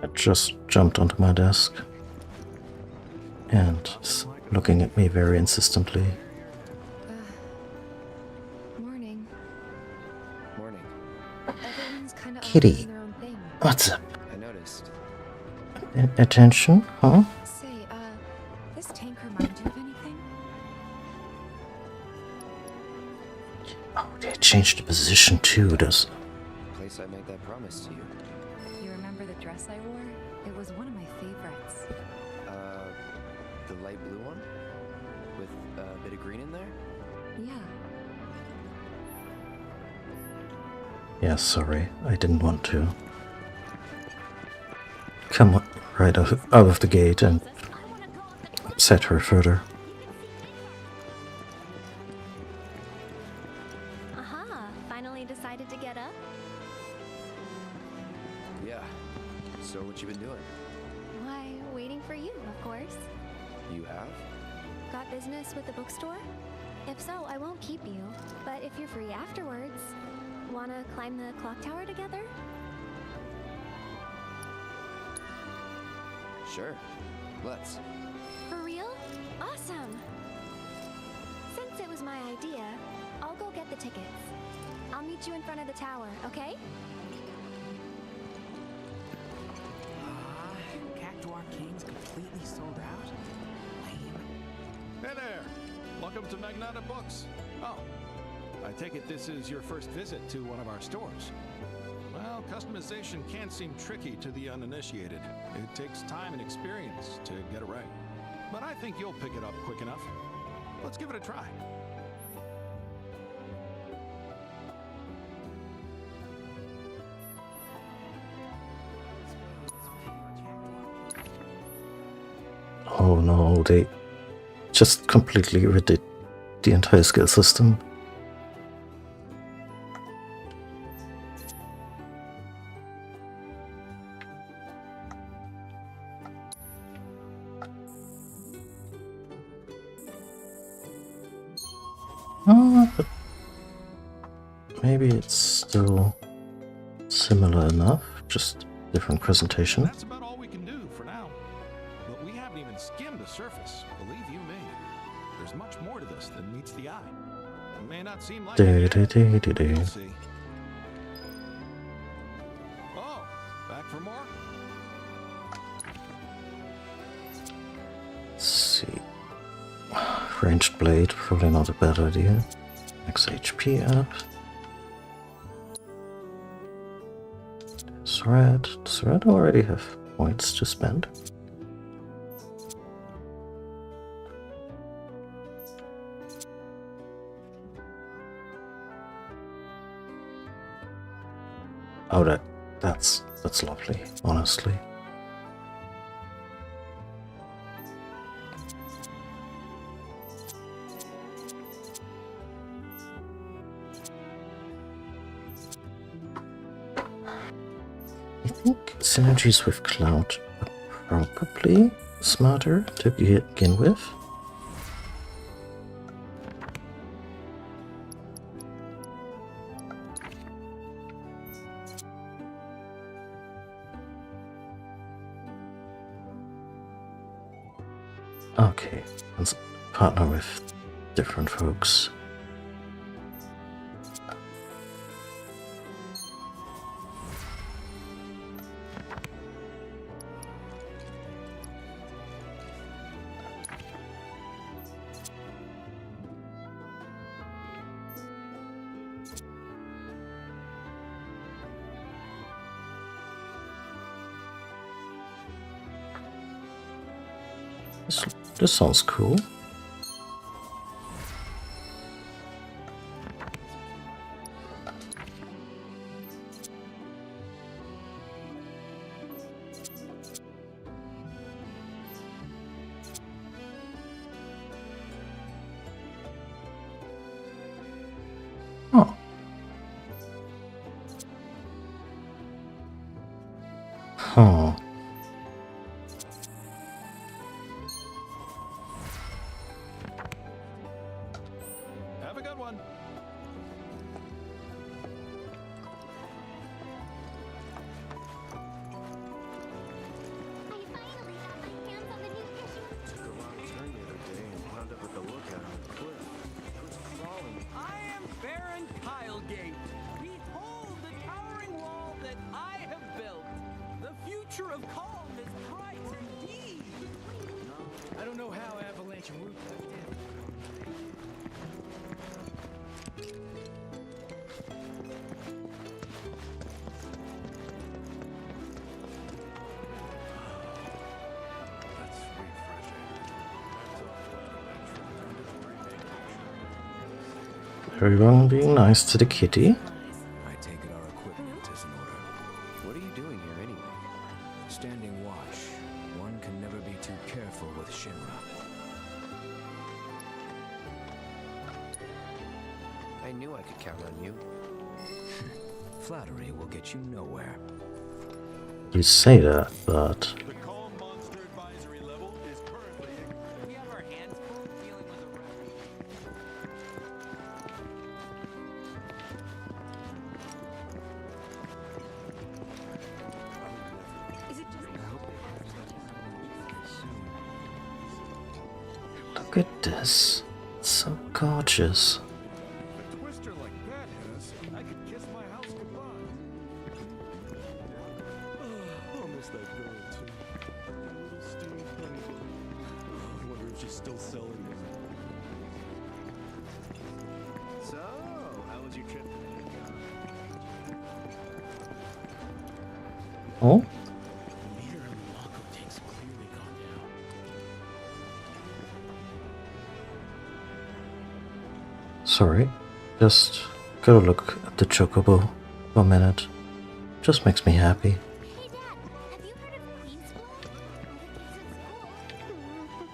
I just jumped onto my desk and is looking at me very insistently. Kitty, what's up? I noticed. Attention, huh? Say, this tank remind you of anything? Oh, they changed the position too, does... Place I made that promise to you. You remember the dress I wore? It was one of my favorites. The light blue one? With a bit of green in there? Yeah. Yeah, sorry, I didn't want to come right out of the gate and upset her further. Aha, finally decided to get up? Yeah. So what you been doing? Why, waiting for you, of course. You have? Got business with the bookstore? If so, I won't keep you. But if you're free afterwards, wanna climb the clock tower together? Sure. Let's. For real? Awesome! Since it was my idea, I'll go get the tickets. I'll meet you in front of the tower, okay? Cactuar King's completely sold out? Lame. Hey there! Welcome to Magnata Books. Oh, I take it this is your first visit to one of our stores. Well, customization can seem tricky to the uninitiated. It takes time and experience to get it right. But I think you'll pick it up quick enough. Let's give it a try. Oh no, they just completely redid the entire skill system. But maybe it's still similar enough, just different presentation. That's about all we can do for now. But we haven't even skimmed the surface, believe you me. There's much more to this than meets the eye. It may not seem like it yet, but you'll see. Oh, back for more? Let's see. Ranged blade, probably not a bad idea. Max HP up. Thread. Does Thread already have points to spend? Oh, that's lovely, honestly. I think synergies with Cloud are probably smarter to begin with. Okay, let's partner with different folks. This sounds cool. Oh. Huh. Have a good one. Took a wrong turn the other day and wound up at the lookout on the cliff. I am Baron Kylegate. Behold the towering wall that Everyone being nice to the kitty. I take it our equipment is in order. What are you doing here anyway? Standing watch. One can never be too careful with Shinra. I knew I could count on you. Flattery will get you nowhere. You say that, but look at this. It's so gorgeous. So, how was your trip? Oh? Sorry, just gotta look at the chocobo for a minute. Just makes me happy.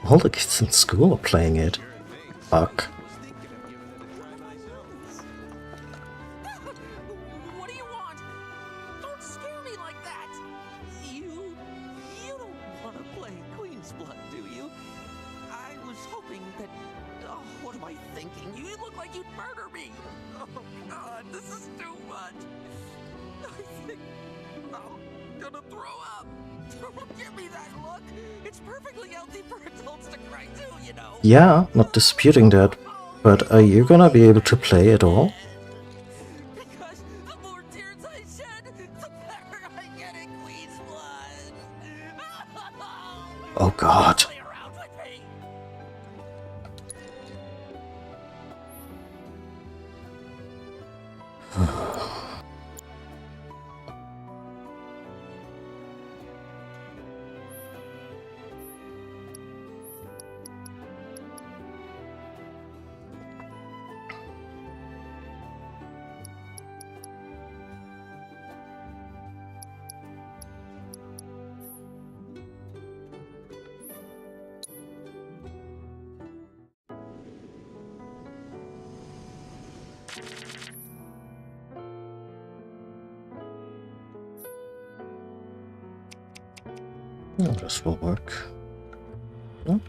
All the kids in school are playing it. Fuck. What do you want? Don't scare me like that! You don't want to play Queen's Blood, do you? I was hoping that... Oh, what am I thinking? You look like you'd murder me! Oh, God, this is too much! I think I'm gonna throw up! Don't give me that look! It's perfectly healthy for adults to cry too, you know! Yeah, not disputing that, but are you gonna be able to play at all? Because the more tears I shed, the better I get in Queen's Blood! Oh god. Oh, this will work. Nope.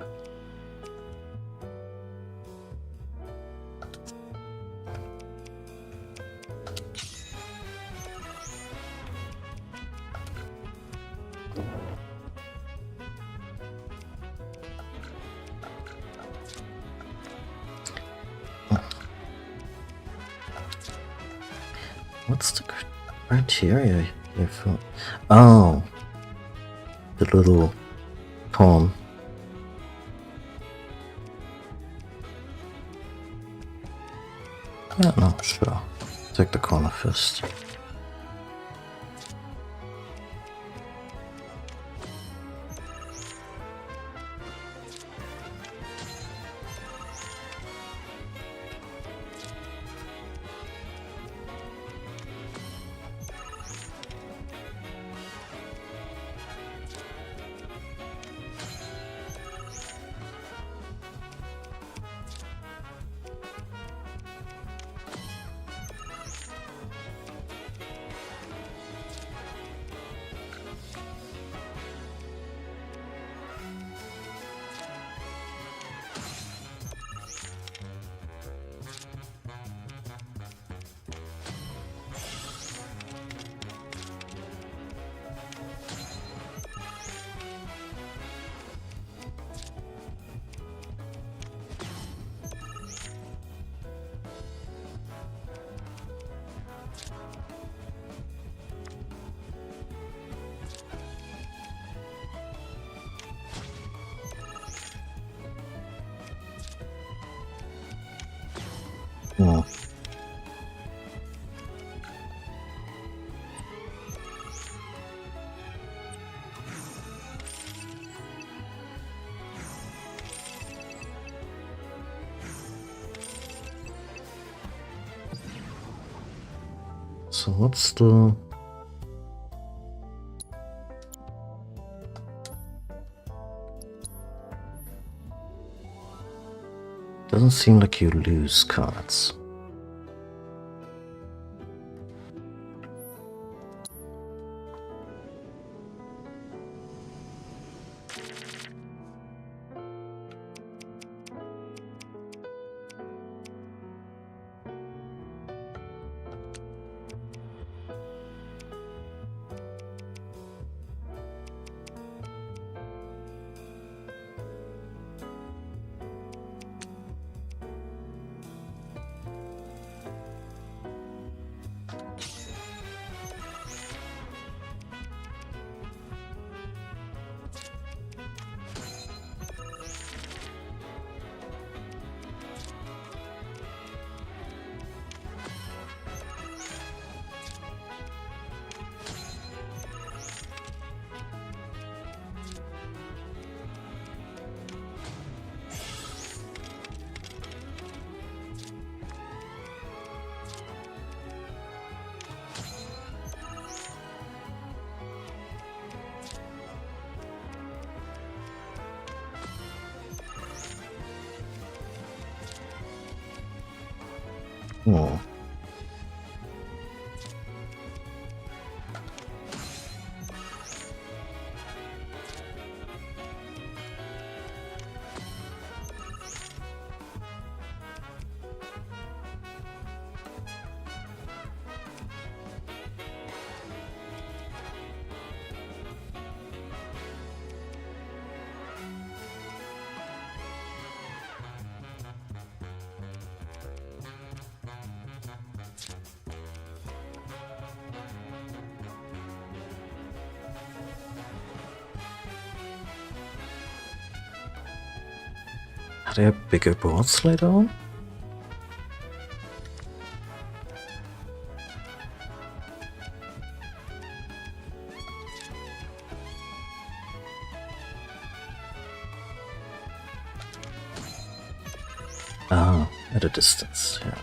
What's the criteria here for? Oh, the little poem. Yeah, no, sure. Take the corner first. Oh. So what's the... Doesn't seem like you lose cards. Oh. Are there bigger boards later on? Ah, at a distance, yeah.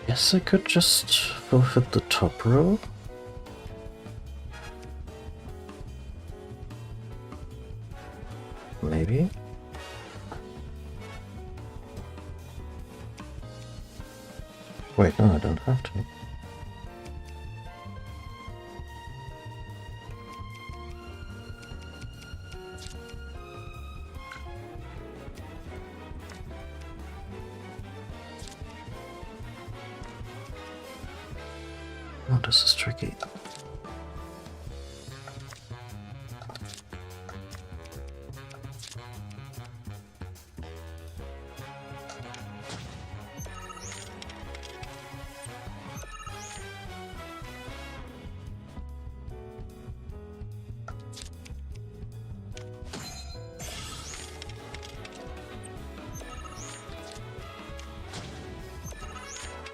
Guess I could just forfeit the top row. Maybe. Wait, no, I don't have to. Oh, this is tricky.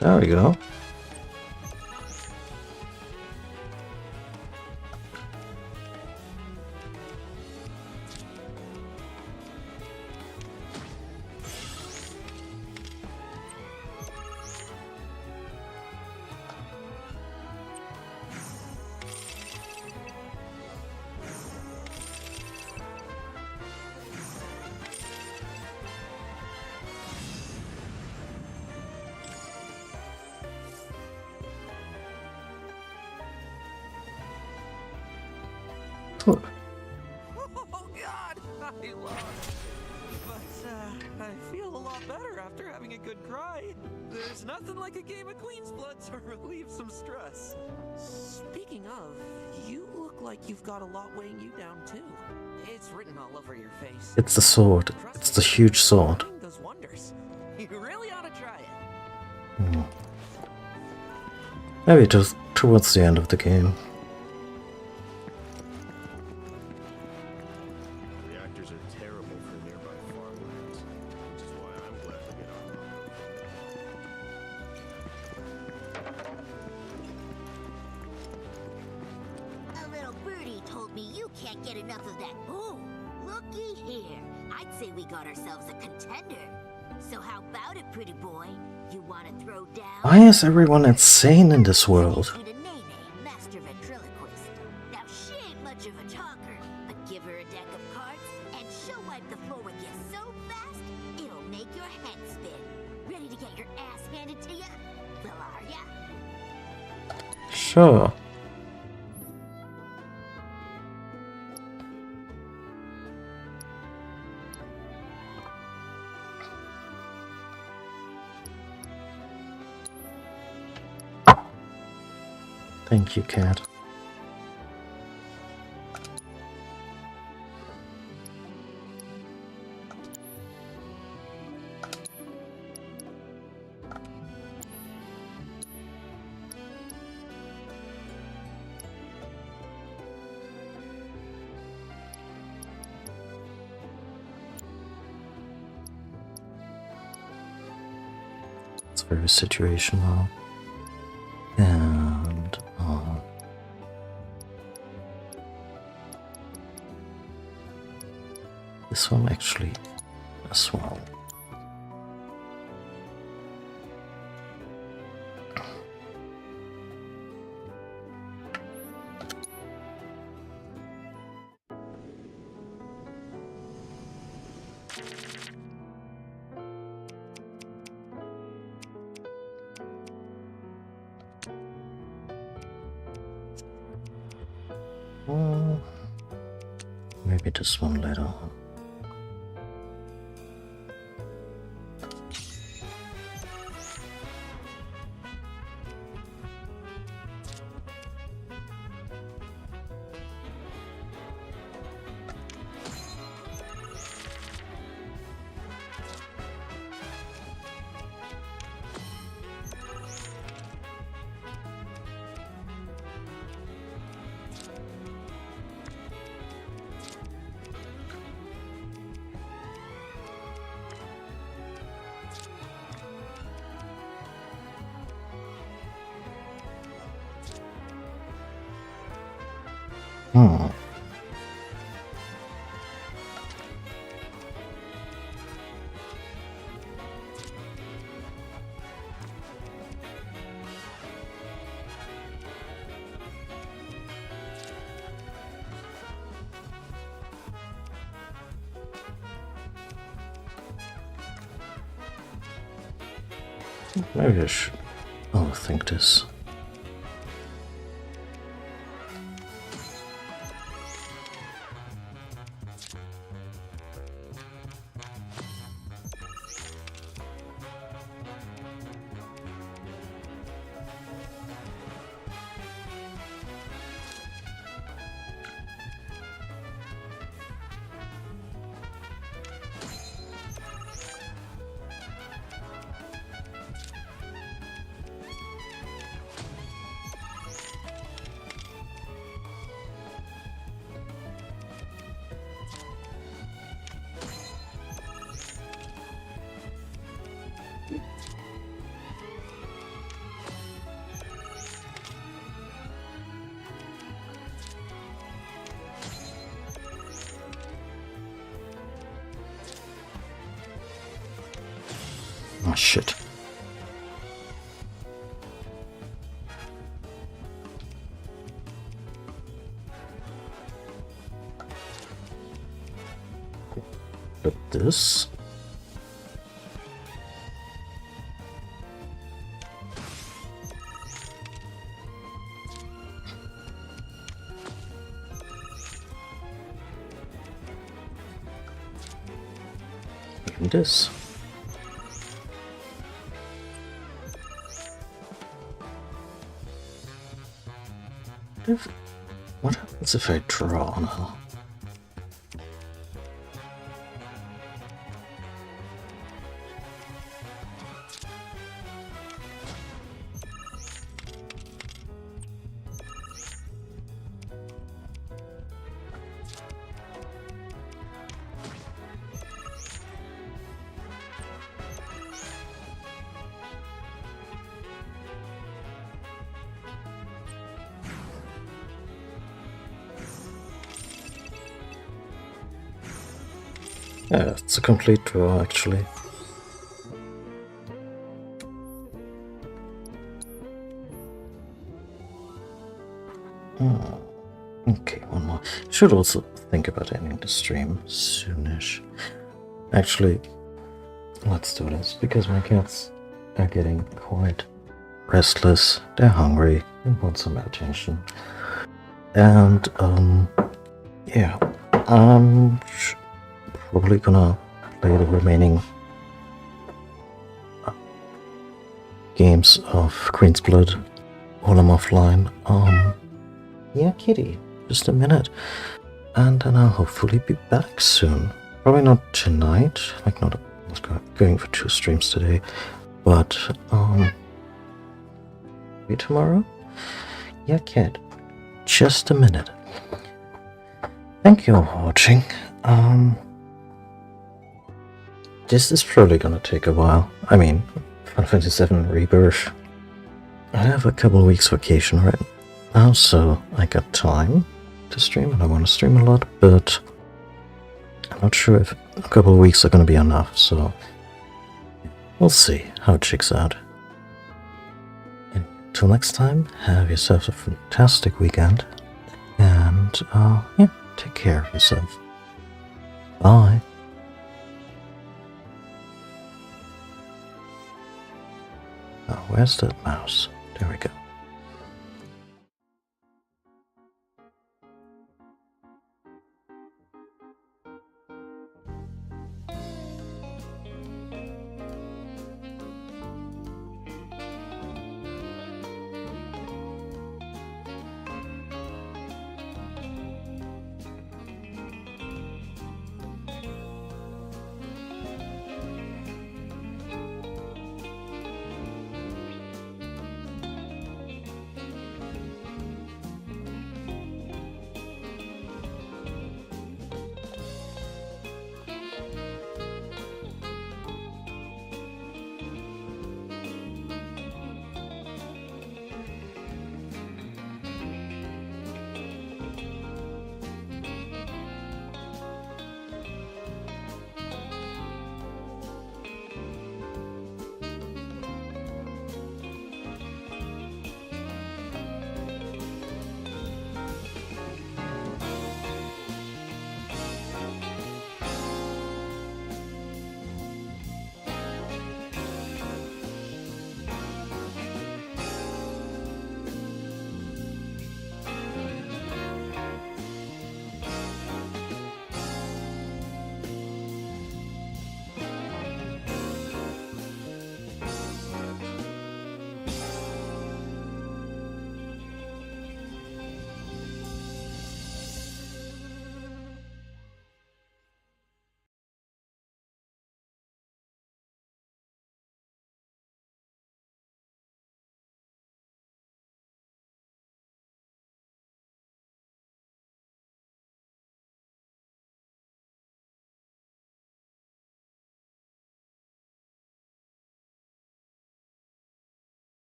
There we go. Oh God, I lost. But I feel a lot better after having a good cry. There's nothing like a game of Queen's Blood to relieve some stress. Speaking of, you look like you've got a lot weighing you down too. It's written all over your face. It's the sword. It's the huge sword. Does wonders. You really ought to try it. Maybe just towards the end of the game. can't get enough of that. Oh, looky here. I'd say we got ourselves a contender. So how about it, pretty boy? You want to throw down? Why is everyone insane in this world? Master ventriloquist. Now she ain't much of a talker, but give her a deck of cards and she'll wipe the floor with you so fast it'll make your head spin. Ready to get your ass handed to you? Well, are ya? Sure. Thank you, cat. It's very situational. And this one actually as well. Maybe this one later. Maybe I should overthink this. Oh shit. But this? And this. What happens if I draw now? Yeah, it's a complete draw, actually. Okay, one more. Should also think about ending the stream soonish. Actually, let's do this, because my cats are getting quite restless. They're hungry and want some attention. And, yeah, I'm probably gonna play the remaining games of Queen's Blood while I'm offline. Yeah, kitty, just a minute. And then I'll hopefully be back soon. Probably not tonight, like not going for 2 streams today, but, maybe tomorrow? Yeah, kid, just a minute. Thank you for watching. This is probably gonna take a while. I mean, Final Fantasy VII Rebirth. I have a couple of weeks vacation right now, so I got time to stream, and I want to stream a lot, but I'm not sure if a couple of weeks are gonna be enough, so we'll see how it checks out. Until next time, have yourself a fantastic weekend, and yeah, take care of yourself. Bye. Oh, where's that mouse? There we go.